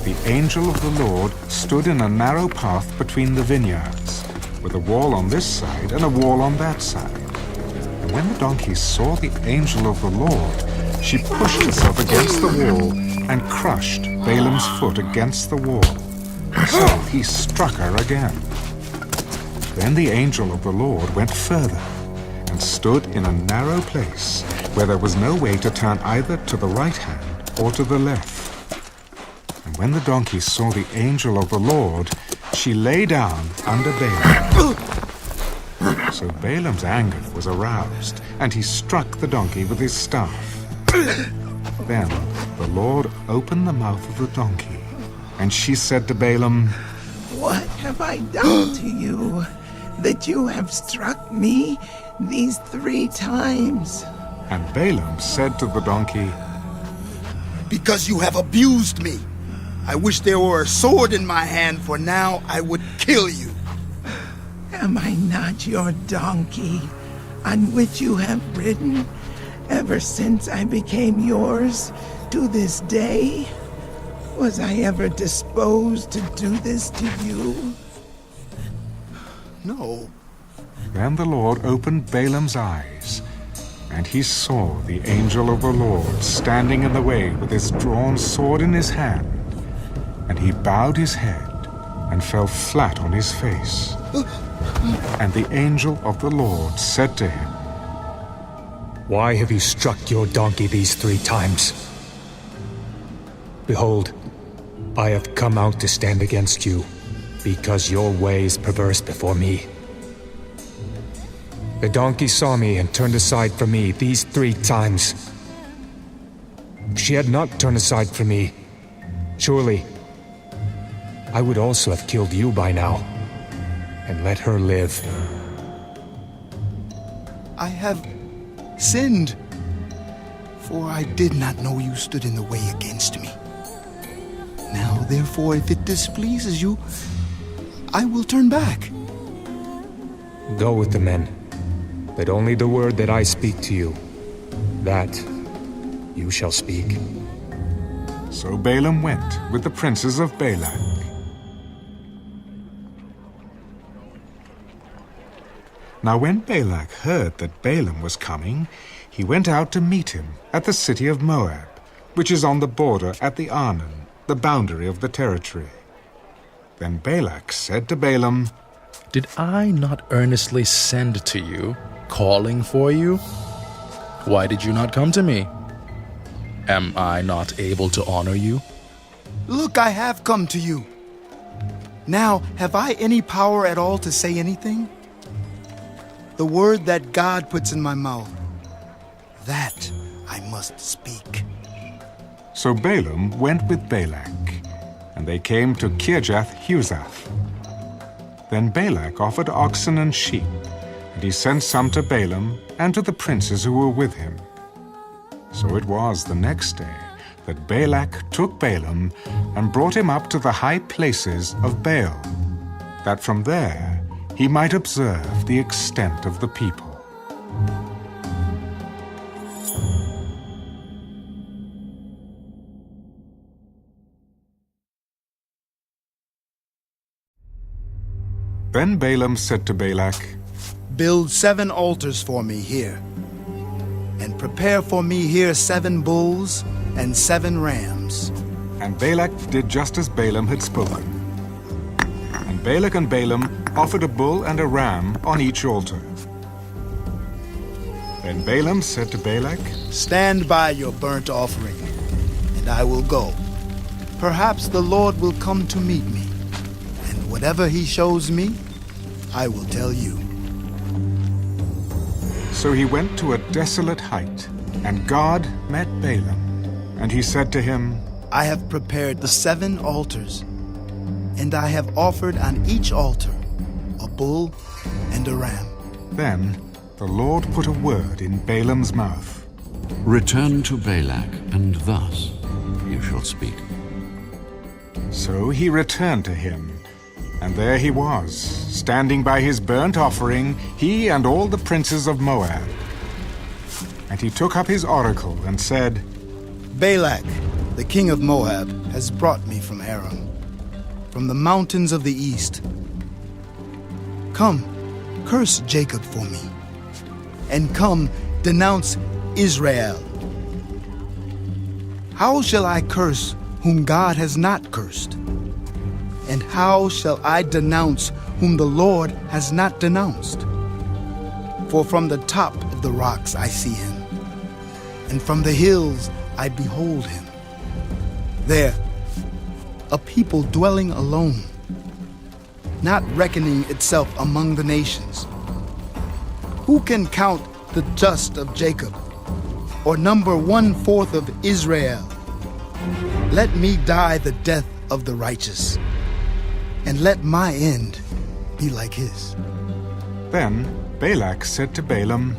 the angel of the Lord stood in a narrow path between the vineyards, with a wall on this side and a wall on that side. And when the donkey saw the angel of the Lord, she pushed herself against the wall and crushed Balaam's foot against the wall. So he struck her again. Then the angel of the Lord went further and stood in a narrow place where there was no way to turn either to the right hand or to the left. And when the donkey saw the angel of the Lord, she lay down under Balaam. So Balaam's anger was aroused, and he struck the donkey with his staff. Then the Lord opened the mouth of the donkey, and she said to Balaam, What have I done to you, that you have struck me these 3 times? And Balaam said to the donkey, Because you have abused me. I wish there were a sword in my hand, for now I would kill you. Am I not your donkey, on which you have ridden? ever since I became yours to this day? Was I ever disposed to do this to you? No. Then the Lord opened Balaam's eyes, and he saw the angel of the Lord standing in the way with his drawn sword in his hand. And he bowed his head and fell flat on his face. And the angel of the Lord said to him, Why have you struck your donkey these 3 times? Behold, I have come out to stand against you, because your way is perverse before me. The donkey saw me and turned aside from me these 3 times. If she had not turned aside from me, surely I would also have killed you by now, and let her live. I have sinned, for I did not know you stood in the way against me. Now, therefore, if it displeases you, I will turn back. Go with the men, but only the word that I speak to you, that you shall speak. So Balaam went with the princes of Balak. Now when Balak heard that Balaam was coming, he went out to meet him at the city of Moab, which is on the border at the Arnon, the boundary of the territory. Then Balak said to Balaam, Did I not earnestly send to you, calling for you? Why did you not come to me? Am I not able to honor you? Look, I have come to you. Now, have I any power at all to say anything? The word that God puts in my mouth, that I must speak. So Balaam went with Balak, and they came to Kirjath-Huzath. Then Balak offered oxen and sheep, and he sent some to Balaam and to the princes who were with him. So it was the next day that Balak took Balaam and brought him up to the high places of Baal, that from there he might observe the extent of the people. Then Balaam said to Balak, Build 7 altars for me here, and prepare for me here 7 bulls and 7 rams. And Balak did just as Balaam had spoken. And Balak and Balaam offered a bull and a ram on each altar. Then Balaam said to Balak, Stand by your burnt offering, and I will go. Perhaps the Lord will come to meet me, and whatever he shows me, I will tell you. So he went to a desolate height, and God met Balaam. And he said to him, I have prepared the 7 altars, and I have offered on each altar a bull and a ram. Then the Lord put a word in Balaam's mouth. Return to Balak, and thus you shall speak. So he returned to him, and there he was, standing by his burnt offering, he and all the princes of Moab. And he took up his oracle and said, Balak, the king of Moab, has brought me from Aram, from the mountains of the east. Come, curse Jacob for me, and come, denounce Israel. How shall I curse whom God has not cursed? And how shall I denounce whom the Lord has not denounced? For from the top of the rocks I see him, and from the hills I behold him. There, a people dwelling alone, not reckoning itself among the nations. Who can count the dust of Jacob, or number 1/4 of Israel? Let me die the death of the righteous, and let my end be like his. Then Balak said to Balaam,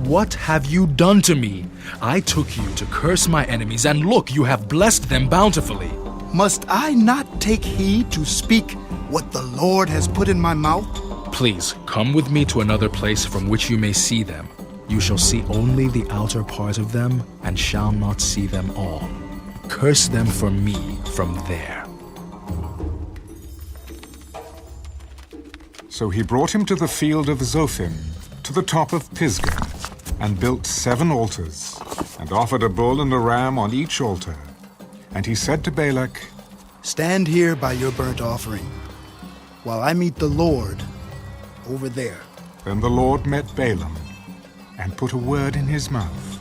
What have you done to me? I took you to curse my enemies, and look, you have blessed them bountifully. Must I not take heed to speak what the Lord has put in my mouth? Please, come with me to another place from which you may see them. You shall see only the outer part of them, and shall not see them all. Curse them for me from there. So he brought him to the field of Zophim, to the top of Pisgah, and built 7 altars, and offered a bull and a ram on each altar. And he said to Balak, Stand here by your burnt offering, while I meet the Lord over there. Then the Lord met Balaam, and put a word in his mouth.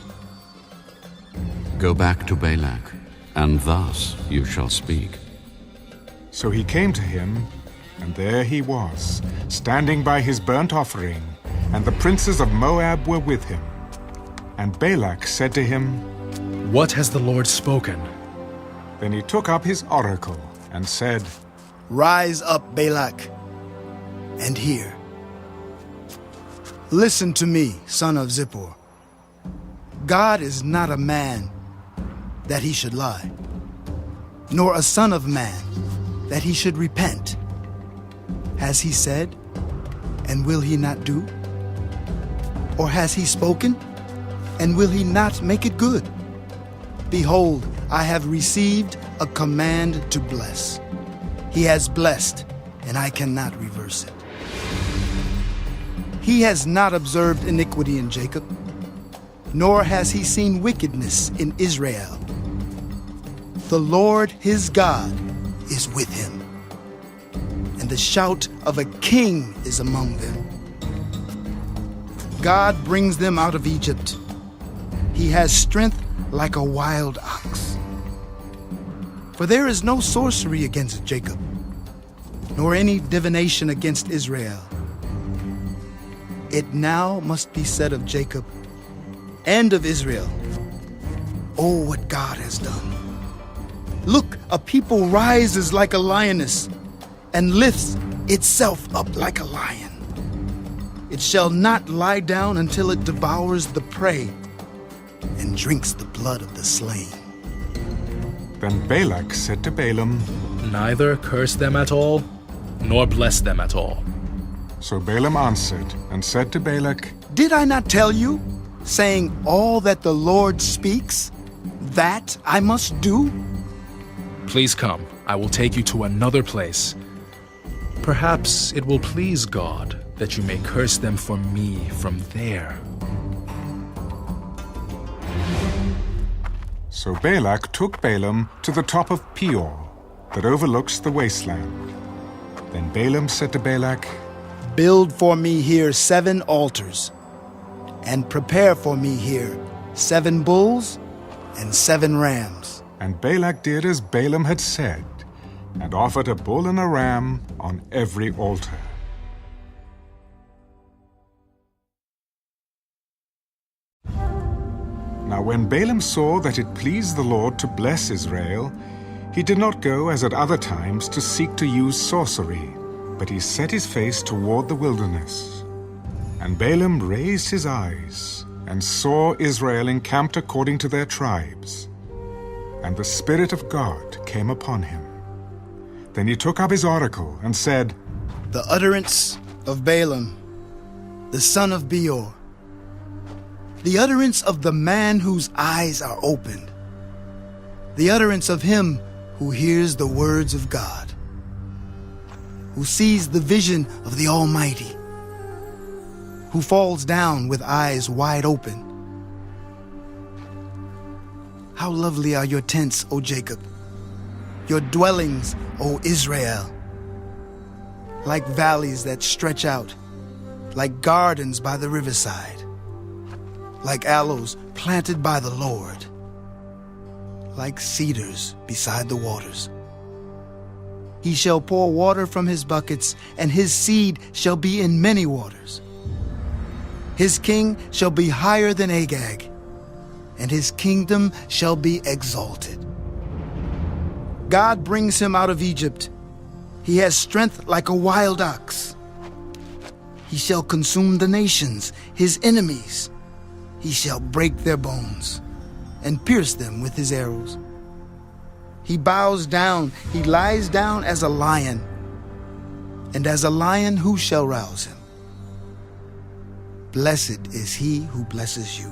Go back to Balak, and thus you shall speak. So he came to him, and there he was, standing by his burnt offering, and the princes of Moab were with him. And Balak said to him, What has the Lord spoken? Then he took up his oracle, and said, Rise up, Balak, and hear. Listen to me, son of Zippor. God is not a man that he should lie, nor a son of man that he should repent. Has he said, and will he not do? Or has he spoken, and will he not make it good? Behold, I have received a command to bless. He has blessed, and I cannot reverse it. He has not observed iniquity in Jacob, nor has he seen wickedness in Israel. The Lord his God is with him, and the shout of a king is among them. God brings them out of Egypt. He has strength like a wild ox. For there is no sorcery against Jacob, nor any divination against Israel. It now must be said of Jacob and of Israel, oh, what God has done. Look, a people rises like a lioness and lifts itself up like a lion. It shall not lie down until it devours the prey and drinks the blood of the slain. Then Balak said to Balaam, Neither curse them at all, nor bless them at all. So Balaam answered and said to Balak, Did I not tell you, saying, all that the Lord speaks, that I must do? Please come, I will take you to another place. Perhaps it will please God that you may curse them for me from there. So Balak took Balaam to the top of Peor, that overlooks the wasteland. Then Balaam said to Balak, Build for me here 7 altars, and prepare for me here 7 bulls and 7 rams. And Balak did as Balaam had said, and offered a bull and a ram on every altar. Now when Balaam saw that it pleased the Lord to bless Israel, he did not go as at other times to seek to use sorcery, but he set his face toward the wilderness. And Balaam raised his eyes, and saw Israel encamped according to their tribes. And the Spirit of God came upon him. Then he took up his oracle, and said, The utterance of Balaam, the son of Beor, the utterance of the man whose eyes are opened, the utterance of him who hears the words of God, who sees the vision of the Almighty, who falls down with eyes wide open. How lovely are your tents, O Jacob, your dwellings, O Israel, like valleys that stretch out, like gardens by the riverside, like aloes planted by the Lord, like cedars beside the waters. He shall pour water from his buckets, and his seed shall be in many waters. His king shall be higher than Agag, and his kingdom shall be exalted. God brings him out of Egypt. He has strength like a wild ox. He shall consume the nations, his enemies. He shall break their bones and pierce them with his arrows. He bows down, he lies down as a lion, and as a lion who shall rouse him? Blessed is he who blesses you,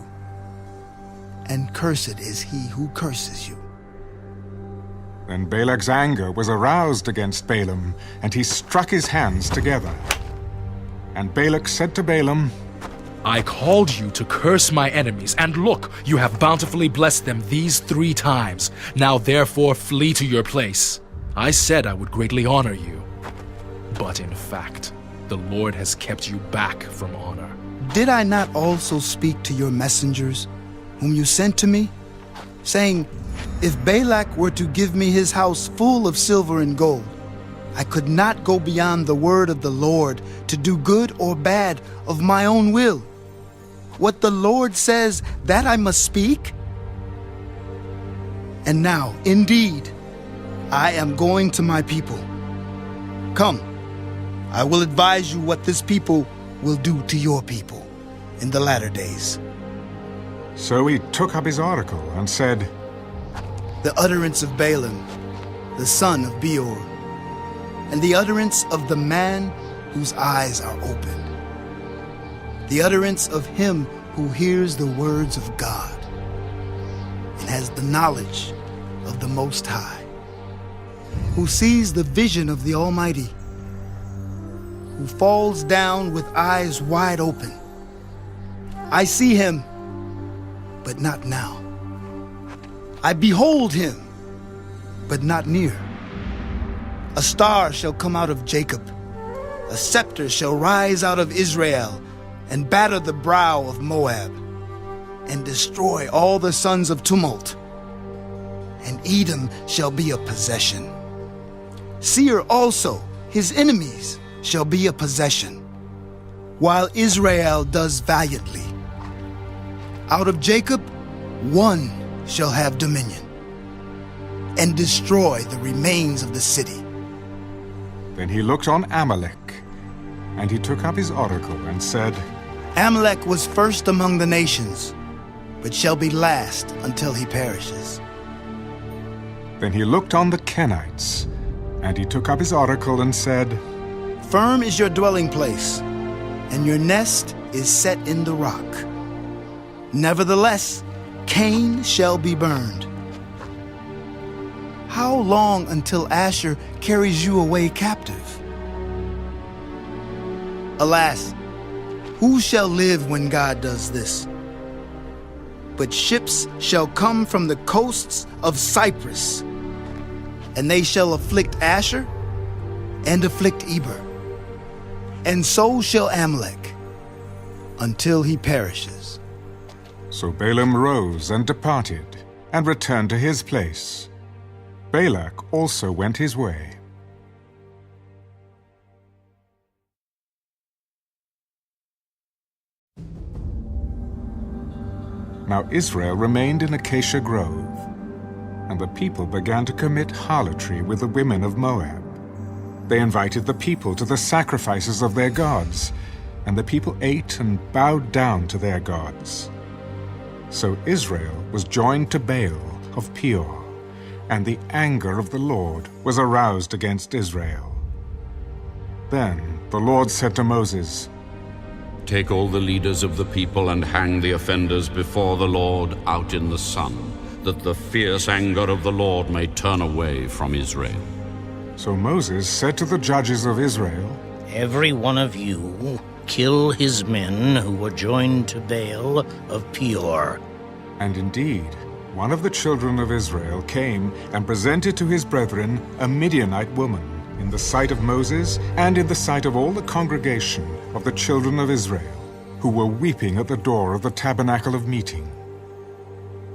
and cursed is he who curses you. Then Balak's anger was aroused against Balaam, and he struck his hands together. And Balak said to Balaam, I called you to curse my enemies, and look, you have bountifully blessed them these 3 times. Now therefore flee to your place. I said I would greatly honor you. But in fact, the Lord has kept you back from honor. Did I not also speak to your messengers, whom you sent to me, saying, if Balak were to give me his house full of silver and gold, I could not go beyond the word of the Lord to do good or bad of my own will. What the Lord says, that I must speak? And now, indeed, I am going to my people. Come, I will advise you what this people will do to your people in the latter days. So he took up his oracle and said, the utterance of Balaam, the son of Beor, and the utterance of the man whose eyes are opened, the utterance of him who hears the words of God and has the knowledge of the Most High, who sees the vision of the Almighty, who falls down with eyes wide open. I see him, but not now. I behold him, but not near. A star shall come out of Jacob, a scepter shall rise out of Israel, and batter the brow of Moab, and destroy all the sons of tumult. And Edom shall be a possession. Seir also, his enemies, shall be a possession, while Israel does valiantly. Out of Jacob, one shall have dominion, and destroy the remains of the city. Then he looked on Amalek, and he took up his oracle and said, Amalek was first among the nations, but shall be last until he perishes. Then he looked on the Kenites, and he took up his oracle and said, Firm is your dwelling place, and your nest is set in the rock. Nevertheless, Cain shall be burned. How long until Asher carries you away captive? Alas, who shall live when God does this? But ships shall come from the coasts of Cyprus, and they shall afflict Asher and afflict Eber, and so shall Amalek, until he perishes. So Balaam rose and departed, and returned to his place. Balak also went his way. Now Israel remained in Acacia Grove, and the people began to commit harlotry with the women of Moab. They invited the people to the sacrifices of their gods, and the people ate and bowed down to their gods. So Israel was joined to Baal of Peor, and the anger of the Lord was aroused against Israel. Then the Lord said to Moses, Take all the leaders of the people and hang the offenders before the Lord out in the sun, that the fierce anger of the Lord may turn away from Israel. So Moses said to the judges of Israel, Every one of you kill his men who were joined to Baal of Peor. And indeed, one of the children of Israel came and presented to his brethren a Midianite woman in the sight of Moses and in the sight of all the congregation of the children of Israel, who were weeping at the door of the tabernacle of meeting.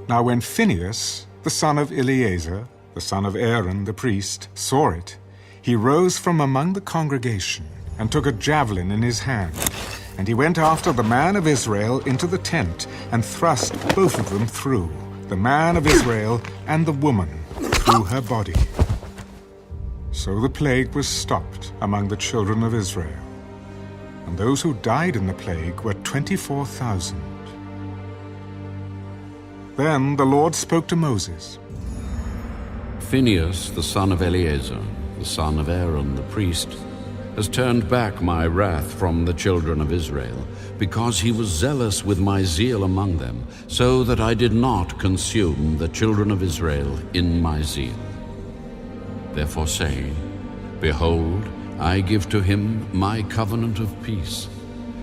Now when Phinehas, the son of Eleazar, the son of Aaron the priest, saw it, he rose from among the congregation and took a javelin in his hand. And he went after the man of Israel into the tent and thrust both of them through, the man of Israel and the woman, through her body. So the plague was stopped among the children of Israel. And those who died in the plague were 24,000. Then the Lord spoke to Moses. Phinehas, the son of Eleazar, the son of Aaron the priest, has turned back my wrath from the children of Israel, because he was zealous with my zeal among them, so that I did not consume the children of Israel in my zeal. Therefore say, Behold, I give to him my covenant of peace,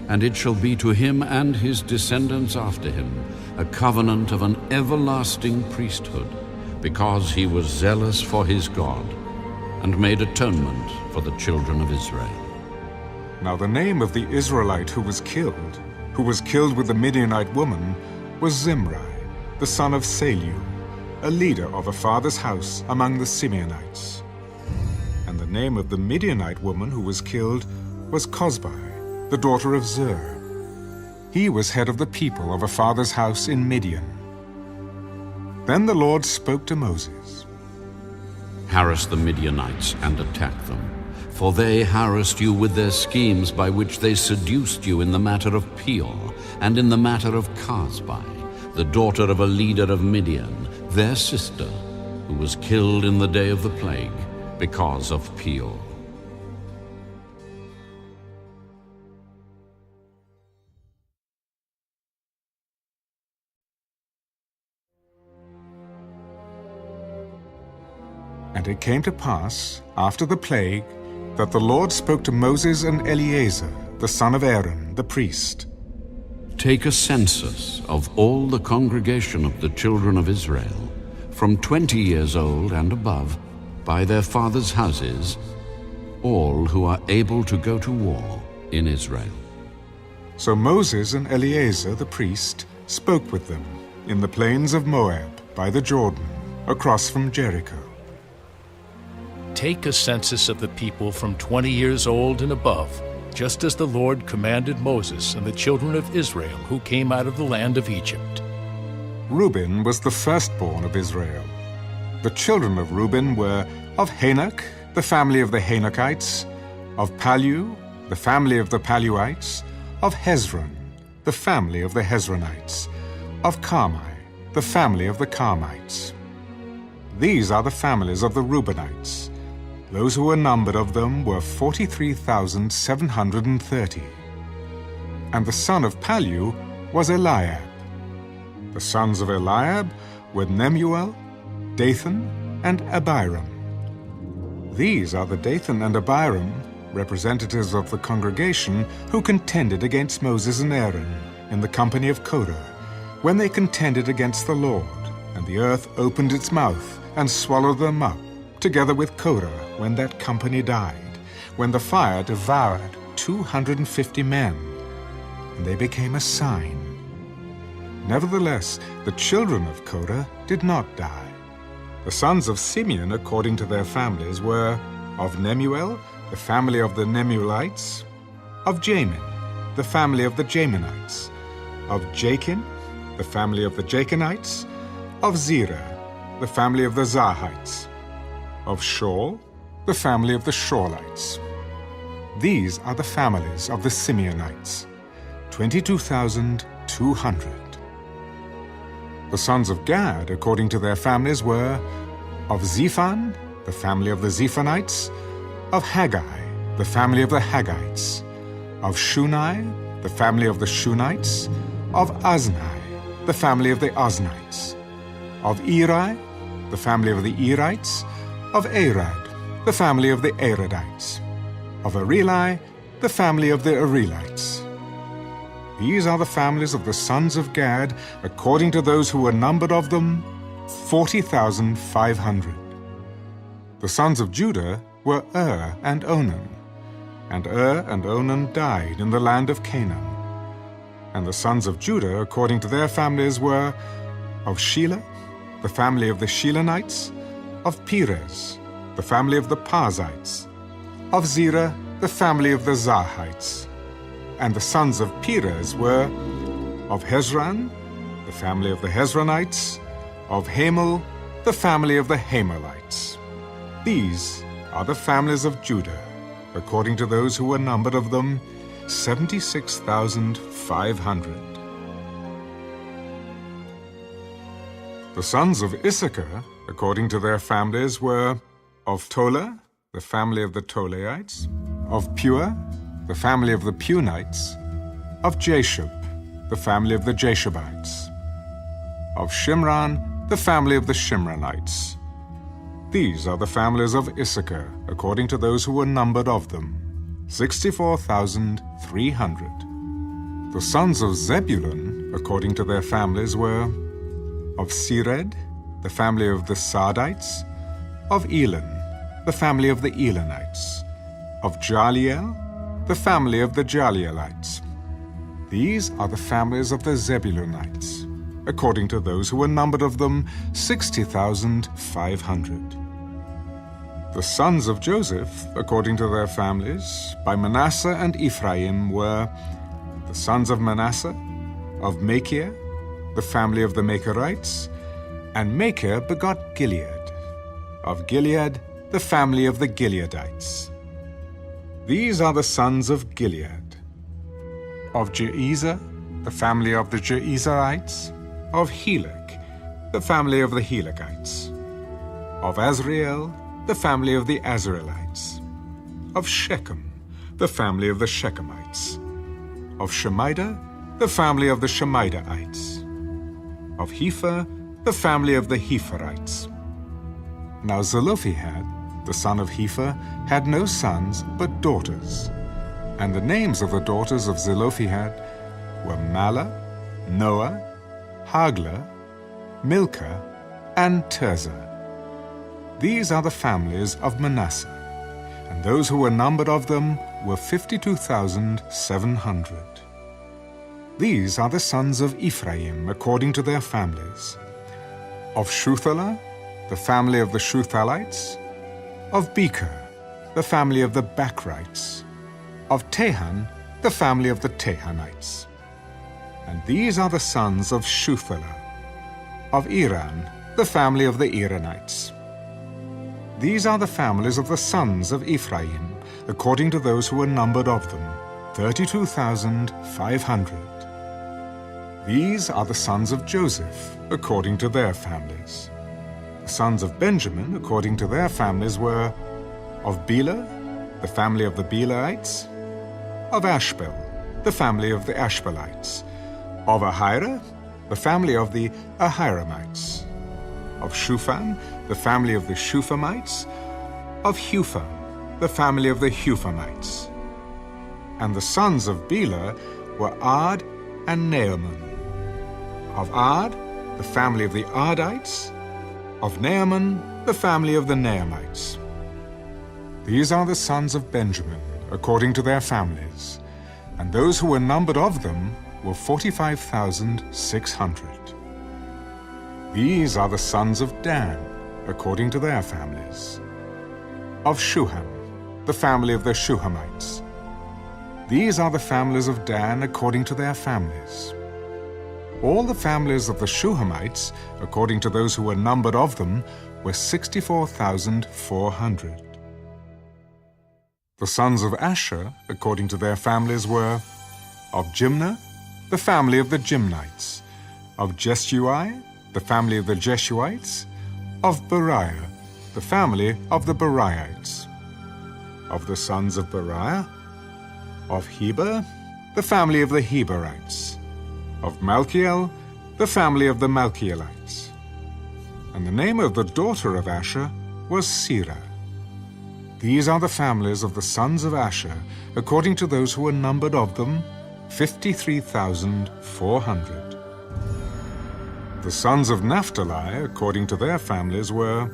and it shall be to him and his descendants after him a covenant of an everlasting priesthood, because he was zealous for his God, and made atonement for the children of Israel. Now the name of the Israelite who was killed with the Midianite woman, was Zimri, the son of Saleu, a leader of a father's house among the Simeonites. And the name of the Midianite woman who was killed was Cosbi, the daughter of Zur. He was head of the people of a father's house in Midian. Then the Lord spoke to Moses. Harass the Midianites and attack them, for they harassed you with their schemes by which they seduced you in the matter of Peor, and in the matter of Cosbi, the daughter of a leader of Midian, their sister, who was killed in the day of the plague because of Peor. And it came to pass, after the plague, that the Lord spoke to Moses and Eleazar, the son of Aaron, the priest. Take a census of all the congregation of the children of Israel, from 20 years old and above, by their fathers' houses, all who are able to go to war in Israel. So Moses and Eleazar the priest spoke with them in the plains of Moab by the Jordan, across from Jericho. Take a census of the people from 20 years old and above, just as the Lord commanded Moses and the children of Israel who came out of the land of Egypt. Reuben was the firstborn of Israel. The children of Reuben were of Hanok, the family of the Hanokites, of Pallu, the family of the Palluites, of Hezron, the family of the Hezronites, of Carmi, the family of the Carmites. These are the families of the Reubenites. Those who were numbered of them were 43,730. And the son of Pallu was Eliab. The sons of Eliab were Nemuel, Dathan, and Abiram. These are the Dathan and Abiram, representatives of the congregation, who contended against Moses and Aaron in the company of Korah, when they contended against the Lord, and the earth opened its mouth and swallowed them up, together with Korah, when that company died, when the fire devoured 250 men, and they became a sign. Nevertheless, the children of Korah did not die. The sons of Simeon, according to their families, were of Nemuel, the family of the Nemuelites, of Jamin, the family of the Jaminites, of Jachin, the family of the Jachinites, of Zerah, the family of the Zarhites, of Shaul, the family of the Shaulites. These are the families of the Simeonites, 22,200. The sons of Gad, according to their families, were of Zephan, the family of the Zephanites, of Haggai, the family of the Haggites, of Shunai, the family of the Shunites, of Ozni, the family of the Oznites, of Eri, the family of the Erites, of Arad, the family of the Aradites, of Areli, the family of the Arelites. These are the families of the sons of Gad, according to those who were numbered of them, 40,500. The sons of Judah were and Onan, and and Onan died in the land of Canaan. And the sons of Judah, according to their families, were of Shelah, the family of the Shelonites, of Perez, the family of the Parzites, of Zerah, the family of the Zarhites. And the sons of Perez were of Hezron, the family of the Hezronites, of Hamel, the family of the Hamelites. These are the families of Judah, according to those who were numbered of them, 76,500. The sons of Issachar, according to their families, were of Tola, the family of the Tolaites, Of Pua, the family of the Punites. Of Jashub, the family of the Jashubites. Of Shimron, the family of the Shimronites. These are the families of Issachar, according to those who were numbered of them, 64,300. The sons of Zebulun, according to their families, were of Sered, the family of the Sardites. Of Elon, the family of the Elonites. Of Jaliel, the family of the Jalielites. These are the families of the Zebulunites, according to those who were numbered of them, 60,500. The sons of Joseph, according to their families, by Manasseh and Ephraim were the sons of Manasseh, of Machir, the family of the Machirites, and Machir begot Gilead. Of Gilead, the family of the Gileadites. These are the sons of Gilead. Of Jeezer, the family of the Jeezerites. Of Helek, the family of the Helekites. Of Azriel, the family of the Azraelites. Of Shechem, the family of the Shechemites. Of Shemida, the family of the Shemidaites. Of Hepher, the family of the Hepherites. Now Zelophehad, the son of Hepher, had no sons but daughters. And the names of the daughters of Zelophehad were Mahlah, Noah, Hagla, Milcah, and Tirzah. These are the families of Manasseh, and those who were numbered of them were 52,700. These are the sons of Ephraim according to their families. Of Shuthalah, the family of the Shuthalites. Of Becher, the family of the Bachrites. Of Tehan, the family of the Tehanites. And these are the sons of Shuthalah. Of Iran, the family of the Iranites. These are the families of the sons of Ephraim, according to those who were numbered of them, 32,500. These are the sons of Joseph, according to their families. The sons of Benjamin, according to their families, were of Bela, the family of the Belaites. Of Ashbel, the family of the Ashbelites. Of Ahira, the family of the Ahiramites. Of Shufam, the family of the Shufamites. Of Hufam, the family of the Hufamites. And the sons of Bela were Ard and Naaman. Of Ard, the family of the Ardites. Of Naaman, the family of the Naamites. These are the sons of Benjamin, according to their families, and those who were numbered of them were 45,600. These are the sons of Dan, according to their families. Of Shuham, the family of the Shuhamites. These are the families of Dan according to their families. All the families of the Shuhamites, according to those who were numbered of them, were 64,400. The sons of Asher, according to their families, were of Jimnah, the family of the Jimnites. Of Jesui, the family of the Jeshuites. Of Beriah, the family of the Beriites. Of the sons of Beriah, of Heber, the family of the Heberites. Of Malchiel, the family of the Malchielites. And the name of the daughter of Asher was Serah. These are the families of the sons of Asher, according to those who were numbered of them, 53,400. The sons of Naphtali, according to their families, were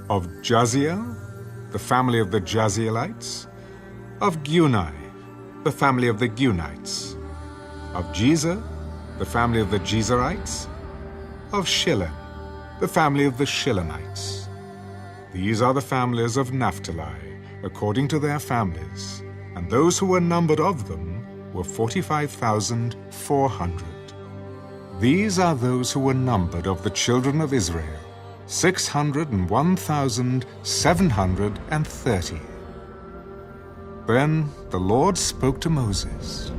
of Jaziel, the family of the Jazielites. Of Gunai, the family of the Gunites. Of Jezer, the family of the Jezerites. Of Shillem, the family of the Shillemites. These are the families of Naphtali, according to their families, and those who were numbered of them were 45,400. These are those who were numbered of the children of Israel, 601,730. Then the Lord spoke to Moses.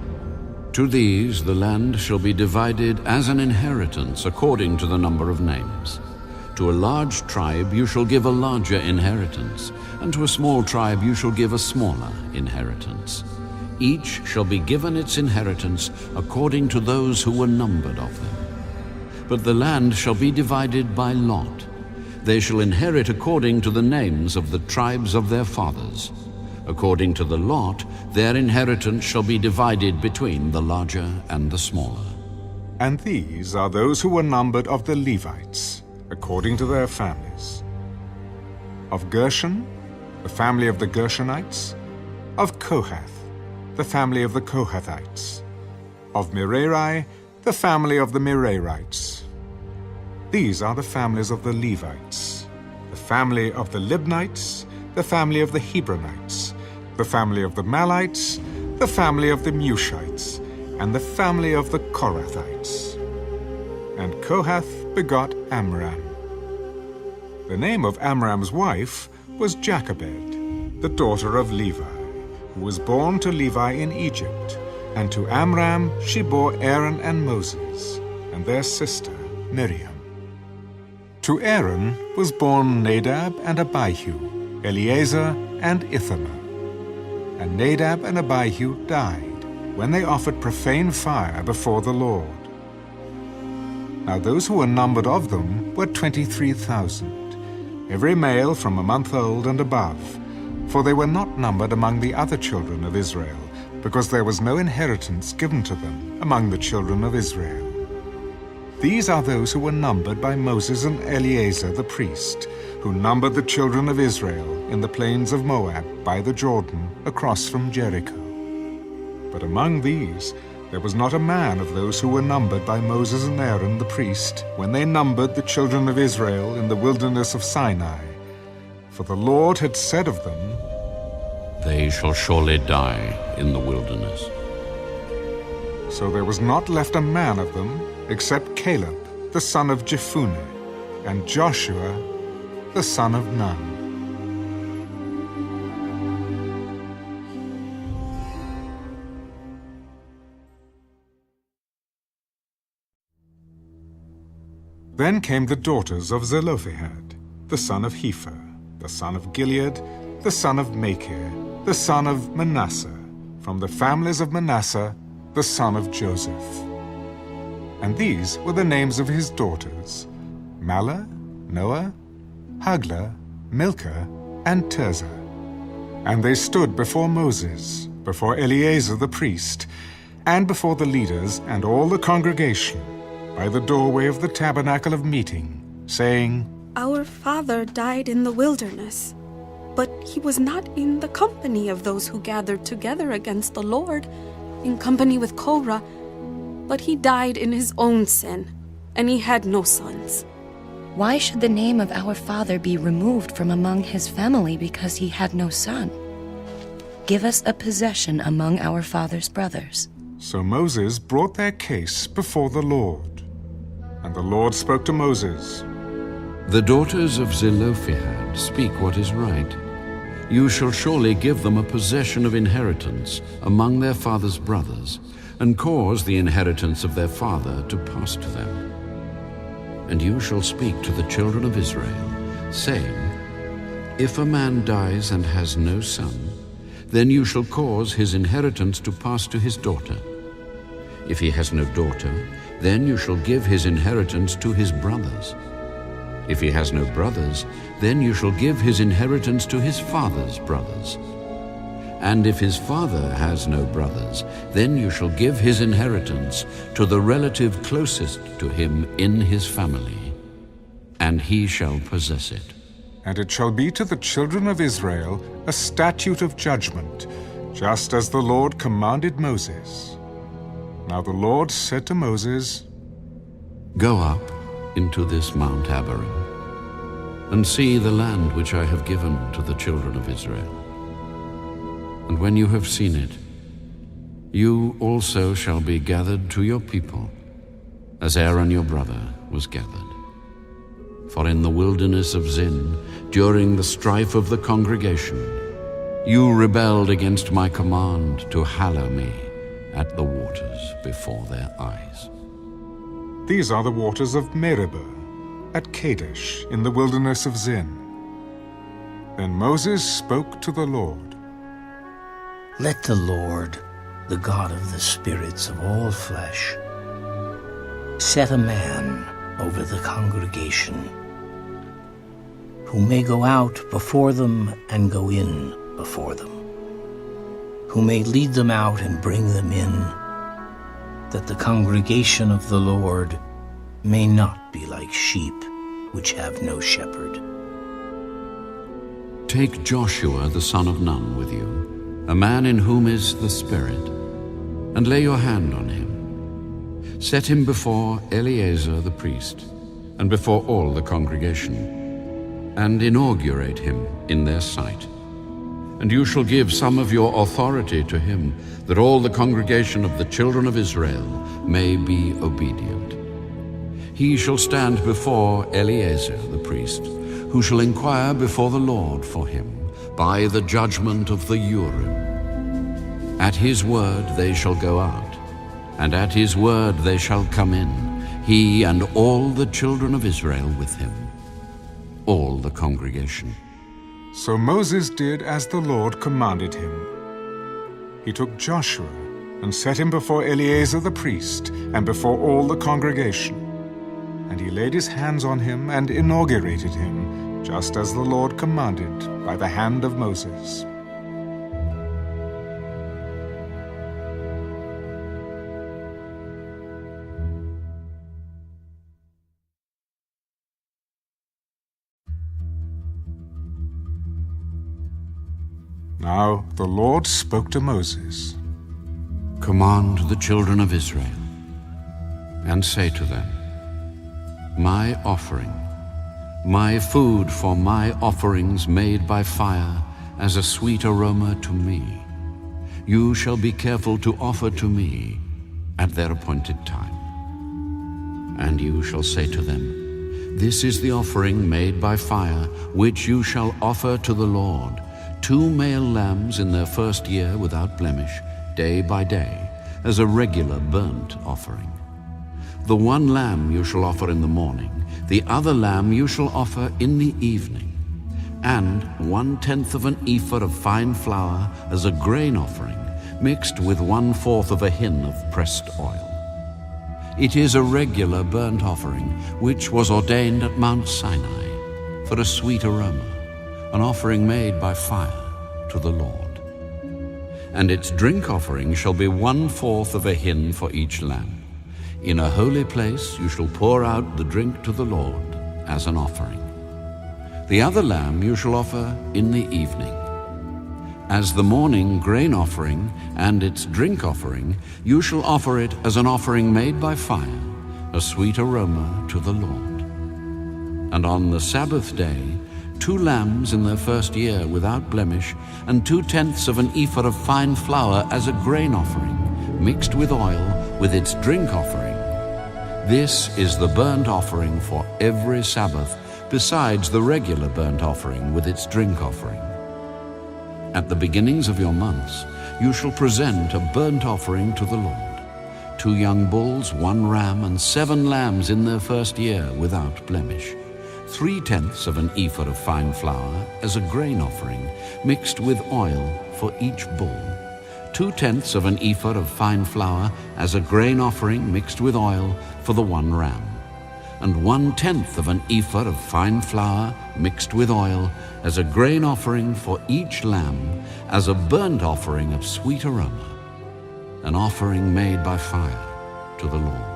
To these the land shall be divided as an inheritance according to the number of names. To a large tribe you shall give a larger inheritance, and to a small tribe you shall give a smaller inheritance. Each shall be given its inheritance according to those who were numbered of them. But the land shall be divided by lot. They shall inherit according to the names of the tribes of their fathers. According to the lot, their inheritance shall be divided between the larger and the smaller. And these are those who were numbered of the Levites, according to their families. Of Gershon, the family of the Gershonites. Of Kohath, the family of the Kohathites. Of Merari, the family of the Merarites. These are the families of the Levites. The family of the Libnites, the family of the Hebronites, the family of the Malites, the family of the Mushites, and the family of the Korathites. And Kohath begot Amram. The name of Amram's wife was Jochebed, the daughter of Levi, who was born to Levi in Egypt, and to Amram she bore Aaron and Moses, and their sister Miriam. To Aaron was born Nadab and Abihu, Eleazar and Ithamar. And Nadab and Abihu died when they offered profane fire before the Lord. Now those who were numbered of them were 23,000, every male from a month old and above, for they were not numbered among the other children of Israel, because there was no inheritance given to them among the children of Israel. These are those who were numbered by Moses and Eleazar the priest, who numbered the children of Israel in the plains of Moab by the Jordan across from Jericho. But among these there was not a man of those who were numbered by Moses and Aaron the priest when they numbered the children of Israel in the wilderness of Sinai. For the Lord had said of them, They shall surely die in the wilderness. So there was not left a man of them except Caleb, the son of Jephunneh, and Joshua, the son of Nun. Then came the daughters of Zelophehad, the son of Hepher, the son of Gilead, the son of Machir, the son of Manasseh, from the families of Manasseh, the son of Joseph. And these were the names of his daughters: Mahlah, Noah, Haglah, Milcah, and Tirzah. And they stood before Moses, before Eleazar the priest, and before the leaders and all the congregation, by the doorway of the tabernacle of meeting, saying, Our father died in the wilderness, but he was not in the company of those who gathered together against the Lord, in company with Korah, but he died in his own sin, and he had no sons. Why should the name of our father be removed from among his family because he had no son? Give us a possession among our father's brothers. So Moses brought their case before the Lord. And the Lord spoke to Moses, The daughters of Zelophehad speak what is right. You shall surely give them a possession of inheritance among their father's brothers, and cause the inheritance of their father to pass to them. And you shall speak to the children of Israel, saying, If a man dies and has no son, then you shall cause his inheritance to pass to his daughter. If he has no daughter, then you shall give his inheritance to his brothers. If he has no brothers, then you shall give his inheritance to his father's brothers. And if his father has no brothers, then you shall give his inheritance to the relative closest to him in his family, and he shall possess it. And it shall be to the children of Israel a statute of judgment, just as the Lord commanded Moses. Now the Lord said to Moses, Go up into this Mount Abarim, and see the land which I have given to the children of Israel. And when you have seen it, you also shall be gathered to your people, as Aaron your brother was gathered. For in the wilderness of Zin, during the strife of the congregation, you rebelled against my command to hallow me at the waters before their eyes. These are the waters of Meribah, at Kadesh in the wilderness of Zin. Then Moses spoke to the Lord. Let the Lord, the God of the spirits of all flesh, set a man over the congregation, who may go out before them and go in before them, who may lead them out and bring them in, that the congregation of the Lord may not be like sheep which have no shepherd. Take Joshua the son of Nun with you, a man in whom is the Spirit, and lay your hand on him. Set him before Eleazar the priest, and before all the congregation, and inaugurate him in their sight. And you shall give some of your authority to him, that all the congregation of the children of Israel may be obedient. He shall stand before Eleazar the priest, who shall inquire before the Lord for him by the judgment of the Urim. At his word they shall go out, and at his word they shall come in, he and all the children of Israel with him, all the congregation. So Moses did as the Lord commanded him. He took Joshua and set him before Eleazar the priest and before all the congregation. And he laid his hands on him and inaugurated him, just as the Lord commanded by the hand of Moses. Now the Lord spoke to Moses. Command the children of Israel, and say to them, My offering, my food for my offerings made by fire as a sweet aroma to me, you shall be careful to offer to me at their appointed time. And you shall say to them, This is the offering made by fire, which you shall offer to the Lord, 2 male lambs in their first year without blemish, day by day, as a regular burnt offering. The one lamb you shall offer in the morning, the other lamb you shall offer in the evening, and 1/10 of an ephah of fine flour as a grain offering, mixed with 1/4 of a hin of pressed oil. It is a regular burnt offering, which was ordained at Mount Sinai, for a sweet aroma, an offering made by fire to the Lord. And its drink offering shall be 1/4 of a hin for each lamb. In a holy place you shall pour out the drink to the Lord as an offering. The other lamb you shall offer in the evening. As the morning grain offering and its drink offering, you shall offer it as an offering made by fire, a sweet aroma to the Lord. And on the Sabbath day, 2 lambs in their first year without blemish, and 2/10 of an ephah of fine flour as a grain offering, mixed with oil, with its drink offering. This is the burnt offering for every Sabbath, besides the regular burnt offering with its drink offering. At the beginnings of your months, you shall present a burnt offering to the Lord, 2 young bulls, 1 ram, and 7 lambs in their first year without blemish. 3/10 of an ephah of fine flour as a grain offering, mixed with oil for each bull. 2/10 of an ephah of fine flour as a grain offering mixed with oil for the 1 ram. And 1/10 of an ephah of fine flour mixed with oil as a grain offering for each lamb, as a burnt offering of sweet aroma, an offering made by fire to the Lord.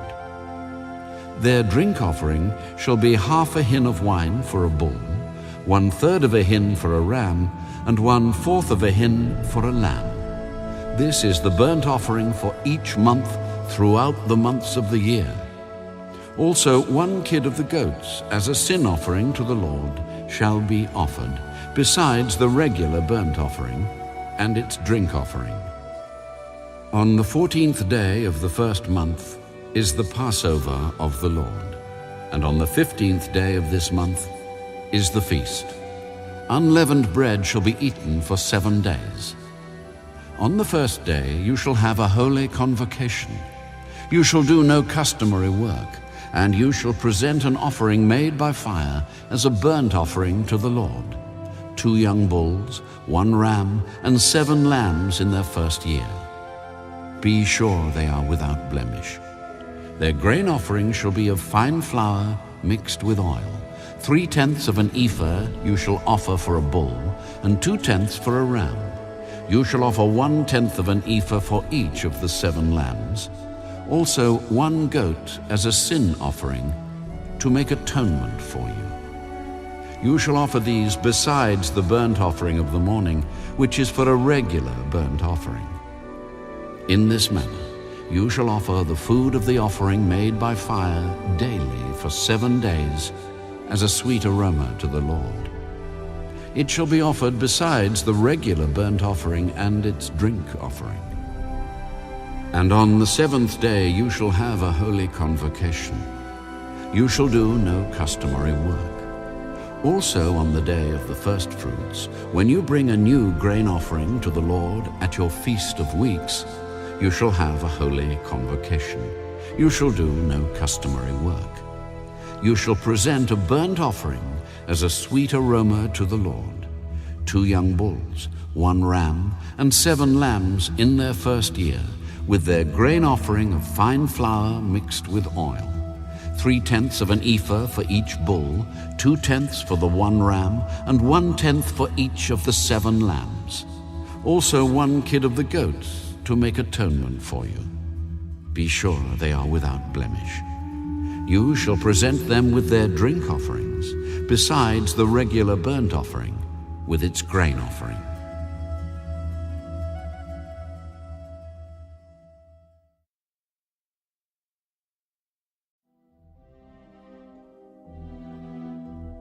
Their drink offering shall be 1/2 a hin of wine for a bull, 1/3 of a hin for a ram, and 1/4 of a hin for a lamb. This is the burnt offering for each month throughout the months of the year. Also 1 kid of the goats as a sin offering to the Lord shall be offered, besides the regular burnt offering and its drink offering. On the 14th day of the first month is the Passover of the Lord, and on the 15th day of this month is the feast. Unleavened bread shall be eaten for 7 days. On the first day you shall have a holy convocation. You shall do no customary work, and you shall present an offering made by fire as a burnt offering to the Lord: 2 young bulls, 1 ram, and 7 lambs in their first year. Be sure they are without blemish. Their grain offering shall be of fine flour mixed with oil. 3/10 of an ephah you shall offer for a bull, and 2/10 for a ram. You shall offer 1/10 of an ephah for each of the 7 lambs. Also 1 goat as a sin offering, to make atonement for you. You shall offer these besides the burnt offering of the morning, which is for a regular burnt offering. In this manner you shall offer the food of the offering made by fire daily for 7 days as a sweet aroma to the Lord. It shall be offered besides the regular burnt offering and its drink offering. And on the 7th day you shall have a holy convocation. You shall do no customary work. Also on the day of the first fruits, when you bring a new grain offering to the Lord at your Feast of Weeks, you shall have a holy convocation. You shall do no customary work. You shall present a burnt offering as a sweet aroma to the Lord: 2 young bulls, 1 ram, and 7 lambs in their first year, with their grain offering of fine flour mixed with oil. 3/10 of an ephah for each bull, 2/10 for the 1 ram, and 1/10 for each of the 7 lambs. Also 1 kid of the goats, to make atonement for you. Be sure they are without blemish. You shall present them with their drink offerings, besides the regular burnt offering with its grain offering.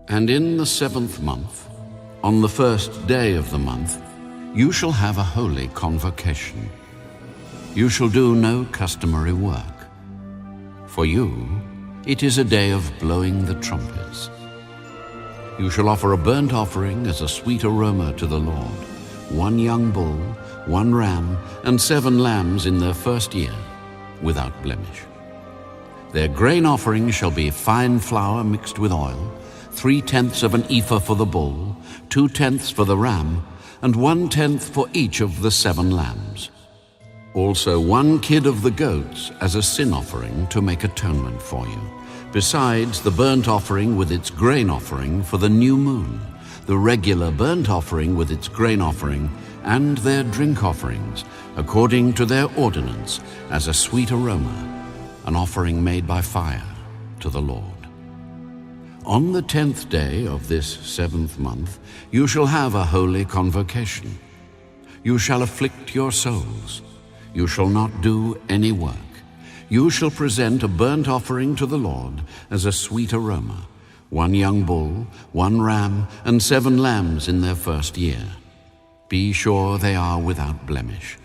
And in the 7th month, on the first day of the month, you shall have a holy convocation. You shall do no customary work. For you, it is a day of blowing the trumpets. You shall offer a burnt offering as a sweet aroma to the Lord: 1 young bull, 1 ram, and 7 lambs in their first year, without blemish. Their grain offering shall be fine flour mixed with oil, 3/10 of an ephah for the bull, 2/10 for the ram, and 1/10 for each of the 7 lambs. Also 1 kid of the goats as a sin offering to make atonement for you, besides the burnt offering with its grain offering for the new moon, the regular burnt offering with its grain offering, and their drink offerings, according to their ordinance, as a sweet aroma, an offering made by fire to the Lord. On the 10th day of this 7th month, you shall have a holy convocation. You shall afflict your souls. You shall not do any work. You shall present a burnt offering to the Lord as a sweet aroma: 1 young bull, 1 ram, and 7 lambs in their first year. Be sure they are without blemish.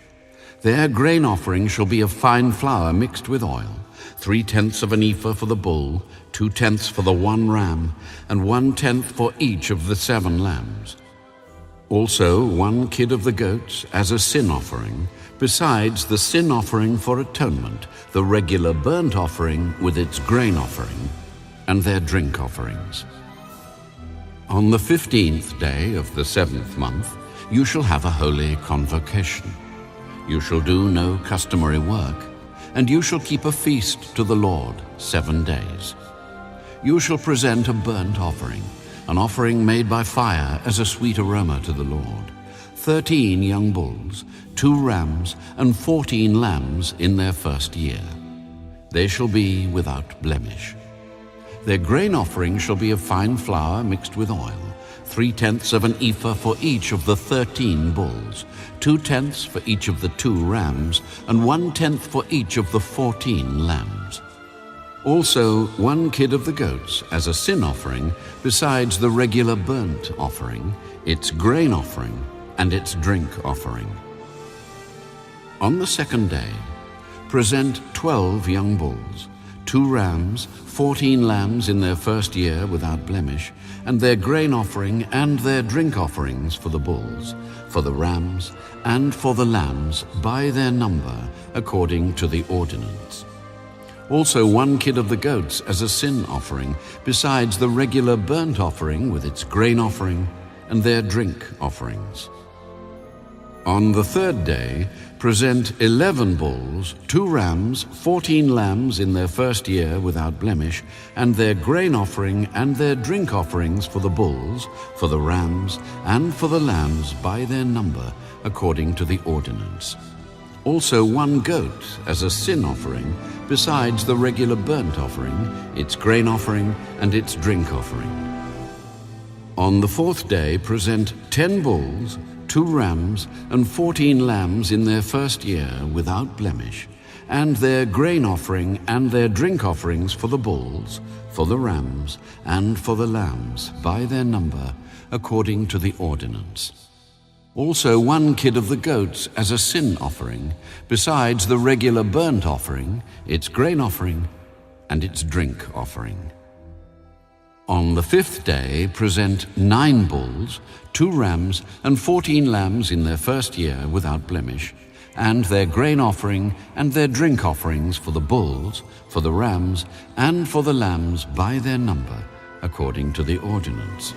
Their grain offering shall be of fine flour mixed with oil: 3/10 of an ephah for the bull, 2/10 for the 1 ram, and 1/10 for each of the 7 lambs. Also 1 kid of the goats as a sin offering, besides the sin offering for atonement, the regular burnt offering with its grain offering, and their drink offerings. On the 15th day of the 7th month, you shall have a holy convocation. You shall do no customary work, and you shall keep a feast to the Lord 7 days. You shall present a burnt offering, an offering made by fire as a sweet aroma to the Lord: 13 young bulls, 2 rams, and 14 lambs in their first year. They shall be without blemish. Their grain offering shall be of fine flour mixed with oil: 3/10 of an ephah for each of the 13 bulls, 2/10 for each of the 2 rams, and 1/10 for each of the 14 lambs. Also 1 kid of the goats as a sin offering, besides the regular burnt offering, its grain offering, and its drink offering. On the 2nd day, present 12 young bulls, 2 rams, 14 lambs in their first year without blemish, and their grain offering and their drink offerings for the bulls, for the rams, and for the lambs by their number, according to the ordinance. Also 1 kid of the goats as a sin offering, besides the regular burnt offering with its grain offering and their drink offerings. On the 3rd day, present 11 bulls, 2 rams, 14 lambs in their first year without blemish, and their grain offering and their drink offerings for the bulls, for the rams, and for the lambs by their number, according to the ordinance. Also 1 goat as a sin offering, besides the regular burnt offering, its grain offering, and its drink offering. On the 4th day, present 10 bulls, 2 rams, and 14 lambs in their first year without blemish, and their grain offering and their drink offerings for the bulls, for the rams, and for the lambs by their number, according to the ordinance. Also 1 kid of the goats as a sin offering, besides the regular burnt offering, its grain offering, and its drink offering. On the 5th day, present 9 bulls, 2 rams, and 14 lambs in their first year without blemish, and their grain offering and their drink offerings for the bulls, for the rams, and for the lambs by their number, according to the ordinance.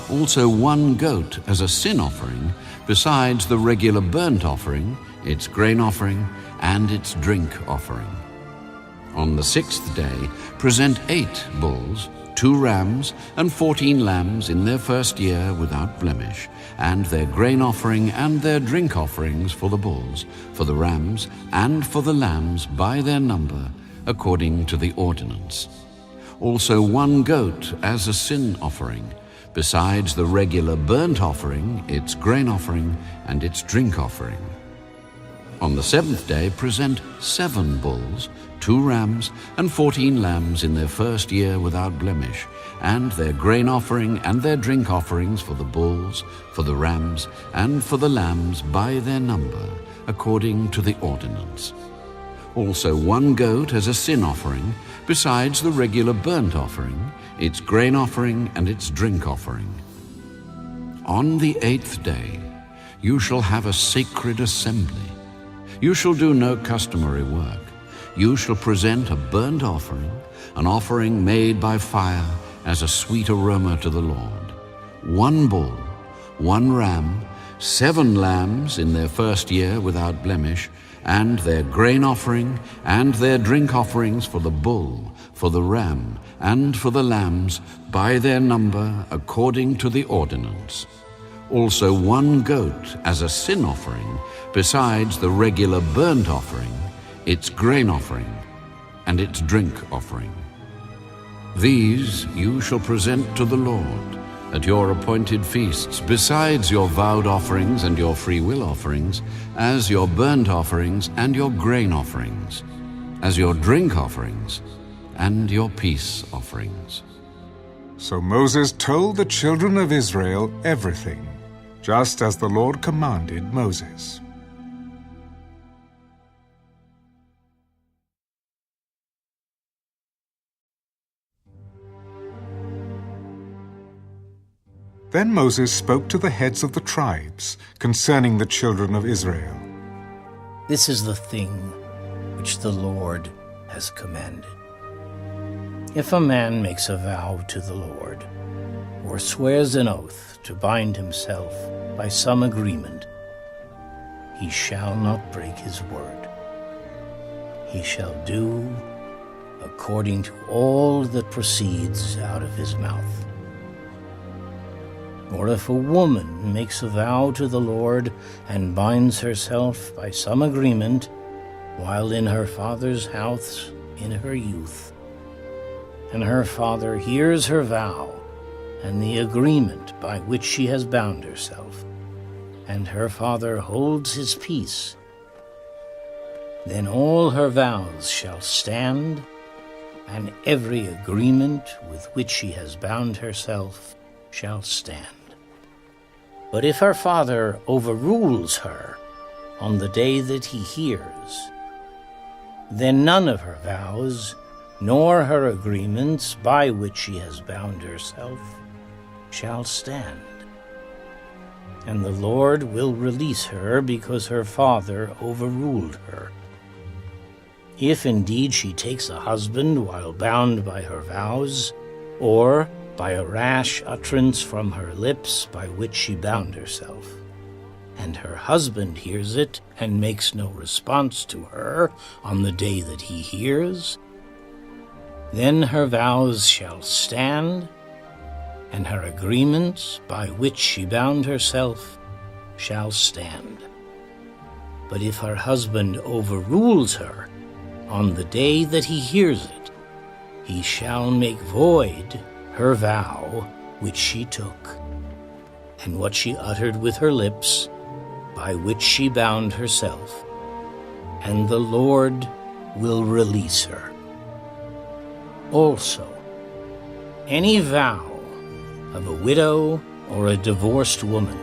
Also 1 goat as a sin offering, besides the regular burnt offering, its grain offering, and its drink offering. On the 6th day, present 8 bulls, 2 rams, and 14 lambs in their first year without blemish, and their grain offering and their drink offerings for the bulls, for the rams, and for the lambs by their number, according to the ordinance. Also 1 goat as a sin offering, besides the regular burnt offering, its grain offering, and its drink offering. On the 7th day, present 7 bulls, 2 rams, and 14 lambs in their first year without blemish, and their grain offering and their drink offerings for the bulls, for the rams, and for the lambs by their number, according to the ordinance. Also 1 goat as a sin offering, besides the regular burnt offering, its grain offering, and its drink offering. On the 8th day, you shall have a sacred assembly. You shall do no customary work. You shall present a burnt offering, an offering made by fire as a sweet aroma to the Lord. 1 bull, 1 ram, 7 lambs in their first year without blemish, and their grain offering and their drink offerings for the bull, for the ram, and for the lambs by their number according to the ordinance. Also 1 goat as a sin offering, besides the regular burnt offering, its grain offering, and its drink offering. These you shall present to the Lord at your appointed feasts, besides your vowed offerings and your freewill offerings, as your burnt offerings and your grain offerings, as your drink offerings and your peace offerings. So Moses told the children of Israel everything, just as the Lord commanded Moses. Then Moses spoke to the heads of the tribes concerning the children of Israel. This is the thing which the Lord has commanded. If a man makes a vow to the Lord, or swears an oath to bind himself by some agreement, he shall not break his word. He shall do according to all that proceeds out of his mouth. Or if a woman makes a vow to the Lord and binds herself by some agreement while in her father's house in her youth, and her father hears her vow and the agreement by which she has bound herself, and her father holds his peace, then all her vows shall stand, and every agreement with which she has bound herself shall stand. But if her father overrules her on the day that he hears, then none of her vows, nor her agreements by which she has bound herself, shall stand. And the Lord will release her because her father overruled her. If indeed she takes a husband while bound by her vows, or by a rash utterance from her lips by which she bound herself, and her husband hears it and makes no response to her on the day that he hears, then her vows shall stand, and her agreements by which she bound herself shall stand. But if her husband overrules her on the day that he hears it, he shall make void her vow which she took, and what she uttered with her lips, by which she bound herself, and the Lord will release her. Also, any vow of a widow or a divorced woman,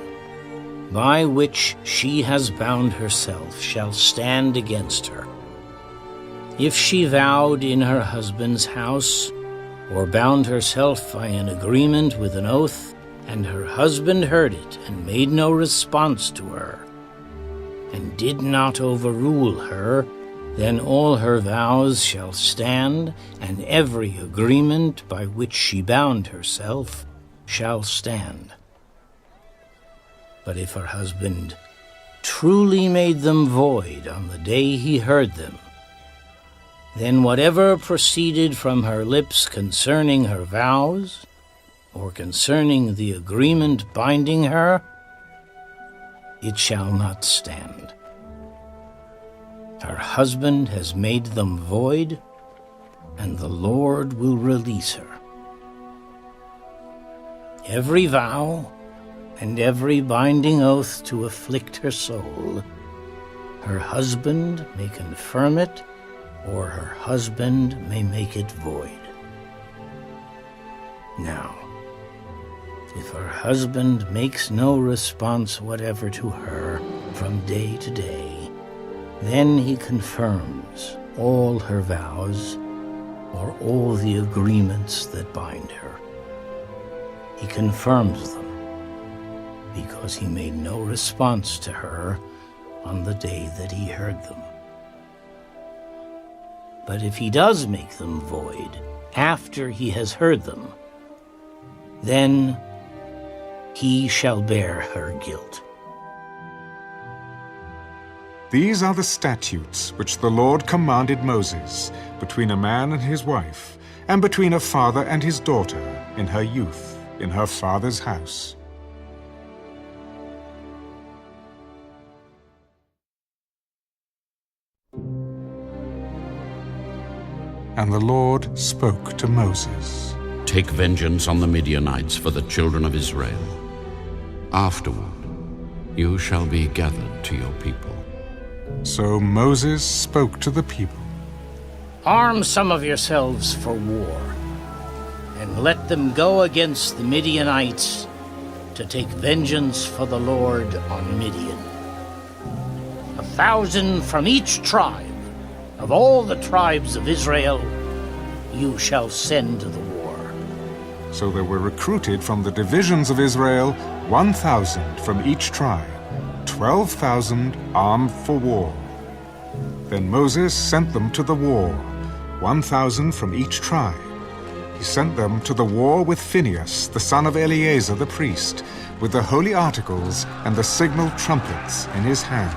by which she has bound herself, shall stand against her. If she vowed in her husband's house, or bound herself by an agreement with an oath, and her husband heard it and made no response to her, and did not overrule her, then all her vows shall stand, and every agreement by which she bound herself shall stand. But if her husband truly made them void on the day he heard them, then whatever proceeded from her lips concerning her vows, or concerning the agreement binding her, it shall not stand. Her husband has made them void, and the Lord will release her. Every vow and every binding oath to afflict her soul, her husband may confirm it, or her husband may make it void. Now, if her husband makes no response whatever to her from day to day, then he confirms all her vows, or all the agreements that bind her. He confirms them, because he made no response to her on the day that he heard them. But if he does make them void after he has heard them, then he shall bear her guilt. These are the statutes which the Lord commanded Moses between a man and his wife, and between a father and his daughter in her youth, in her father's house. And the Lord spoke to Moses. Take vengeance on the Midianites for the children of Israel. Afterward, you shall be gathered to your people. So Moses spoke to the people. Arm some of yourselves for war, and let them go against the Midianites to take vengeance for the Lord on Midian. 1,000 from each tribe of all the tribes of Israel you shall send to the war. So there were recruited from the divisions of Israel 1,000 from each tribe, 12,000 armed for war. Then Moses sent them to the war, 1,000 from each tribe. He sent them to the war with Phinehas, the son of Eleazar the priest, with the holy articles and the signal trumpets in his hand.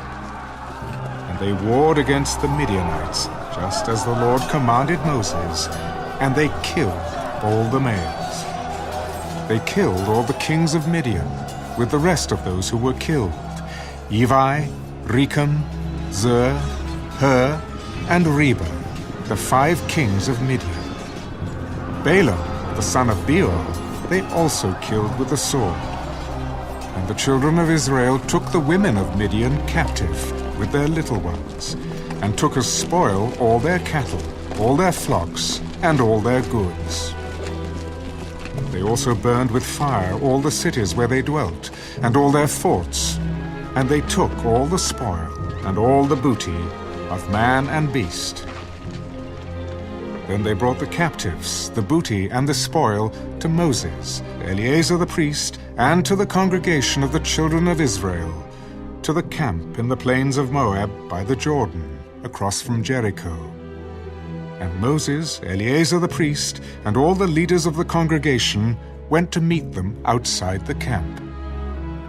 And they warred against the Midianites, just as the Lord commanded Moses, and they killed all the males. They killed all the kings of Midian, with the rest of those who were killed, Evi, Rechem, Zur, Hur, and Reba, the 5 kings of Midian. Balaam, the son of Beor, they also killed with the sword. And the children of Israel took the women of Midian captive with their little ones, and took as spoil all their cattle, all their flocks, and all their goods. They also burned with fire all the cities where they dwelt, and all their forts, and they took all the spoil, and all the booty of man and beast. Then they brought the captives, the booty, and the spoil to Moses, Eleazar the priest, and to the congregation of the children of Israel, to the camp in the plains of Moab by the Jordan, across from Jericho. And Moses, Eleazar the priest, and all the leaders of the congregation went to meet them outside the camp.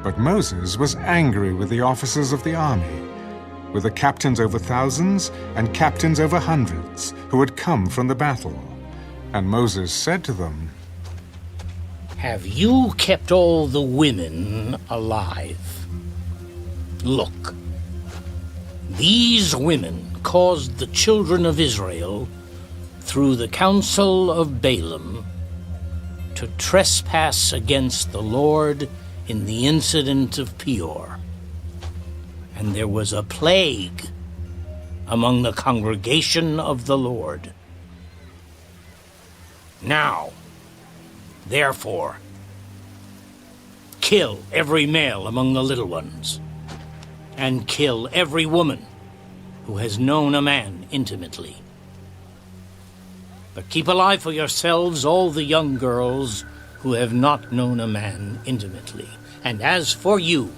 But Moses was angry with the officers of the army, with the captains over thousands and captains over hundreds, who had come from the battle. And Moses said to them, "Have you kept all the women alive? Look, these women caused the children of Israel, through the counsel of Balaam, to trespass against the Lord in the incident of Peor. And there was a plague among the congregation of the Lord. Now, therefore, kill every male among the little ones, and kill every woman who has known a man intimately. But keep alive for yourselves all the young girls who have not known a man intimately. And as for you,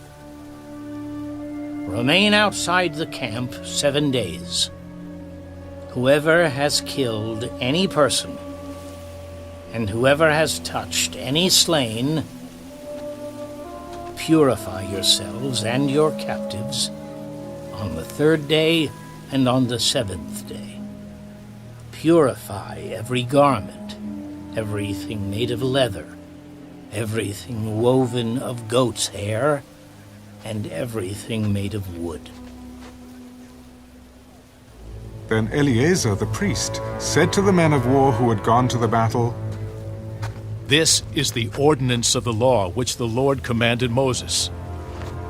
remain outside the camp 7 days. Whoever has killed any person, and whoever has touched any slain, purify yourselves and your captives on the 3rd day and on the 7th day. Purify every garment, everything made of leather, everything woven of goat's hair, and everything made of wood." Then Eleazar the priest said to the men of war who had gone to the battle, This is the ordinance of the law which the Lord commanded Moses.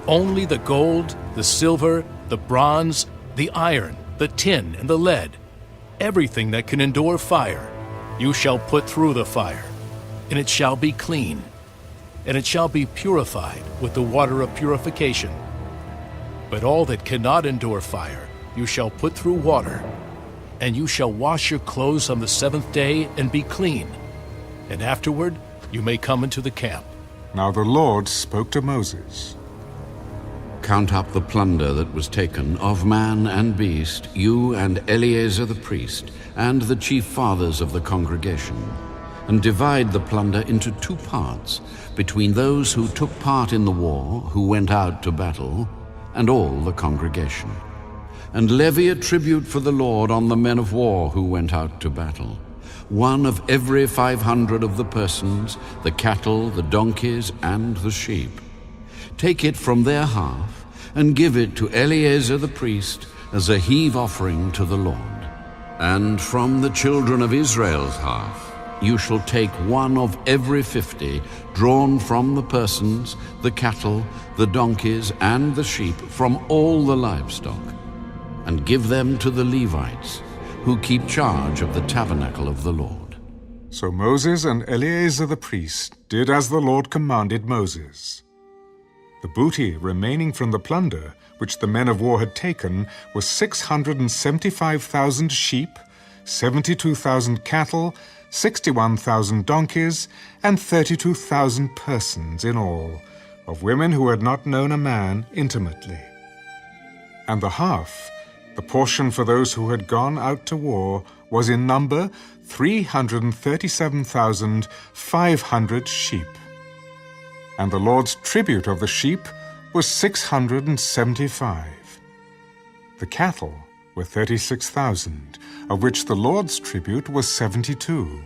Only the gold, the silver, the bronze, the iron, the tin, and the lead, everything that can endure fire, you shall put through the fire, and it shall be clean, and it shall be purified with the water of purification. But all that cannot endure fire, you shall put through water, and you shall wash your clothes on the 7th day and be clean, and afterward you may come into the camp. Now the Lord spoke to Moses. Count up the plunder that was taken of man and beast, you and Eleazar the priest, and the chief fathers of the congregation, and divide the plunder into 2 parts, between those who took part in the war, who went out to battle, and all the congregation. And levy a tribute for the Lord on the men of war who went out to battle, 1 of every 500 of the persons, the cattle, the donkeys, and the sheep. Take it from their half, and give it to Eleazar the priest as a heave offering to the Lord. And from the children of Israel's half, you shall take 1 of every 50, drawn from the persons, the cattle, the donkeys, and the sheep, from all the livestock, and give them to the Levites, who keep charge of the tabernacle of the Lord. So Moses and Eleazar the priest did as the Lord commanded Moses. The booty remaining from the plunder which the men of war had taken was 675,000 sheep, 72,000 cattle, 61,000 donkeys, and 32,000 persons in all, of women who had not known a man intimately. And the half, the portion for those who had gone out to war, was in number 337,500 sheep. And the Lord's tribute of the sheep was 675. The cattle were 36,000, of which the Lord's tribute was 72.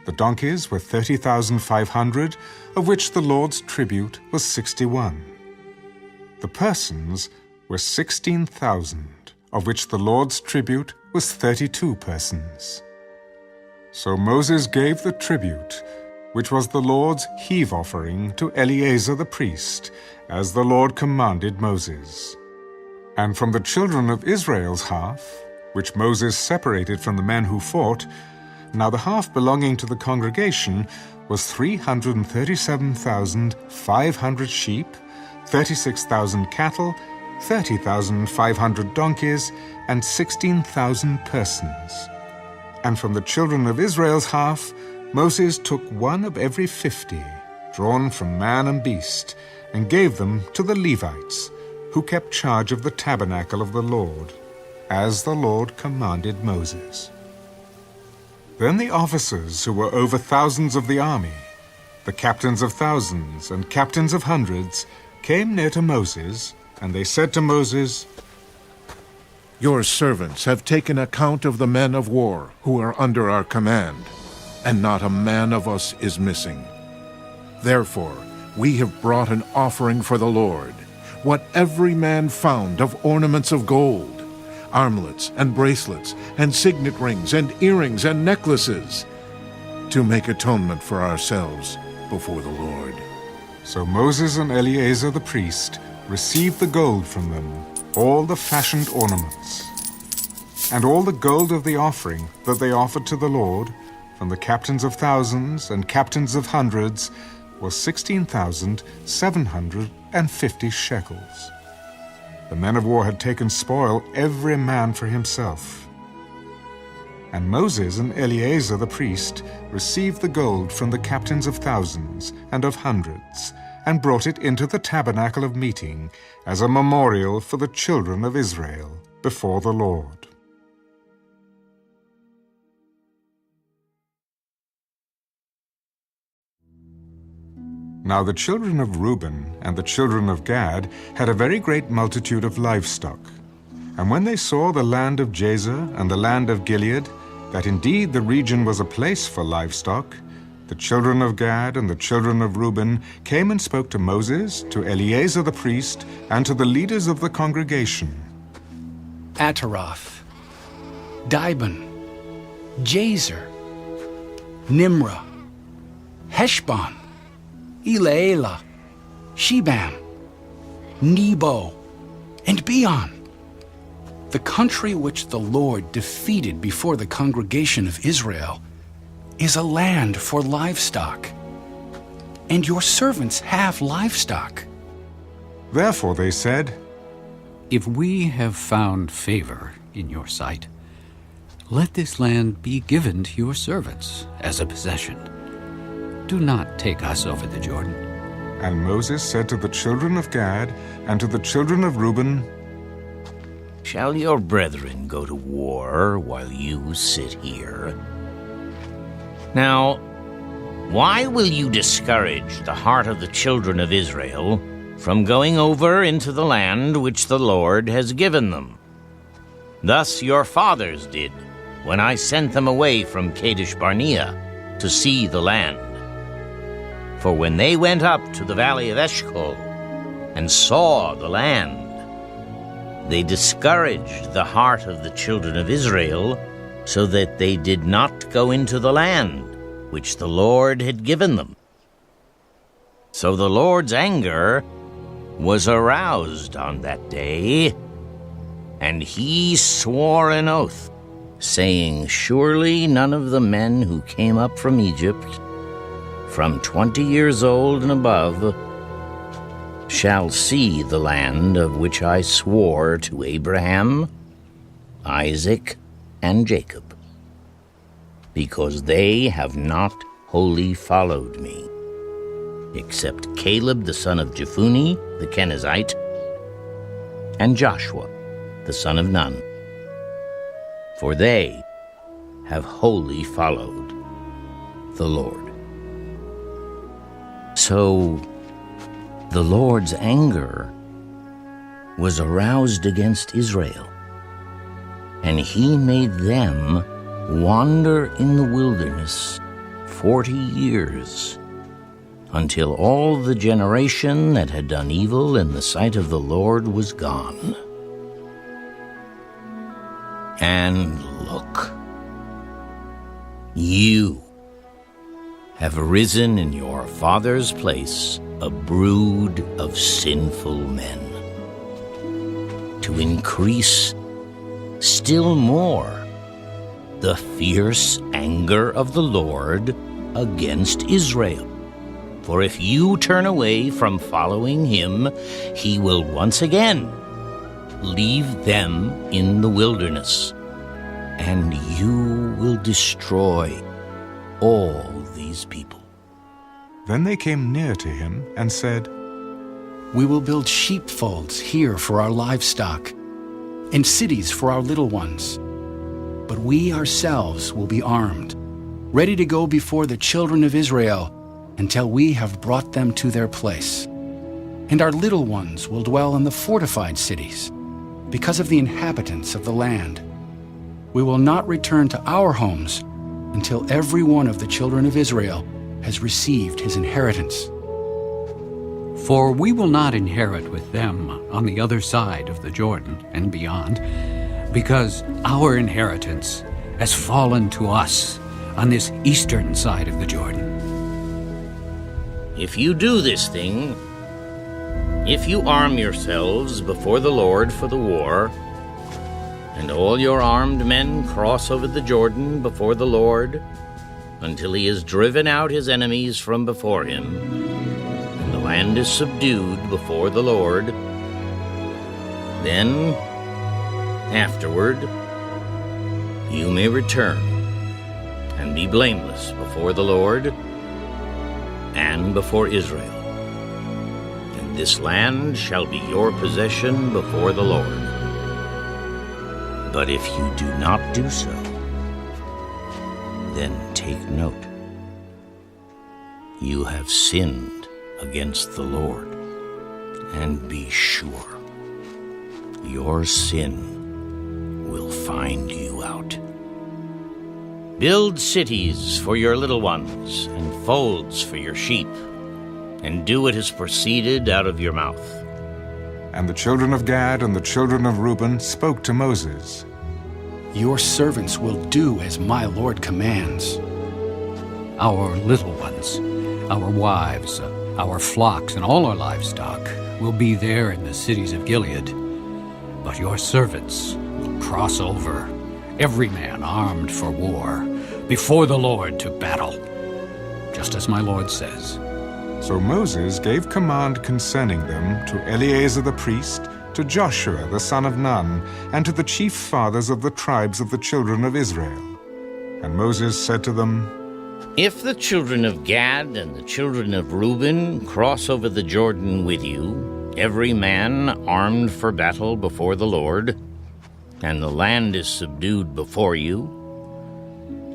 The donkeys were 30,500, of which the Lord's tribute was 61. The persons were 16,000, of which the Lord's tribute was 32 persons. So Moses gave the tribute, which was the Lord's heave offering, to Eleazar the priest, as the Lord commanded Moses. And from the children of Israel's half, which Moses separated from the men who fought, now the half belonging to the congregation was 337,500 sheep, 36,000 cattle, 30,500 donkeys, and 16,000 persons. And from the children of Israel's half, Moses took 1 of every 50, drawn from man and beast, and gave them to the Levites, who kept charge of the tabernacle of the Lord, as the Lord commanded Moses. Then the officers who were over thousands of the army, the captains of thousands and captains of hundreds, came near to Moses, and they said to Moses, Your servants have taken account of the men of war who are under our command, and not a man of us is missing. Therefore, we have brought an offering for the Lord, what every man found of ornaments of gold, armlets and bracelets, and signet rings and earrings and necklaces, to make atonement for ourselves before the Lord. So Moses and Eleazar the priest received the gold from them, all the fashioned ornaments, and all the gold of the offering that they offered to the Lord, from the captains of thousands and captains of hundreds, was 16,750 shekels. The men of war had taken spoil, every man for himself. And Moses and Eleazar the priest received the gold from the captains of thousands and of hundreds, and brought it into the tabernacle of meeting as a memorial for the children of Israel before the Lord. Now the children of Reuben and the children of Gad had a very great multitude of livestock. And when they saw the land of Jazer and the land of Gilead, that indeed the region was a place for livestock, the children of Gad and the children of Reuben came and spoke to Moses, to Eleazar the priest, and to the leaders of the congregation. Ataroth, Dibon, Jazer, Nimrah, Heshbon, Elealeh, Shebam, Nebo, and Beon, the country which the Lord defeated before the congregation of Israel, is a land for livestock, and your servants have livestock. Therefore they said, If we have found favor in your sight, let this land be given to your servants as a possession. Do not take us over the Jordan. And Moses said to the children of Gad and to the children of Reuben, Shall your brethren go to war while you sit here? Now, why will you discourage the heart of the children of Israel from going over into the land which the Lord has given them? Thus your fathers did when I sent them away from Kadesh Barnea to see the land. For when they went up to the valley of Eshcol and saw the land, they discouraged the heart of the children of Israel, so that they did not go into the land which the Lord had given them. So the Lord's anger was aroused on that day, and he swore an oath, saying, Surely none of the men who came up from Egypt, from 20 years old and above, shall see the land of which I swore to Abraham, Isaac, and Jacob, because they have not wholly followed me, except Caleb the son of Jephunneh the Kenizzite, and Joshua the son of Nun, for they have wholly followed the Lord. So the Lord's anger was aroused against Israel, and he made them wander in the wilderness 40 years, until all the generation that had done evil in the sight of the Lord was gone. And look, you have risen in your father's place a brood of sinful men, to increase still more the fierce anger of the Lord against Israel. For if you turn away from following him, he will once again leave them in the wilderness, and you will destroy all these people. Then they came near to him and said, We will build sheepfolds here for our livestock, and cities for our little ones. But we ourselves will be armed, ready to go before the children of Israel until we have brought them to their place. And our little ones will dwell in the fortified cities, because of the inhabitants of the land. We will not return to our homes until every one of the children of Israel has received his inheritance. For we will not inherit with them on the other side of the Jordan and beyond, because our inheritance has fallen to us on this eastern side of the Jordan. If you do this thing, if you arm yourselves before the Lord for the war, and all your armed men cross over the Jordan before the Lord until he has driven out his enemies from before him, and the land is subdued before the Lord, then, afterward, you may return and be blameless before the Lord and before Israel. And this land shall be your possession before the Lord. But if you do not do so, then take note. You have sinned against the Lord, and be sure your sin will find you out. Build cities for your little ones, and folds for your sheep, and do what has proceeded out of your mouth. And the children of Gad and the children of Reuben spoke to Moses. Your servants will do as my Lord commands. Our little ones, our wives, our flocks, and all our livestock will be there in the cities of Gilead. But your servants will cross over, every man armed for war, before the Lord to battle, just as my Lord says. So Moses gave command concerning them to Eleazar the priest, to Joshua the son of Nun, and to the chief fathers of the tribes of the children of Israel. And Moses said to them, If the children of Gad and the children of Reuben cross over the Jordan with you, every man armed for battle before the Lord, and the land is subdued before you,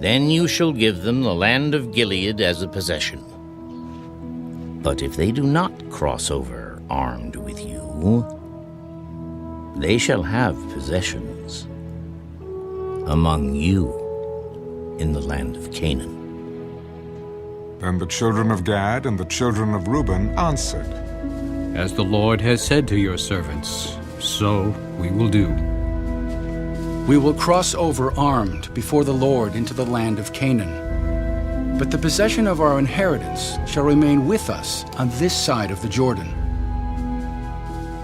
then you shall give them the land of Gilead as a possession. But if they do not cross over armed with you, they shall have possessions among you in the land of Canaan. Then the children of Gad and the children of Reuben answered, As the Lord has said to your servants, so we will do. We will cross over armed before the Lord into the land of Canaan. But the possession of our inheritance shall remain with us on this side of the Jordan.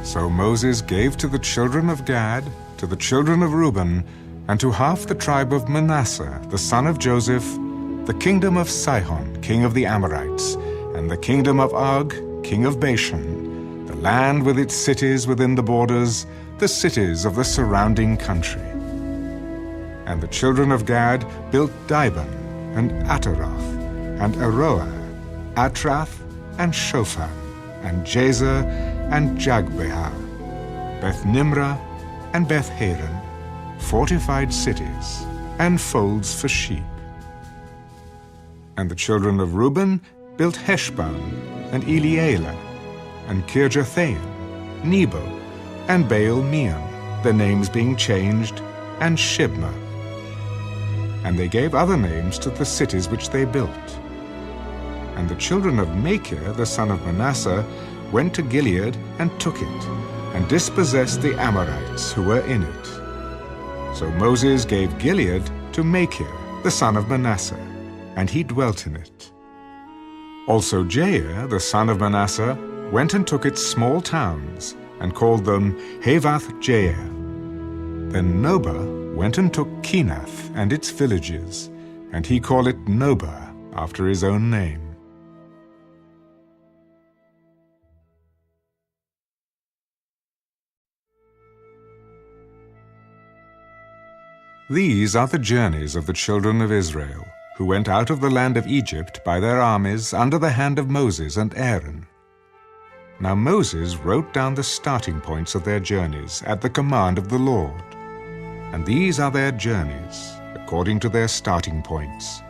So Moses gave to the children of Gad, to the children of Reuben, and to half the tribe of Manasseh, the son of Joseph, the kingdom of Sihon, king of the Amorites, and the kingdom of Og, king of Bashan, the land with its cities within the borders, the cities of the surrounding country. And the children of Gad built Dibon, and Ataroth, and Aroah, Atrath, and Shofan, and Jazer, and Jagbeah, Beth Nimrah, and Beth Haran, fortified cities, and folds for sheep. And the children of Reuben built Heshbon, and Elealeh, and Kirjathaim, Nebo, and Baal-meon, their names being changed, and Shibmah. And they gave other names to the cities which they built. And the children of Machir, the son of Manasseh, went to Gilead and took it, and dispossessed the Amorites who were in it. So Moses gave Gilead to Machir, the son of Manasseh, and he dwelt in it. Also Jair, the son of Manasseh, went and took its small towns, and called them Havath-Jair. Then Nobah went and took Kenath and its villages, and he called it Nobah, after his own name. These are the journeys of the children of Israel, who went out of the land of Egypt by their armies under the hand of Moses and Aaron. Now Moses wrote down the starting points of their journeys at the command of the Lord. And these are their journeys, according to their starting points.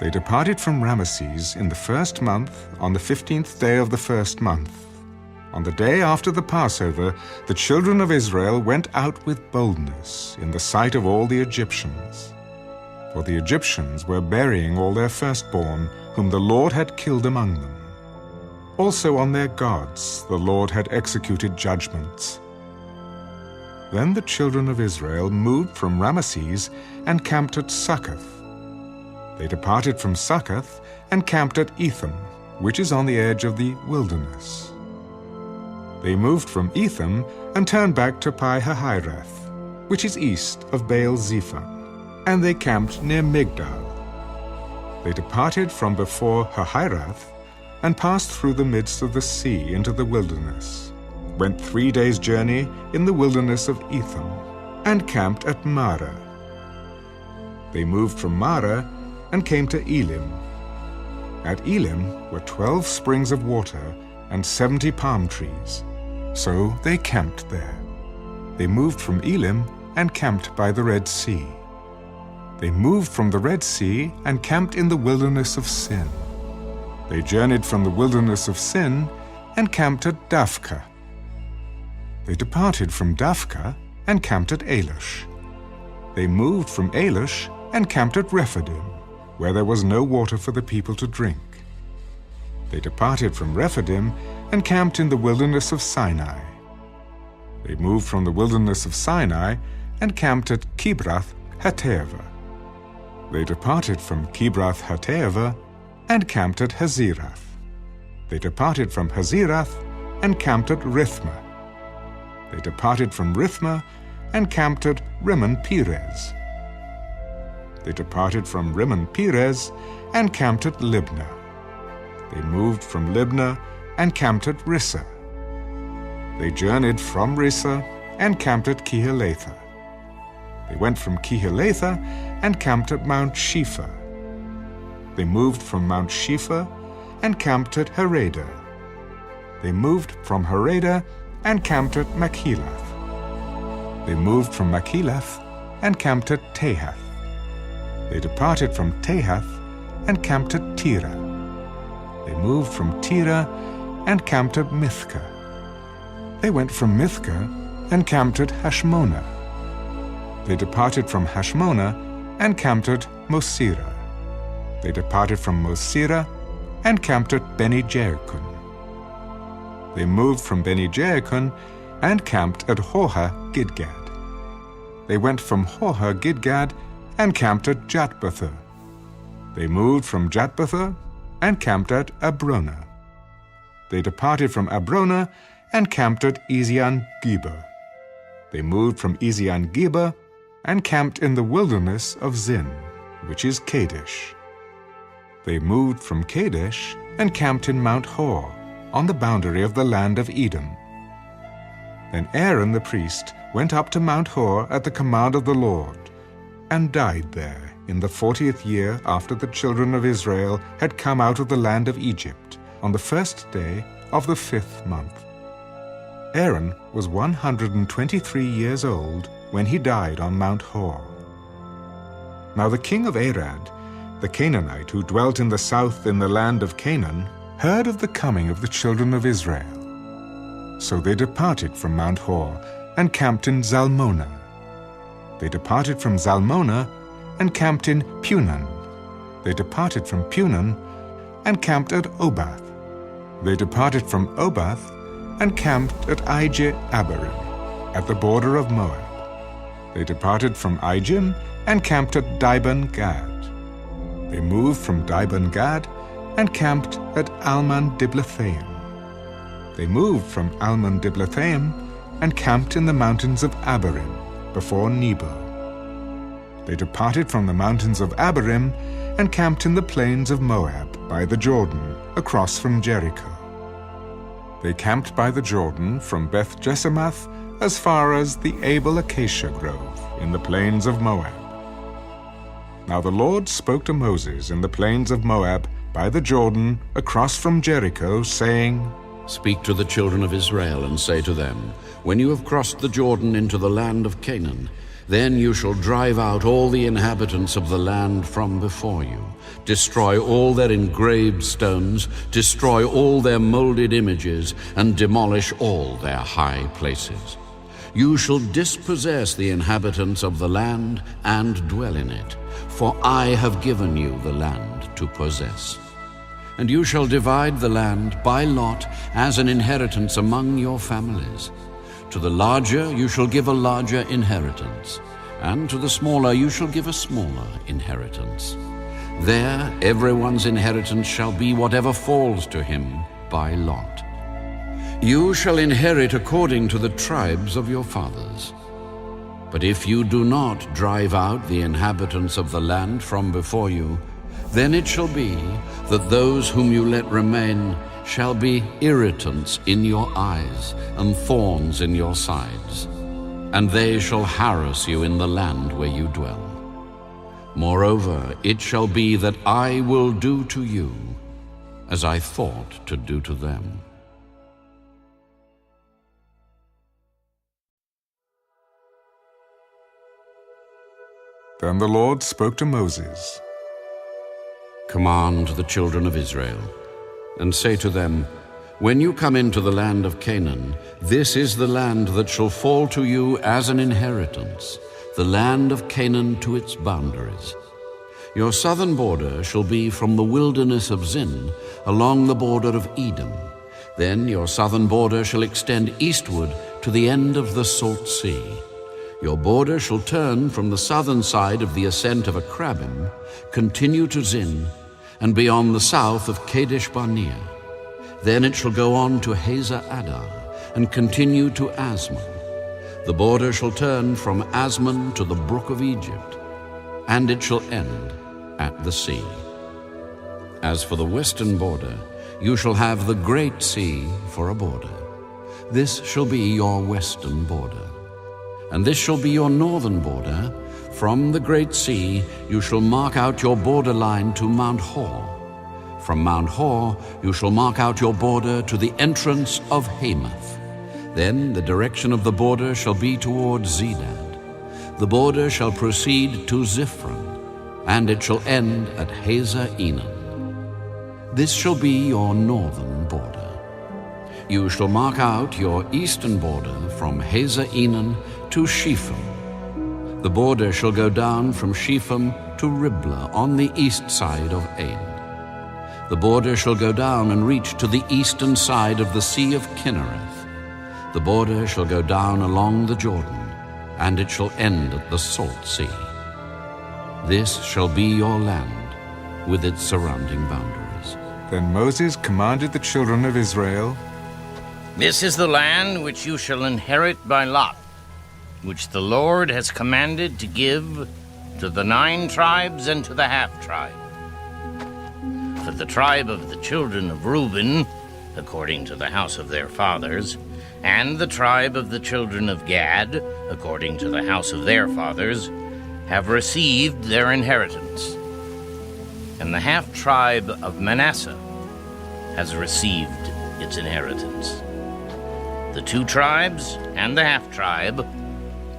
They departed from Ramesses in the 1st month, on the 15th day of the 1st month. On the day after the Passover, the children of Israel went out with boldness in the sight of all the Egyptians. For the Egyptians were burying all their firstborn, whom the Lord had killed among them. Also on their gods the Lord had executed judgments. Then the children of Israel moved from Ramesses and camped at Succoth. They departed from Succoth and camped at Etham, which is on the edge of the wilderness. They moved from Etham and turned back to Pi-hahiroth, which is east of Baal-zephon, and they camped near Migdal. They departed from before Hahiroth and passed through the midst of the sea into the wilderness, went 3 days' journey in the wilderness of Etham, and camped at Marah. They moved from Marah and came to Elim. At Elim were 12 springs of water and 70 palm trees, so they camped there. They moved from Elim and camped by the Red Sea. They moved from the Red Sea and camped in the wilderness of Sin. They journeyed from the wilderness of Sin and camped at Daphka. They departed from Daphka and camped at Alush. They moved from Alush and camped at Rephidim, where there was no water for the people to drink. They departed from Rephidim and camped in the wilderness of Sinai. They moved from the wilderness of Sinai and camped at Kibroth Hattaavah. They departed from Kibroth Hattaavah and camped at Hazeroth. They departed from Hazeroth and camped at Rithmah. They departed from Rithmah and camped at Rimmon-Perez. They departed from Rimmon-Perez and camped at Libnah. They moved from Libnah and camped at Rissah. They journeyed from Rissah and camped at Kehelatha. They went from Kehelatha and camped at Mount Shepha. They moved from Mount Shepha and camped at Harada. They moved from Harada and camped at Machelath. They moved from Machelath and camped at Tahath. They departed from Tahath and camped at Terah. They moved from Terah and camped at Mithcah. They went from Mithcah and camped at Hashmonah. They departed from Hashmonah and camped at Mosira. They departed from Mosira and camped at Beni-Jaakon. They moved from Beni-Jaakon and camped at Horah-Gidgad. They went from Horah-Gidgad and camped at Jatbatha. They moved from Jatbatha and camped at Abrona. They departed from Abrona and camped at Ezion-Geber. They moved from Ezion-Geber and camped in the wilderness of Zin, which is Kadesh. They moved from Kadesh and camped in Mount Hor, on the boundary of the land of Edom. Then Aaron the priest went up to Mount Hor at the command of the Lord, and died there in the 40th year after the children of Israel had come out of the land of Egypt, on the 1st day of the 5th month. Aaron was 123 years old when he died on Mount Hor. Now the king of Arad, the Canaanite who dwelt in the south in the land of Canaan, heard of the coming of the children of Israel. So they departed from Mount Hor and camped in Zalmonah. They departed from Zalmonah and camped in Punon. They departed from Punon and camped at Obath. They departed from Obath and camped at Ije-Abarim, at the border of Moab. They departed from Ijim and camped at Dibon-Gad. They moved from Dibon-Gad and camped at Almon-Diblathaim. They moved from Almon-Diblathaim and camped in the mountains of Abarim, before Nebo. They departed from the mountains of Abarim and camped in the plains of Moab, by the Jordan, across from Jericho. They camped by the Jordan from Beth-Jesimoth as far as the Abel Acacia Grove, in the plains of Moab. Now the Lord spoke to Moses in the plains of Moab, by the Jordan, across from Jericho, saying, Speak to the children of Israel and say to them, When you have crossed the Jordan into the land of Canaan, Then you shall drive out all the inhabitants of the land from before you, destroy all their engraved stones, destroy all their molded images, and demolish all their high places. You shall dispossess the inhabitants of the land and dwell in it, for I have given you the land to possess. And you shall divide the land by lot as an inheritance among your families. To the larger you shall give a larger inheritance, and to the smaller you shall give a smaller inheritance. There everyone's inheritance shall be whatever falls to him by lot. You shall inherit according to the tribes of your fathers. But if you do not drive out the inhabitants of the land from before you, then it shall be that those whom you let remain shall be irritants in your eyes and thorns in your sides, and they shall harass you in the land where you dwell. Moreover, it shall be that I will do to you as I thought to do to them. Then the Lord spoke to Moses. Command the children of Israel, and say to them, when you come into the land of Canaan, this is the land that shall fall to you as an inheritance, the land of Canaan to its boundaries. Your southern border shall be from the wilderness of Zin, along the border of Edom. Then your southern border shall extend eastward to the end of the Salt Sea. Your border shall turn from the southern side of the ascent of Akrabim, continue to Zin, and be on the south of Kadesh Barnea. Then it shall go on to Hazar Adar, and continue to Asmon. The border shall turn from Asmon to the brook of Egypt, and it shall end at the sea. As for the western border, you shall have the great sea for a border. This shall be your western border. And this shall be your northern border. From the great sea you shall mark out your borderline to Mount Hor. From Mount Hor you shall mark out your border to the entrance of Hamath. Then the direction of the border shall be toward Zedad. The border shall proceed to Ziphron, and it shall end at Hazar Enan. This shall be your northern border. You shall mark out your eastern border from Hazar Enan to Shepham. The border shall go down from Shepham to Riblah on the east side of Ain. The border shall go down and reach to the eastern side of the Sea of Kinnereth. The border shall go down along the Jordan, and it shall end at the Salt Sea. This shall be your land with its surrounding boundaries. Then Moses commanded the children of Israel, This is the land which you shall inherit by lot, which the Lord has commanded to give to the 9 tribes and to the half-tribe. For the tribe of the children of Reuben, according to the house of their fathers, and the tribe of the children of Gad, according to the house of their fathers, have received their inheritance. And the half-tribe of Manasseh has received its inheritance. The 2 tribes and the half-tribe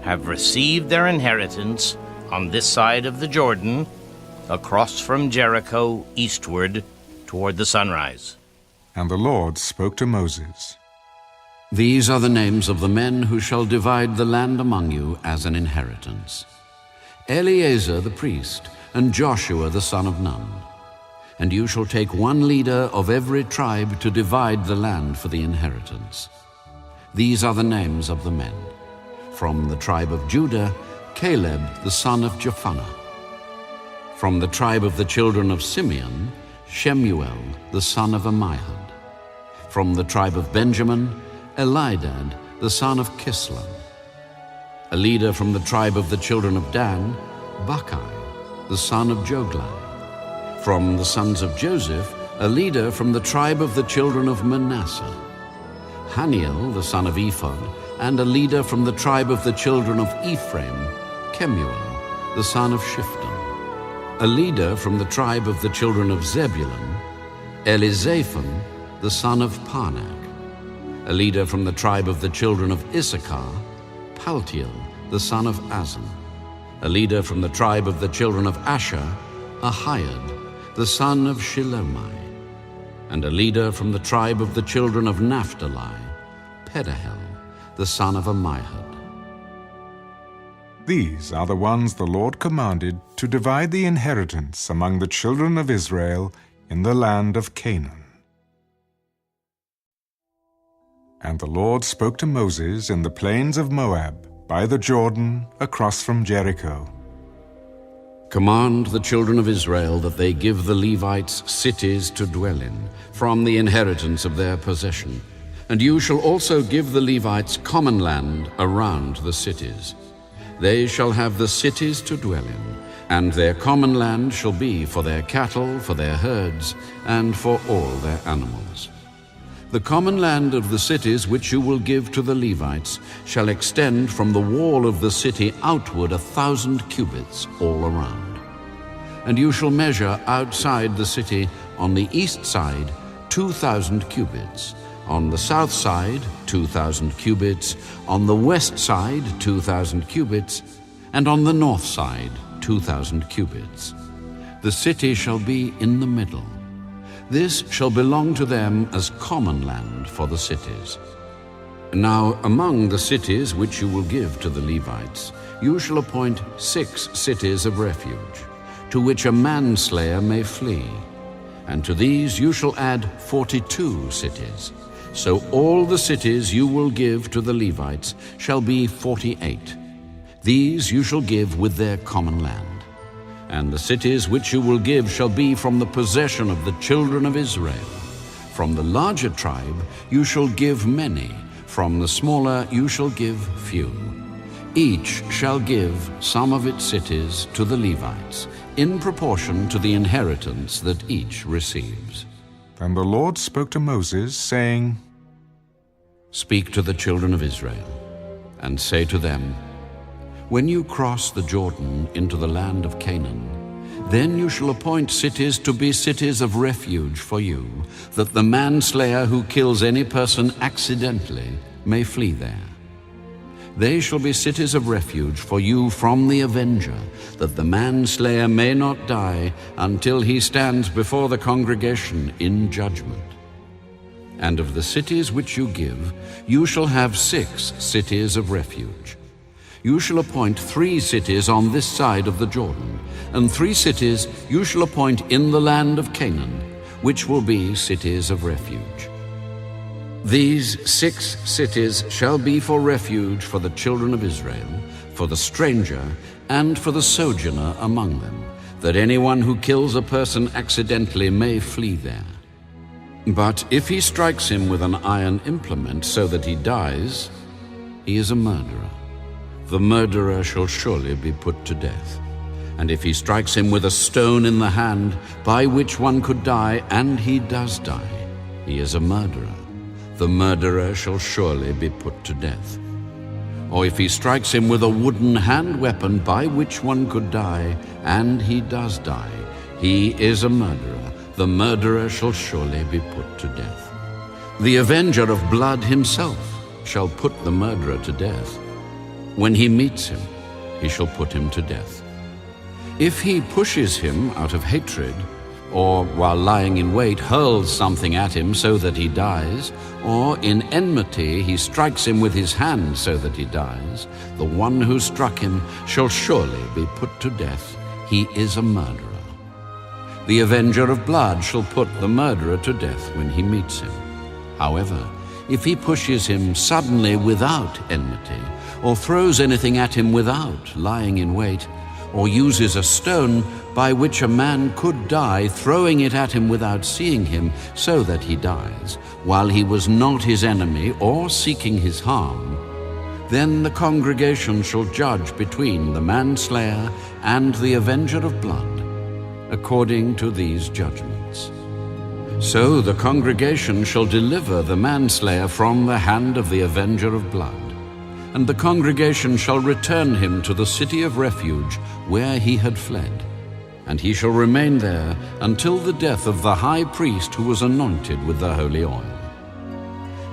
have received their inheritance on this side of the Jordan, across from Jericho eastward toward the sunrise. And the Lord spoke to Moses. These are the names of the men who shall divide the land among you as an inheritance: Eleazar the priest, and Joshua the son of Nun. And you shall take 1 leader of every tribe to divide the land for the inheritance. These are the names of the men. From the tribe of Judah, Caleb the son of Jephunneh. From the tribe of the children of Simeon, Shemuel the son of Ammihud. From the tribe of Benjamin, Elidad the son of Kislon. A leader from the tribe of the children of Dan, Bakkai the son of Joglai. From the sons of Joseph, a leader from the tribe of the children of Manasseh, Haniel the son of Ephod, and a leader from the tribe of the children of Ephraim, Kemuel the son of Shiftan. A leader from the tribe of the children of Zebulun, Elizaphan the son of Parnak. A leader from the tribe of the children of Issachar, Paltiel the son of Azan. A leader from the tribe of the children of Asher, Ahiad, the son of Shilomai. And a leader from the tribe of the children of Naphtali, Pedahel, the son of Ammihud. These are the ones the Lord commanded to divide the inheritance among the children of Israel in the land of Canaan. And the Lord spoke to Moses in the plains of Moab, by the Jordan, across from Jericho. Command the children of Israel that they give the Levites cities to dwell in, from the inheritance of their possession. And you shall also give the Levites common land around the cities. They shall have the cities to dwell in, and their common land shall be for their cattle, for their herds, and for all their animals. The common land of the cities which you will give to the Levites shall extend from the wall of the city outward 1,000 cubits all around. And you shall measure outside the city on the east side 2,000 cubits, on the south side 2,000 cubits, on the west side 2,000 cubits, and on the north side 2,000 cubits. The city shall be in the middle. This shall belong to them as common land for the cities. Now among the cities which you will give to the Levites, you shall appoint 6 cities of refuge, to which a manslayer may flee. And to these you shall add 42 cities. So all the cities you will give to the Levites shall be 48. These you shall give with their common land. And the cities which you will give shall be from the possession of the children of Israel. From the larger tribe you shall give many, from the smaller you shall give few. Each shall give some of its cities to the Levites, in proportion to the inheritance that each receives. Then the Lord spoke to Moses, saying, Speak to the children of Israel, and say to them, When you cross the Jordan into the land of Canaan, then you shall appoint cities to be cities of refuge for you, that the manslayer who kills any person accidentally may flee there. They shall be cities of refuge for you from the avenger, that the manslayer may not die until he stands before the congregation in judgment. And of the cities which you give, you shall have 6 cities of refuge. You shall appoint 3 cities on this side of the Jordan, and 3 cities you shall appoint in the land of Canaan, which will be cities of refuge. These 6 cities shall be for refuge for the children of Israel, for the stranger, and for the sojourner among them, that anyone who kills a person accidentally may flee there. But if he strikes him with an iron implement so that he dies, he is a murderer. The murderer shall surely be put to death. And if he strikes him with a stone in the hand, by which one could die, and he does die, he is a murderer. The murderer shall surely be put to death. Or if he strikes him with a wooden hand weapon by which one could die, and he does die, he is a murderer. The murderer shall surely be put to death. The avenger of blood himself shall put the murderer to death. When he meets him, he shall put him to death. If he pushes him out of hatred, or while lying in wait hurls something at him so that he dies, or in enmity he strikes him with his hand so that he dies, the one who struck him shall surely be put to death. He is a murderer. The avenger of blood shall put the murderer to death when he meets him. However, if he pushes him suddenly without enmity, or throws anything at him without lying in wait, or uses a stone by which a man could die, throwing it at him without seeing him, so that he dies, while he was not his enemy or seeking his harm, then the congregation shall judge between the manslayer and the avenger of blood, according to these judgments. So the congregation shall deliver the manslayer from the hand of the avenger of blood, and the congregation shall return him to the city of refuge where he had fled, and he shall remain there until the death of the high priest who was anointed with the holy oil.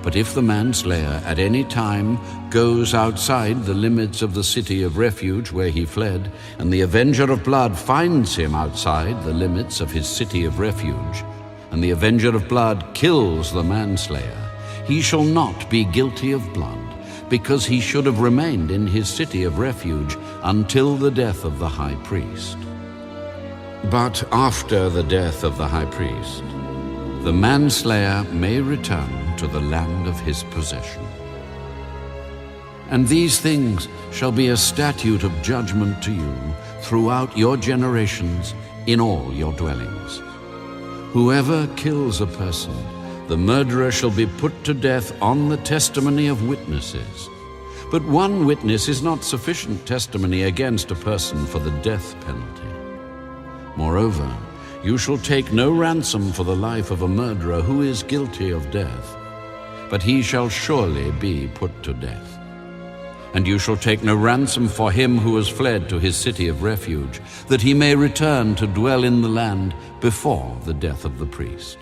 But if the manslayer at any time goes outside the limits of the city of refuge where he fled, and the avenger of blood finds him outside the limits of his city of refuge, and the avenger of blood kills the manslayer, he shall not be guilty of blood, because he should have remained in his city of refuge until the death of the high priest. But after the death of the high priest, the manslayer may return to the land of his possession. And these things shall be a statute of judgment to you throughout your generations in all your dwellings. Whoever kills a person, the murderer shall be put to death on the testimony of witnesses. But one witness is not sufficient testimony against a person for the death penalty. Moreover, you shall take no ransom for the life of a murderer who is guilty of death, but he shall surely be put to death. And you shall take no ransom for him who has fled to his city of refuge, that he may return to dwell in the land before the death of the priest.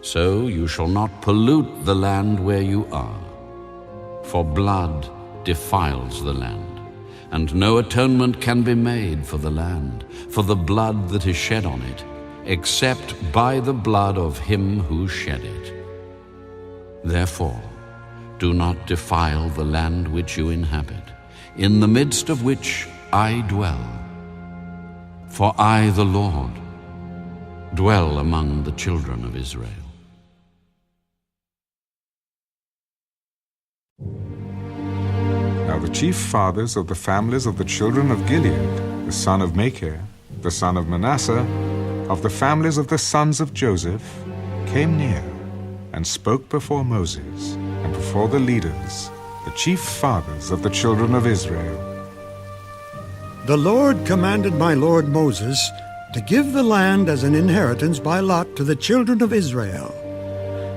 So you shall not pollute the land where you are, for blood defiles the land, and no atonement can be made for the land, for the blood that is shed on it, except by the blood of him who shed it. Therefore, do not defile the land which you inhabit, in the midst of which I dwell. For I, the Lord, dwell among the children of Israel. Now the chief fathers of the families of the children of Gilead, the son of Machir, the son of Manasseh, of the families of the sons of Joseph, came near and spoke before Moses and before the leaders, the chief fathers of the children of Israel. The Lord commanded my lord Moses to give the land as an inheritance by lot to the children of Israel.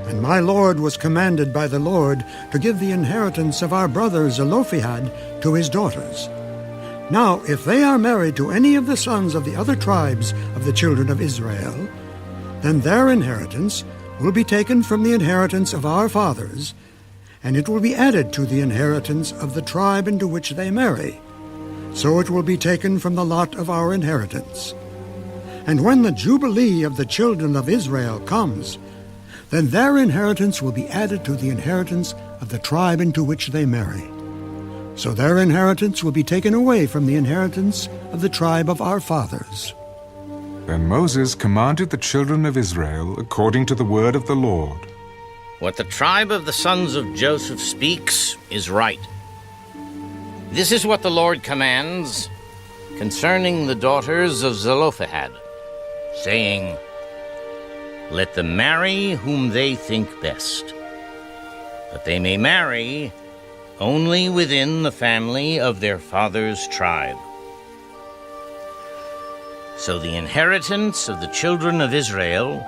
And my lord was commanded by the Lord to give the inheritance of our brother Zelophehad to his daughters. Now, if they are married to any of the sons of the other tribes of the children of Israel, then their inheritance will be taken from the inheritance of our fathers, and it will be added to the inheritance of the tribe into which they marry. So it will be taken from the lot of our inheritance. And when the Jubilee of the children of Israel comes, then their inheritance will be added to the inheritance of the tribe into which they marry. So their inheritance will be taken away from the inheritance of the tribe of our fathers. Then Moses commanded the children of Israel according to the word of the Lord. What the tribe of the sons of Joseph speaks is right. This is what the Lord commands concerning the daughters of Zelophehad, saying, "Let them marry whom they think best, but they may marry only within the family of their father's tribe." So the inheritance of the children of Israel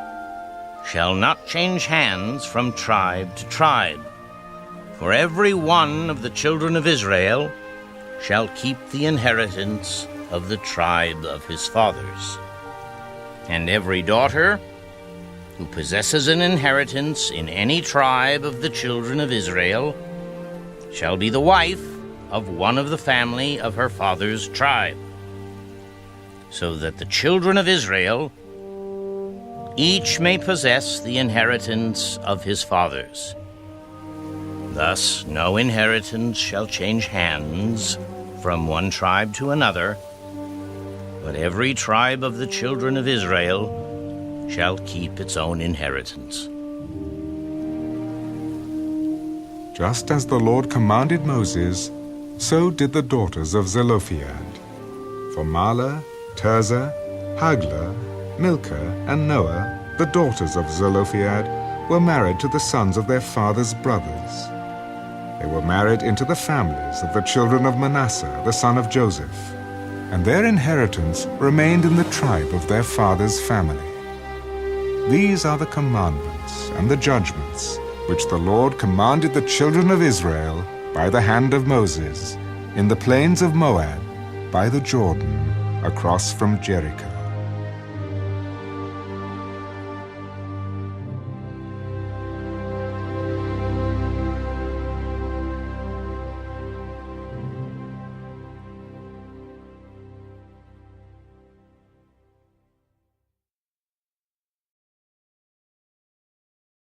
shall not change hands from tribe to tribe, for every one of the children of Israel shall keep the inheritance of the tribe of his fathers. And every daughter who possesses an inheritance in any tribe of the children of Israel shall be the wife of one of the family of her father's tribe, so that the children of Israel each may possess the inheritance of his fathers. Thus no inheritance shall change hands from one tribe to another, but every tribe of the children of Israel shall keep its own inheritance. Just as the Lord commanded Moses, so did the daughters of Zelophehad. For Mahlah, Tirzah, Haglah, Milcah, and Noah, the daughters of Zelophehad, were married to the sons of their father's brothers. They were married into the families of the children of Manasseh, the son of Joseph, and their inheritance remained in the tribe of their father's family. These are the commandments and the judgments which the Lord commanded the children of Israel by the hand of Moses in the plains of Moab by the Jordan across from Jericho.